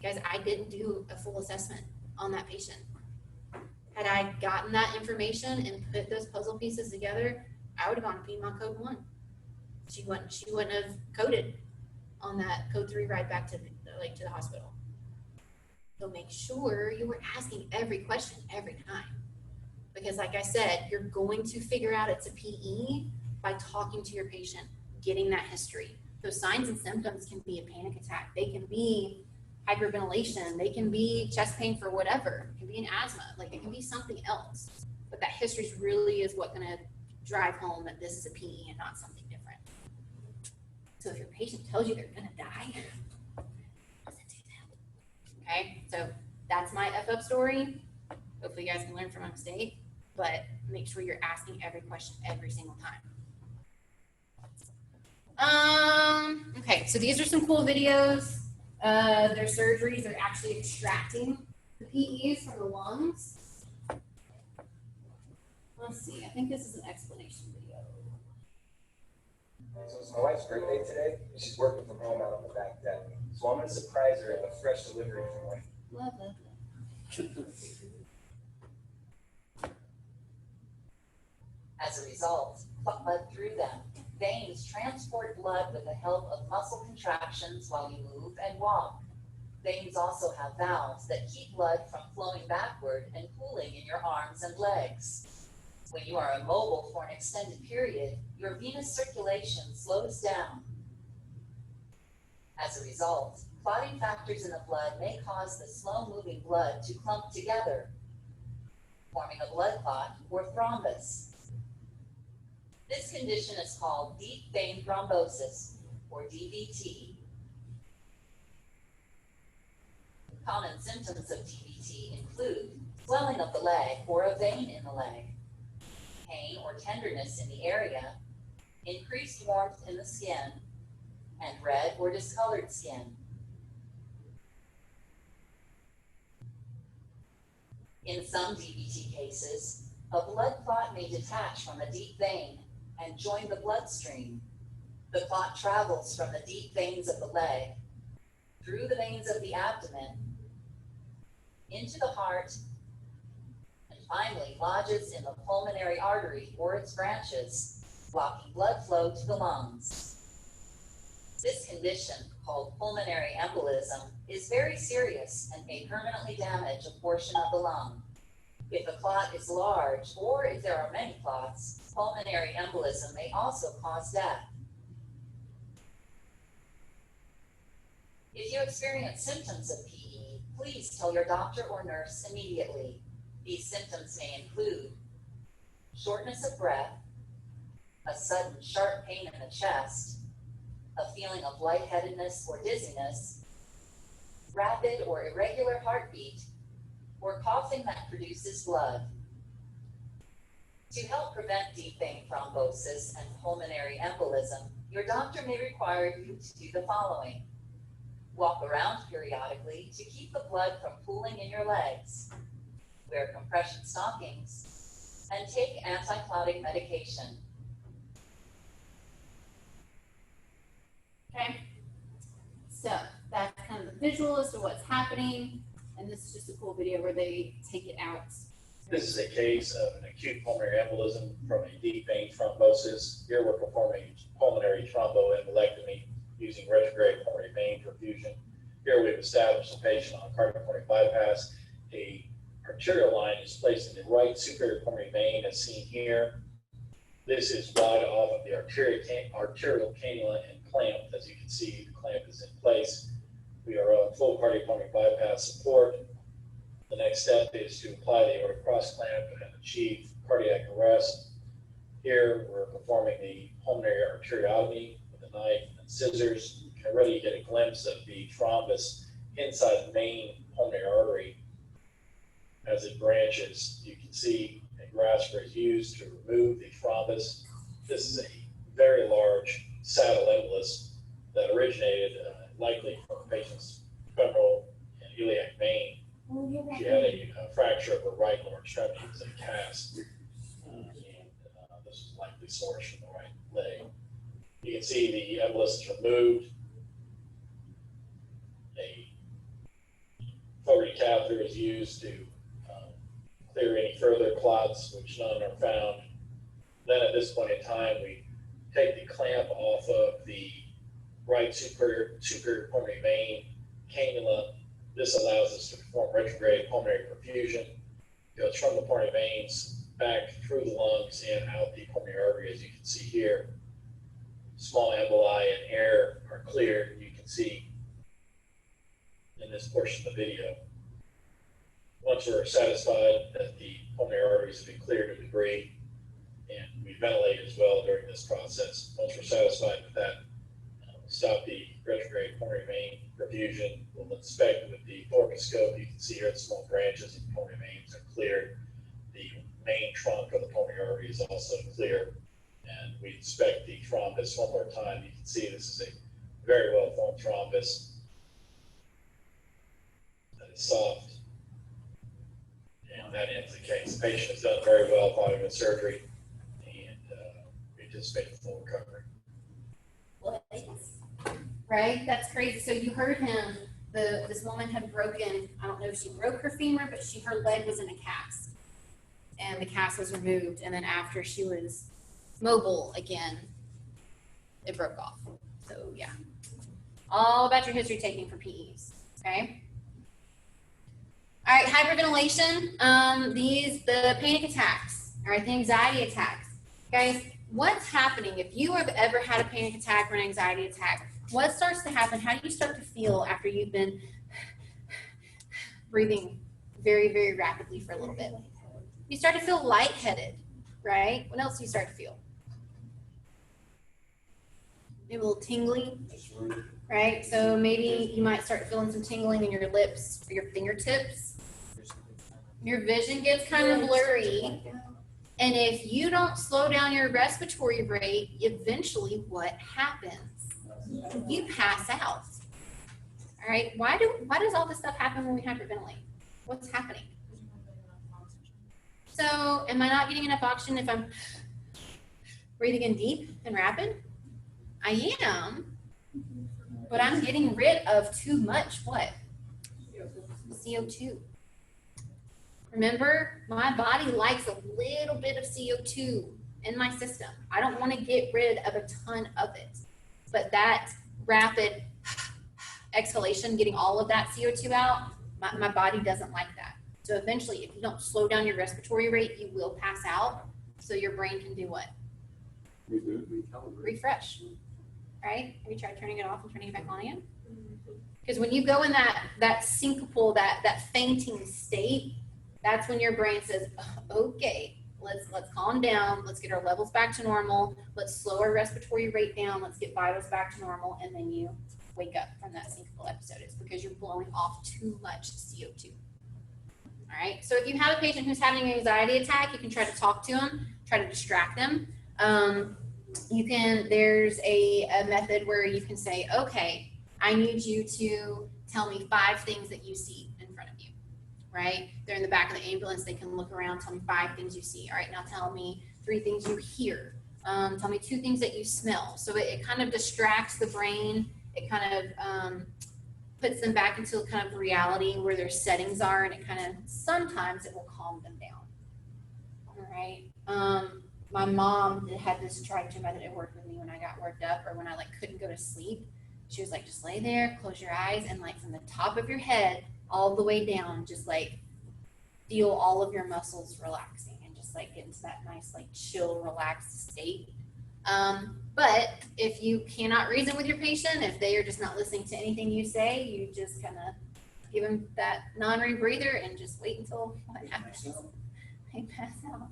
guys, I didn't do a full assessment on that patient. Had I gotten that information and put those puzzle pieces together, I would have gone to Piedmont Code 1. She wouldn't have coded on that Code 3 ride back to the hospital. So make sure you were asking every question every time. Because like I said, you're going to figure out it's a PE by talking to your patient, getting that history. Those signs and symptoms can be a panic attack. They can be hyperventilation. They can be chest pain for whatever. It can be an asthma. It can be something else. But that history really is what's going to drive home that this is a PE and not something different. So if your patient tells you they're going to die, listen to them. Okay, so that's my F-up story. Hopefully you guys can learn from my mistake, but make sure you're asking every question every single time. Okay, so these are some cool videos. Their surgeries are actually extracting the PEs from the lungs. Let's see, I think this is an explanation video. So it's my wife's birthday today, and she's working from home out on the back deck. So I'm going to surprise her with a fresh delivery from her. Love that. As a result, blood through them. Veins transport blood with the help of muscle contractions while you move and walk. Veins also have valves that keep blood from flowing backward and pooling in your arms and legs. When you are immobile for an extended period, your venous circulation slows down. As a result, clotting factors in the blood may cause the slow-moving blood to clump together, forming a blood clot or thrombus. This condition is called deep vein thrombosis, or DVT. Common symptoms of DVT include swelling of the leg or a vein in the leg, pain or tenderness in the area, increased warmth in the skin, and red or discolored skin. In some DVT cases, a blood clot may detach from a deep vein and join the bloodstream. The clot travels from the deep veins of the leg, through the veins of the abdomen, into the heart, and finally lodges in the pulmonary artery or its branches, blocking blood flow to the lungs. This condition, called pulmonary embolism, is very serious and may permanently damage a portion of the lung. If a clot is large, or if there are many clots, pulmonary embolism may also cause death. If you experience symptoms of PE, please tell your doctor or nurse immediately. These symptoms may include shortness of breath, a sudden sharp pain in the chest, a feeling of lightheadedness or dizziness, rapid or irregular heartbeat, or coughing that produces blood. To help prevent deep vein thrombosis and pulmonary embolism, your doctor may require you to do the following. Walk around periodically to keep the blood from pooling in your legs. Wear compression stockings and take anti-clotting medication. Okay, so that's kind of the visual as to what's happening, and this is just a cool video where they take it out. This is a case of an acute pulmonary embolism from a deep vein thrombosis. Here we're performing pulmonary thromboembolectomy using retrograde pulmonary vein perfusion. Here we've established the patient on cardiopulmonary bypass. A arterial line is placed in the right superior pulmonary vein as seen here. This is wide off of the arterial cannula and clamp. As you can see, the clamp is in place. We are on full cardiopulmonary bypass support. The next step is to apply the aortic cross clamp and achieve cardiac arrest. Here we're performing the pulmonary arteriotomy with a knife and scissors. You can already get a glimpse of the thrombus inside the main pulmonary artery as it branches. You can see a grasper is used to remove the thrombus. This is a very large saddle embolus that originated likely from the patient's femoral and iliac vein. She had a fracture of her right lower extremity. It was a cast, and this was likely sourced from the right leg. You can see the embolus is removed. A Fogarty catheter is used to clear any further clots, which none are found. Then at this point in time, we take the clamp off of the right superior pulmonary vein cannula. This allows us to perform retrograde pulmonary perfusion. It goes from the pulmonary veins back through the lungs and out the pulmonary artery, as you can see here. Small emboli and air are cleared. You can see in this portion of the video. Once we're satisfied that the pulmonary arteries have been cleared of debris, and we ventilate as well during this process. Once we're satisfied with that, we'll stop the retrograde pulmonary vein perfusion. We'll inspect with the thoracoscope. You can see here the small branches of the pulmonary veins are cleared. The main trunk of the pulmonary artery is also clear. And we inspect the thrombus one more time. You can see this is a very well formed thrombus that is soft. And that ends the case. The patient has done very well following the surgery, and we anticipate a full recovery. Right? That's crazy. So you heard him. This woman had broken, I don't know if she broke her femur, but her leg was in a cast. And the cast was removed. And then after she was mobile again, it broke off. So yeah. All about your history taking for PEs. Okay? All right, hyperventilation. The panic attacks, all right, the anxiety attacks. Guys, what's happening if you have ever had a panic attack or an anxiety attack? What starts to happen? How do you start to feel after you've been breathing very, very rapidly for a little bit? You start to feel lightheaded, right? What else do you start to feel? Maybe a little tingly, right? So maybe you might start feeling some tingling in your lips or your fingertips. Your vision gets kind of blurry. And if you don't slow down your respiratory rate, eventually what happens? You pass out. All right. Why does all this stuff happen when we hyperventilate? What's happening? So am I not getting enough oxygen if I'm breathing in deep and rapid? I am, but I'm getting rid of too much what? CO2. Remember, my body likes a little bit of CO2 in my system. I don't want to get rid of a ton of it. But that rapid exhalation, getting all of that CO2 out, my body doesn't like that. So eventually, if you don't slow down your respiratory rate, you will pass out. So your brain can do what? Reboot, recalibrate. Refresh. Right? Have you tried turning it off and turning it back on again? Because when you go in that syncopal, that fainting state, that's when your brain says, okay, let's calm down, let's get our levels back to normal, let's slow our respiratory rate down, let's get vitals back to normal, and then you wake up from that syncopal episode. It's because you're blowing off too much CO2. All right, so if you have a patient who's having an anxiety attack, you can try to talk to them, try to distract them. There's a method where you can say, okay, I need you to tell me 5 things that you see in front of you, right? They're in the back of the ambulance, they can look around, tell me 5 things you see. All right, now tell me 3 things you hear. Tell me 2 things that you smell. So it kind of distracts the brain. It kind of puts them back into kind of reality where their settings are, and it kind of, sometimes it will calm them down. All right. My mom had this tried to method. It worked with me when I got worked up or when I couldn't go to sleep. She was like, just lay there, close your eyes, and from the top of your head all the way down, just feel all of your muscles relaxing and just get into that nice chill, relaxed state. But if you cannot reason with your patient, if they are just not listening to anything you say, you just kind of give them that non-ring breather and just wait until what happens. They pass out.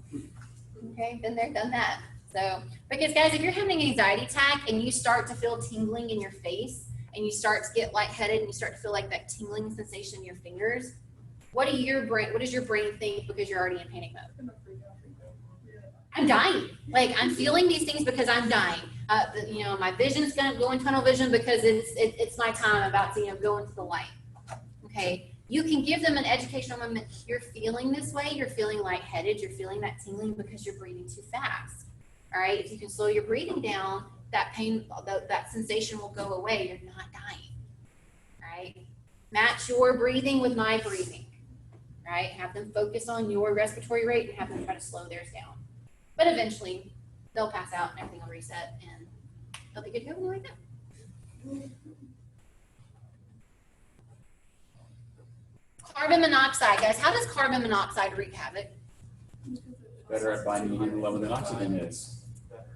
Okay, been there, done that. So, because guys, if you're having an anxiety attack and you start to feel tingling in your face and you start to get lightheaded and you start to feel that tingling sensation in your fingers, what does your brain think because you're already in panic mode? I'm dying. I'm feeling these things because I'm dying. My vision's gonna go in tunnel vision because it's my time. I'm about to go into the light. Okay. You can give them an educational moment. You're feeling this way. You're feeling lightheaded. You're feeling that tingling because you're breathing too fast. All right. If you can slow your breathing down, that pain, that sensation will go away. You're not dying. All right. Match your breathing with my breathing. All right. Have them focus on your respiratory rate and have them try to slow theirs down. But eventually, they'll pass out and everything will reset and they'll be good to go when they wake up. Carbon monoxide, guys. How does carbon monoxide wreak havoc? Better at binding hemoglobin lower than oxygen is.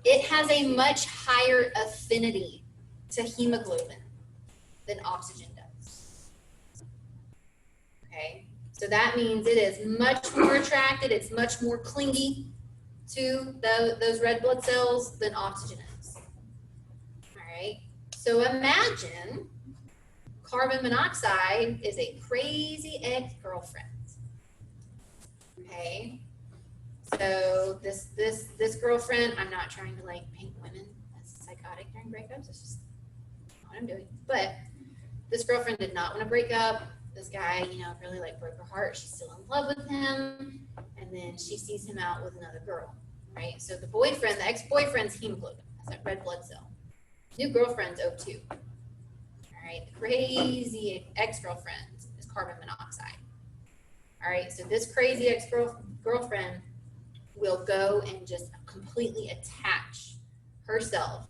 It has a much higher affinity to hemoglobin than oxygen does. Okay, so that means it is much more attracted. It's much more clingy to those red blood cells than oxygen is. All right, so imagine carbon monoxide is a crazy ex-girlfriend. Okay, so this girlfriend, I'm not trying to paint women as psychotic during breakups. It's just not what I'm doing. But this girlfriend did not want to break up. This guy, really broke her heart. She's still in love with him, and then she sees him out with another girl. Right. So the boyfriend, the ex-boyfriend's hemoglobin, that's that red blood cell. New girlfriend's O2. All right. The crazy ex-girlfriend is carbon monoxide. All right. So this crazy ex-girlfriend will go and just completely attach herself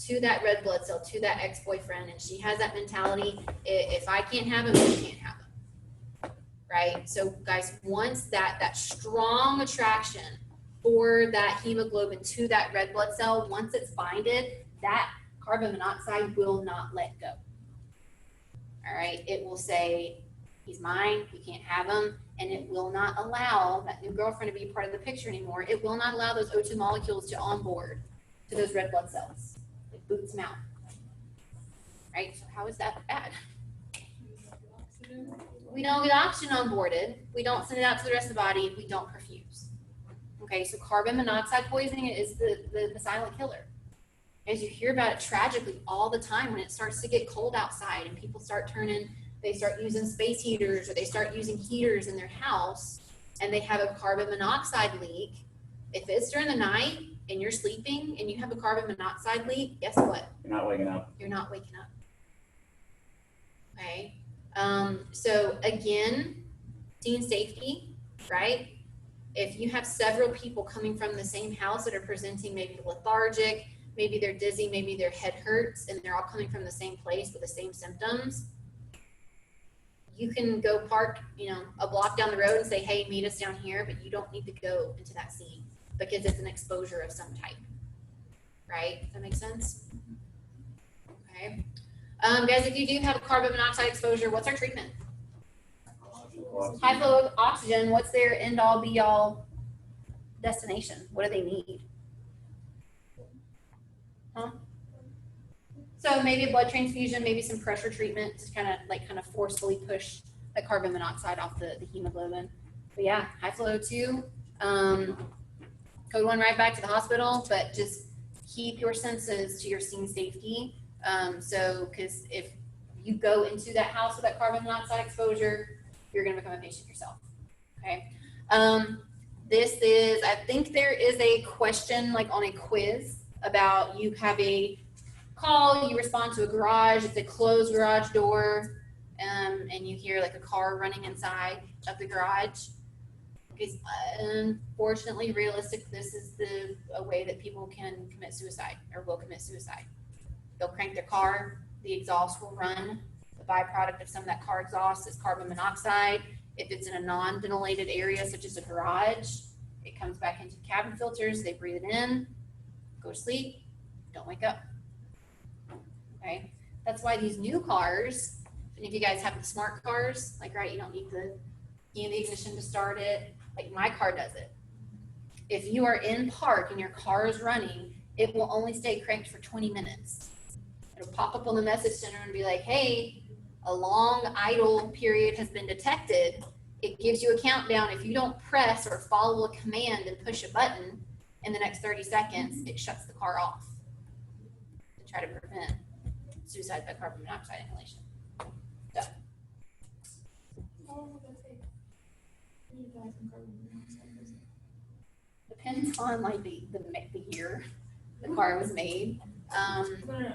to that red blood cell, to that ex-boyfriend, and she has that mentality, if I can't have him, you can't have him. Right? So guys, once that strong attraction for that hemoglobin to that red blood cell, once it's binded, that carbon monoxide will not let go. All right? It will say, he's mine, you can't have him, and it will not allow that new girlfriend to be part of the picture anymore. It will not allow those O2 molecules to onboard to those red blood cells. It boots them out. Right? So how is that bad? We don't get oxygen onboarded. We don't send it out to the rest of the body. We don't perfuse. Okay, so carbon monoxide poisoning is the silent killer. As you hear about it tragically all the time when it starts to get cold outside and people start they start using space heaters or they start using heaters in their house and they have a carbon monoxide leak. If it's during the night and you're sleeping and you have a carbon monoxide leak, guess what? You're not waking up. You're not waking up. Okay. So again, scene safety, right? If you have several people coming from the same house that are presenting maybe lethargic, maybe they're dizzy, maybe their head hurts, and they're all coming from the same place with the same symptoms, you can go park, a block down the road and say, hey, meet us down here, but you don't need to go into that scene because it's an exposure of some type, right? Does that make sense? Okay. Guys, if you do have a carbon monoxide exposure, what's our treatment? High flow of oxygen. What's their end all be all destination? What do they need? Huh? So maybe a blood transfusion, maybe some pressure treatment to kind of forcefully push the carbon monoxide off the hemoglobin. But yeah, high flow O2, code 1 right back to the hospital, but just keep your senses to your scene safety. Because if you go into that house with that carbon monoxide exposure, you're going to become a patient yourself. Okay. I think there is a question like on a quiz about you have a call, you respond to a garage, it's a closed garage door, and you hear like a car running inside of the garage. Because unfortunately, realistic, this is a way that people can commit suicide or will commit suicide. They'll crank their car, the exhaust will run. The byproduct of some of that car exhaust is carbon monoxide. If it's in a non-ventilated area, such as a garage, it comes back into cabin filters, they breathe it in, go to sleep, don't wake up. Okay, that's why these new cars, and if you guys have the smart cars, like, right, you don't need the key in the ignition to start it, like my car does it. If you are in park and your car is running, it will only stay cranked for 20 minutes. It'll pop up on the message center and be like, hey, a long idle period has been detected. It gives you a countdown. If you don't press or follow a command and push a button in the next 30 seconds, it shuts the car off to try to prevent suicide by carbon monoxide inhalation. So. How long will that take? When you die from carbon monoxide poisoning? Depends on like the year the car was made. No,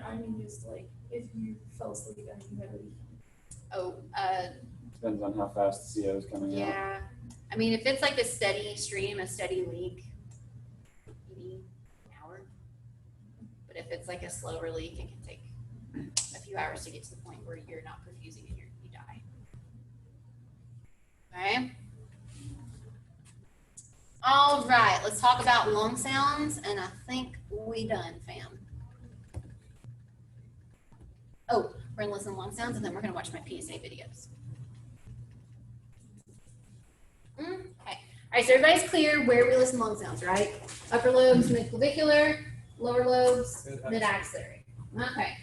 I mean just like if you fell asleep and you had a leak. Depends on how fast the CO is coming out. Yeah. I mean, if it's like a steady stream, a steady leak, maybe an hour. But if it's like a slower leak, it can take a few hours to get to the point where you're not perfusing and you die. Okay. All right, let's talk about lung sounds, and I think we done, fam. Oh, we're gonna listen to lung sounds, and then we're gonna watch my PSA videos. Okay. All right, so everybody's clear where we listen to lung sounds, right? Upper lobes, midclavicular, lower lobes, mid-axillary. Okay.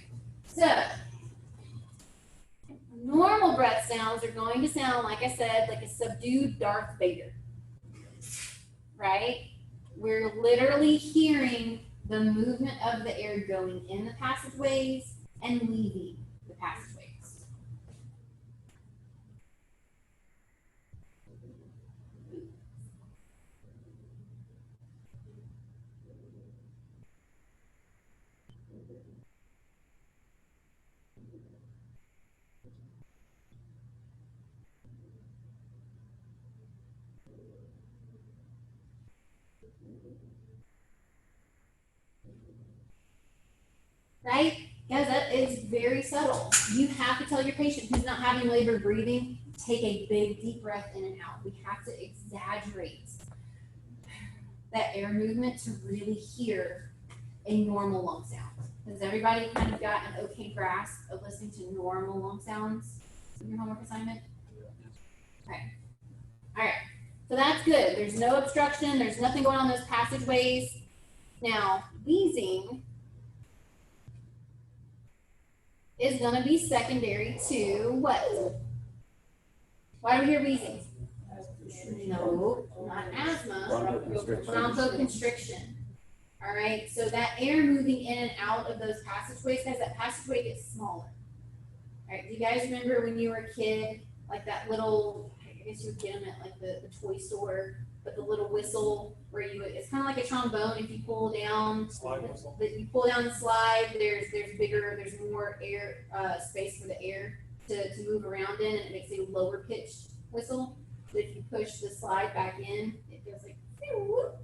So, normal breath sounds are going to sound, like I said, like a subdued Darth Vader. Right? We're literally hearing the movement of the air going in the passageways and leaving the passageways. Right? Guys, that is very subtle. You have to tell your patient who's not having labored breathing, take a big deep breath in and out. We have to exaggerate that air movement to really hear a normal lung sound. Has everybody kind of got an okay grasp of listening to normal lung sounds in your homework assignment? Okay. All right. So that's good. There's no obstruction. There's nothing going on in those passageways. Now, wheezing is going to be secondary to what? Why do we hear wheezing? No, not asthma. Bronchoconstriction. All right, so that air moving in and out of those passageways, guys, that passageway gets smaller. All right, do you guys remember when you were a kid, like that little, I guess you would get them at like the toy store, but the little whistle where it's kind of like a trombone. If you pull down, you pull down the slide, there's more air, space for the air to move around in, and it makes a lower pitched whistle. But if you push the slide back in, it goes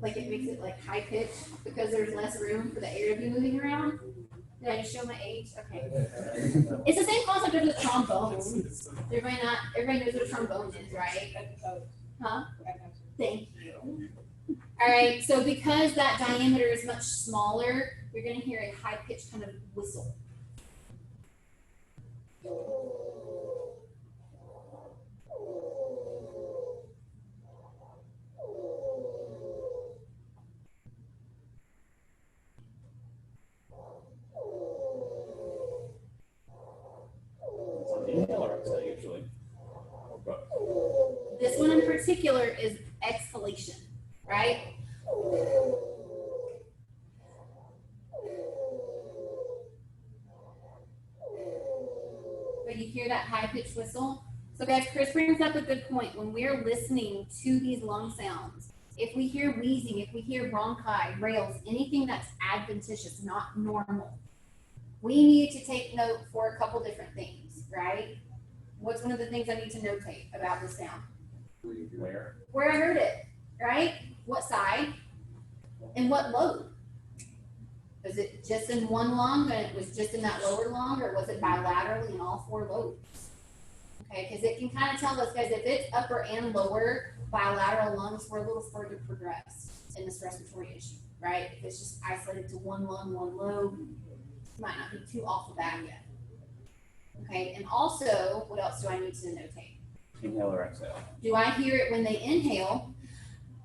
like it makes it like high pitched because there's less room for the air to be moving around. Did I just show my age? Okay. It's the same concept as a trombone. Everybody knows what a trombone is, right? Huh? Thank you. All right, so because that diameter is much smaller, you're going to hear a high-pitched kind of whistle. It's on inhale or exhale usually. Or both. This one in particular is exhalation, right? But you hear that high-pitched whistle? So guys, Chris brings up a good point. When we're listening to these lung sounds, if we hear wheezing, if we hear bronchi, rales, anything that's adventitious, not normal, we need to take note for a couple different things, right? What's one of the things I need to notate about this sound? Where? Where I heard it, right? What side? And what lobe? Was it just in one lung and it was just in that lower lung, or was it bilaterally in all four lobes? Okay, because it can kind of tell us, guys, if it's upper and lower bilateral lungs, we're a little further progressed in this respiratory issue, right? If it's just isolated to one lung, one lobe, it might not be too off the bat yet. Okay, and also, what else do I need to notate? Inhale or exhale? Do I hear it when they inhale,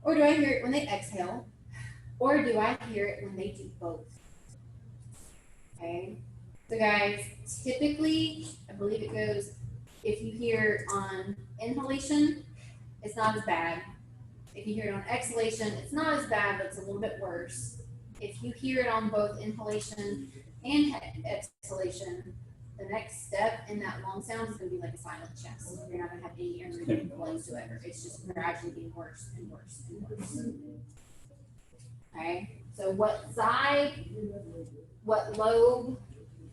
or do I hear it when they exhale, or do I hear it when they do both? Okay, so guys, typically, I believe it goes, if you hear on inhalation, it's not as bad. If you hear it on exhalation, it's not as bad, but it's a little bit worse. If you hear it on both inhalation and exhalation, the next step in that lung sound is going to be like a silent chest. You're not going to have any air movement whatsoever. It's just gradually getting worse and worse and worse. Okay, so what side, what lobe,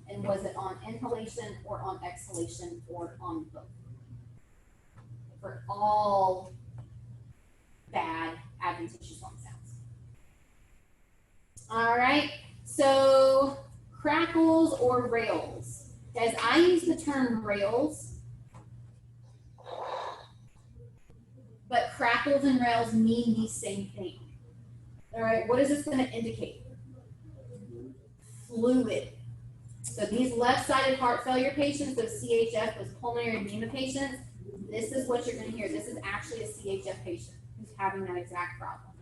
and was it on inhalation or on exhalation or on both? For all bad adventitious lung sounds. All right, so crackles or rales. Guys, I use the term rales, but crackles and rales mean the same thing. All right, what is this going to indicate? Fluid. So these left-sided heart failure patients, those CHF, those pulmonary edema patients, this is what you're going to hear. This is actually a CHF patient who's having that exact problem.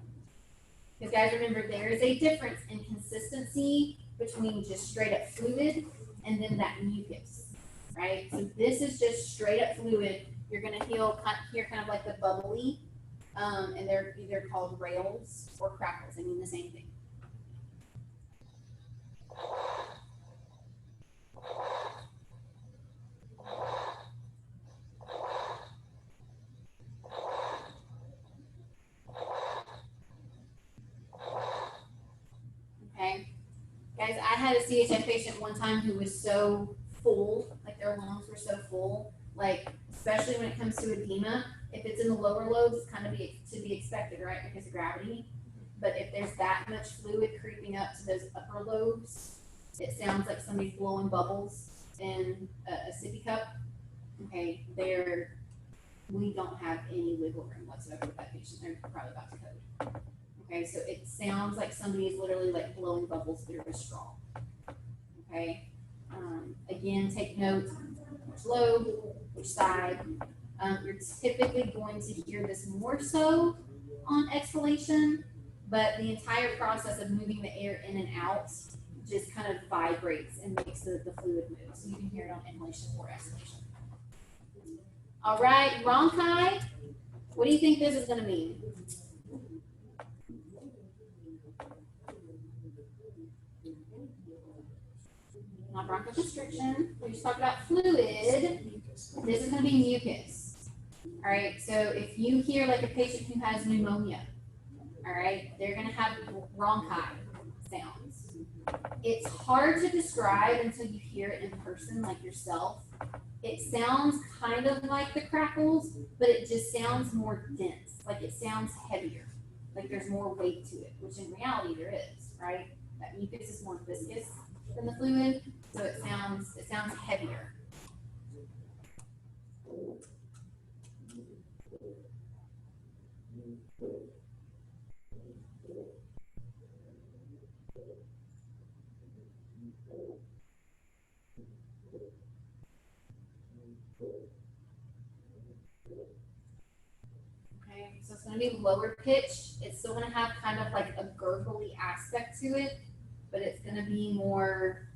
Because guys, remember, there is a difference in consistency between just straight up fluid and then that mucus, right? So this is just straight up fluid. You're going to hear kind of like the bubbly, and they're either called rales or crackles. They mean the same thing. Okay, guys, I had a CHF patient one time who was so full, like their lungs were so full, like especially when it comes to edema, if it's in the lower lobes, it's kind of to be expected, right, because of gravity. But if there's that much fluid creeping up to those upper lobes, it sounds like somebody's blowing bubbles in a sippy cup. Okay, we don't have any wiggle room whatsoever with that patient. They're probably about to code. Okay, so it sounds like somebody is literally like blowing bubbles through a straw. Okay, again, take note, which lobe, which side. You're typically going to hear this more so on exhalation, but the entire process of moving the air in and out just kind of vibrates and makes the fluid move. So you can hear it on inhalation or exhalation. All right, bronchi, what do you think this is going to mean? Not bronchoconstriction. We just talked about fluid. This is going to be mucus. All right, so if you hear like a patient who has pneumonia, all right, they're going to have bronchi sounds. It's hard to describe until you hear it in person, like yourself. It sounds kind of like the crackles, but it just sounds more dense, like it sounds heavier, like there's more weight to it, which in reality there is, right? That mucus is more viscous than the fluid, so it sounds heavier. lower pitch. It's still gonna have kind of like a gurgly aspect to it, but it's gonna be more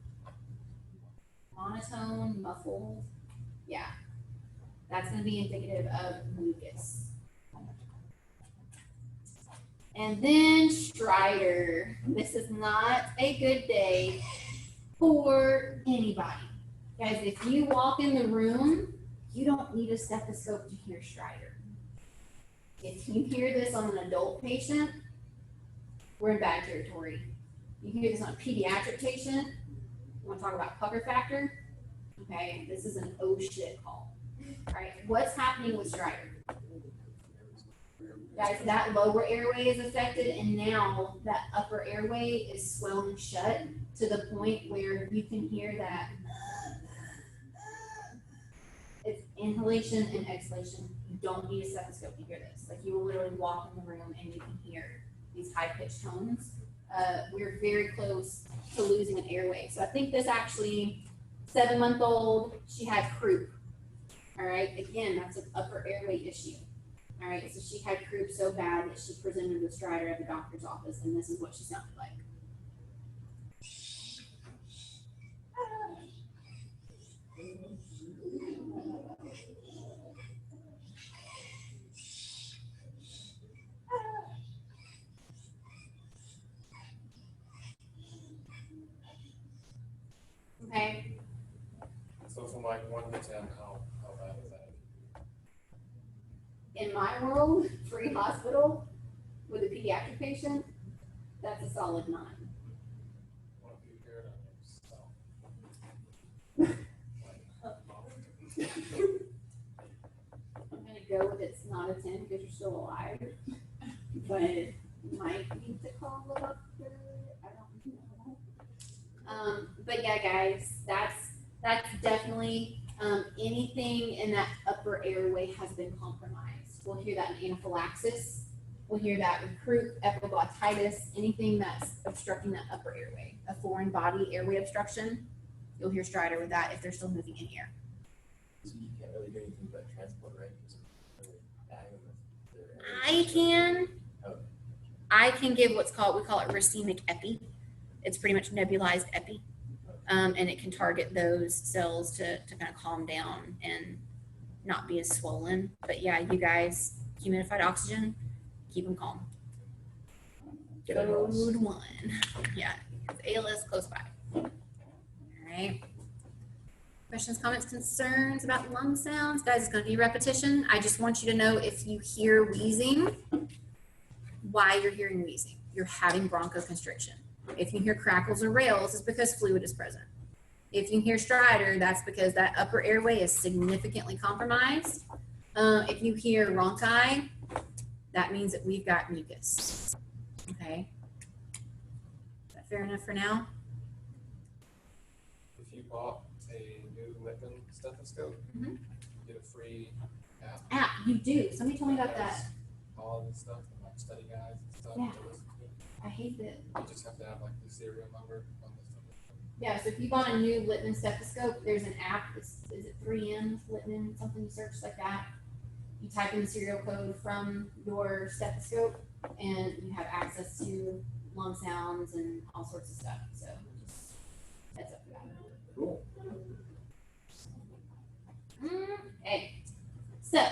monotone, muffled. Yeah, that's gonna be indicative of mucus. And then Strider. This is not a good day for anybody. Guys, if you walk in the room, you don't need a stethoscope to hear Strider. If you hear this on an adult patient, we're in bad territory. You hear this on a pediatric patient, you want to talk about pucker factor? Okay, this is an oh shit call. All right, what's happening with Strider? Guys, that lower airway is affected, and now that upper airway is swelling shut to the point where you can hear that. It's inhalation and exhalation. You don't need a stethoscope to hear this. Like, you will literally walk in the room and you can hear these high-pitched tones. We're very close to losing an airway. So I think this actually, 7-month-old, she had croup. All right, again, that's an upper airway issue. All right, so she had croup so bad that she presented with Strider at the doctor's office, and this is what she sounded like. Okay. So from like 1 to 10, how bad is that? In my world, free hospital with a pediatric patient, that's a solid 9. What if you hear it I'm gonna go with it's not a 10 because you're still alive, but you might need to call it up there. I don't know. But yeah, guys, that's definitely anything in that upper airway has been compromised. We'll hear that in anaphylaxis. We'll hear that with croup, epiglottitis, anything that's obstructing that upper airway, a foreign body airway obstruction. You'll hear Strider with that if they're still moving in here. So you can't really do anything but transport, right? I can give what's called, we call it racemic epi. It's pretty much nebulized epi. And it can target those cells to kind of calm down and not be as swollen. But yeah, you guys, humidified oxygen, keep them calm. Code 1. Yeah, ALS close by. All right. Questions, comments, concerns about lung sounds? Guys, it's going to be repetition. I just want you to know if you hear wheezing, why you're hearing wheezing. You're having bronchoconstriction. If you hear crackles or rails, it's because fluid is present. If you hear Strider, that's because that upper airway is significantly compromised. If you hear rhonchi, that means that we've got mucus. Okay. Is that fair enough for now? If you bought a new Lippin stethoscope, Mm-hmm. you get a free app. You do. Somebody told me about that. All this stuff, and like study guides and stuff. Yeah. To listen to. I hate that. You just have to have like the serial number on the stethoscope. Yeah, so if you bought a new Littman stethoscope, there's an app. Is it 3M Littman, something you search like that? You type in the serial code from your stethoscope, and you have access to lung sounds and all sorts of stuff. So just heads up for that. Cool. Okay, so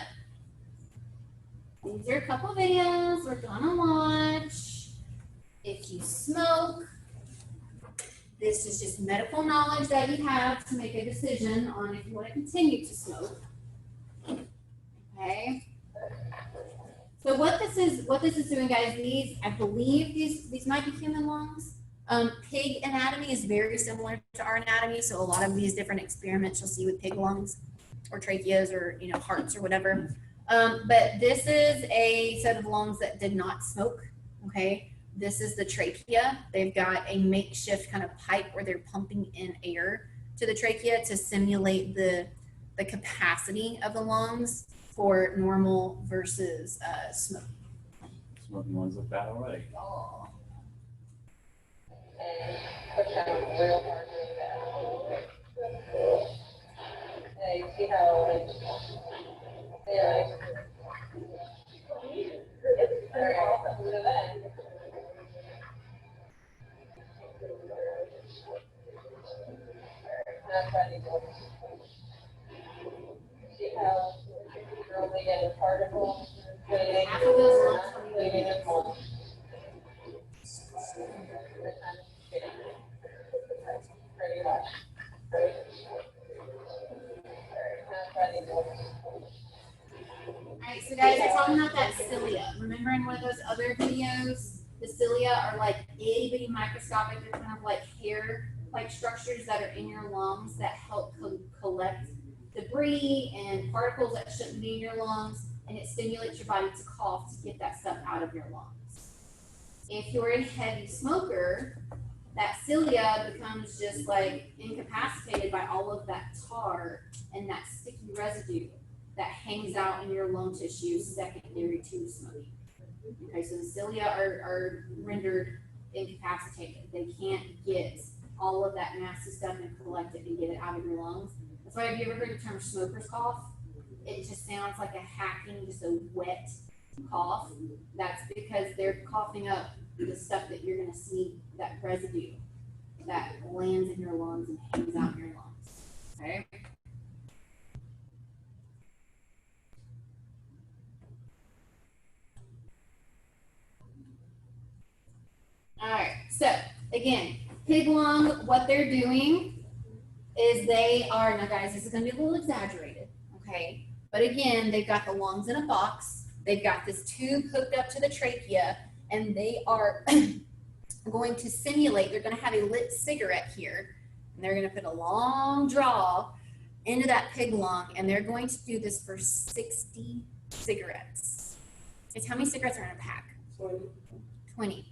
these are a couple of videos we're gonna watch. If you smoke, this is just medical knowledge that you have to make a decision on if you want to continue to smoke. Okay. So what this is doing, guys, I believe these might be human lungs. Pig anatomy is very similar to our anatomy. So a lot of these different experiments you'll see with pig lungs or tracheas or, hearts or whatever. But this is a set of lungs that did not smoke. Okay. This is the trachea. They've got a makeshift kind of pipe where they're pumping in air to the trachea to simulate the capacity of the lungs for normal versus smoke. Smoking ones look bad already. Oh. Hey, see how Not ready to. See how early in the particle, including Half of those or lungs not will be including the big. pulse. Pretty much. Right? Not ready to. Alright, so guys, we're talking about that cilia. Remember in one of those other videos, the cilia are like itty bitty microscopic, they're kind of like hair-like structures that are in your lungs that help collect debris and particles that shouldn't be in your lungs, and it stimulates your body to cough to get that stuff out of your lungs. If you're a heavy smoker, that cilia becomes just like incapacitated by all of that tar and that sticky residue that hangs out in your lung tissue secondary to smoking. Okay, so the cilia are rendered incapacitated. They can't get all of that nasty stuff and collect it and get it out of your lungs. That's why, have you ever heard the term smoker's cough? It just sounds like a hacking, just a wet cough. That's because they're coughing up the stuff that you're gonna see, that residue that lands in your lungs and hangs out in your lungs, okay? All right, so again, pig lung, what they're doing is they are, now guys, this is gonna be a little exaggerated, okay? But again, they've got the lungs in a box, they've got this tube hooked up to the trachea, and they are going to simulate, they're gonna have a lit cigarette here, and they're gonna put a long draw into that pig lung, and they're going to do this for 60 cigarettes. Guess how many cigarettes are in a pack? 20.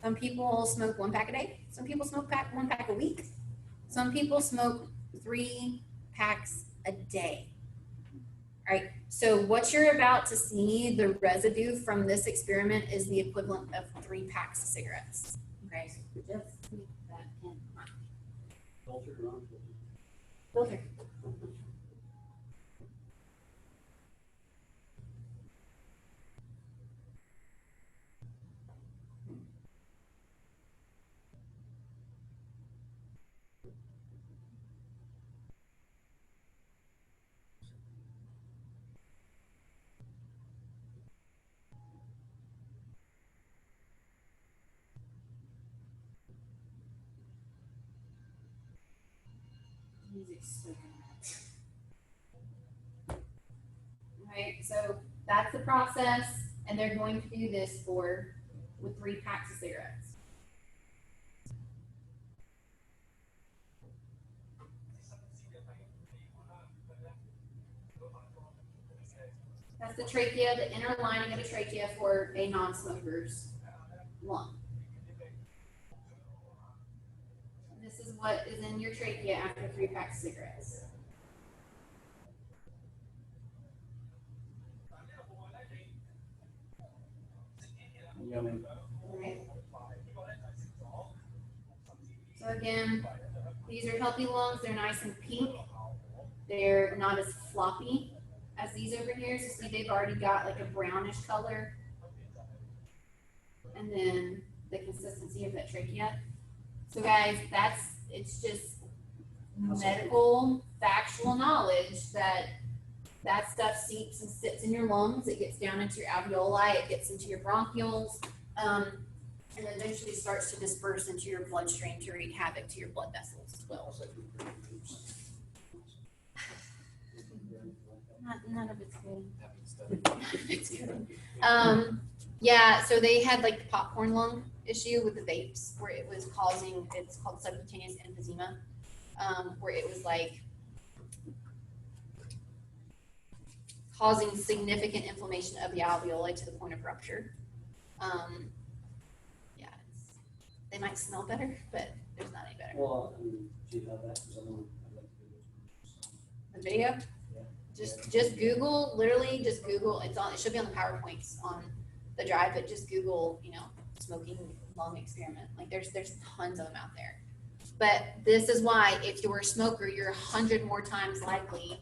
Some people smoke 1 pack a day. Some people smoke 1 pack a week. Some people smoke 3 packs a day. All right, so what you're about to see, the residue from this experiment is the equivalent of 3 packs of cigarettes. Okay, so just keep that in mind. Filter. Music's so good. Right, so that's the process, and they're going to do this with 3 packs of cigarettes. That's the trachea, the inner lining of the trachea for a non-smoker's lung. This is what is in your trachea after 3 packs of cigarettes. Yummy. Okay. So again, these are healthy lungs. They're nice and pink. They're not as floppy as these over here. So see, they've already got like a brownish color. And then the consistency of that trachea. So guys, it's just medical, factual knowledge that stuff seeps and sits in your lungs. It gets down into your alveoli, it gets into your bronchioles, and eventually starts to disperse into your bloodstream to wreak havoc to your blood vessels as well. None of it's good. None of it's good. Yeah, so they had like the popcorn lung issue with the vapes where it was causing, it's called subcutaneous emphysema, where it was like causing significant inflammation of the alveoli to the point of rupture. Yeah, they might smell better, but there's not any better. Well, I mean, do you have that? Because I'd like to do The video? Just Google, literally just Google, it should be on the PowerPoints on the drive, but just Google, smoking lung experiment. Like there's tons of them out there. But this is why if you're a smoker, you're 100 more times likely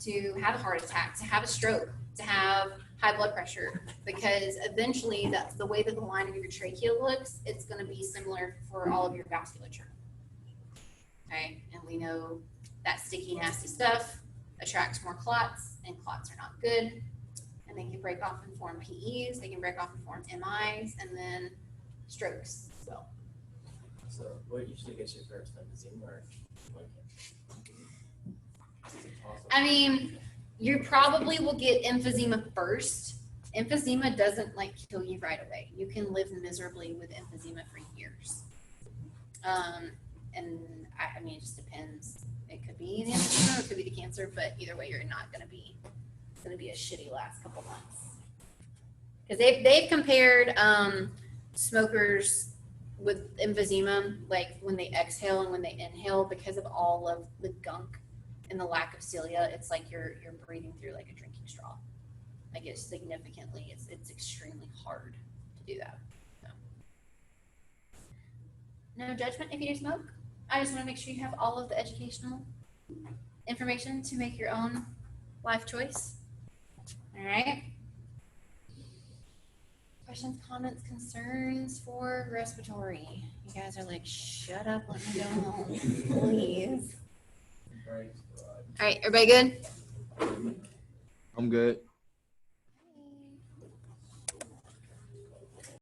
to have a heart attack, to have a stroke, to have high blood pressure, because eventually that's the way that the line of your trachea looks. It's going to be similar for all of your vasculature. okay? And we know that sticky, nasty stuff attracts more clots, and clots are not good. And they can break off and form PEs, they can break off and form MIs, and then strokes. So what usually gets you first, emphysema or like? I mean, you probably will get emphysema first. Emphysema doesn't like kill you right away. You can live miserably with emphysema for years. And I mean, it just depends. It could be the emphysema, or it could be the cancer, but either way, you're not gonna be. It's gonna be a shitty last couple months. Because they've compared smokers with emphysema, like when they exhale and when they inhale, because of all of the gunk and the lack of cilia, it's like you're breathing through like a drinking straw. Like it's significantly, it's extremely hard to do that. So. No judgment if you do smoke. I just want to make sure you have all of the educational information to make your own life choice. All right. Questions, comments, concerns for respiratory? You guys are like, shut up, let me go home, please. All right, everybody good? I'm good.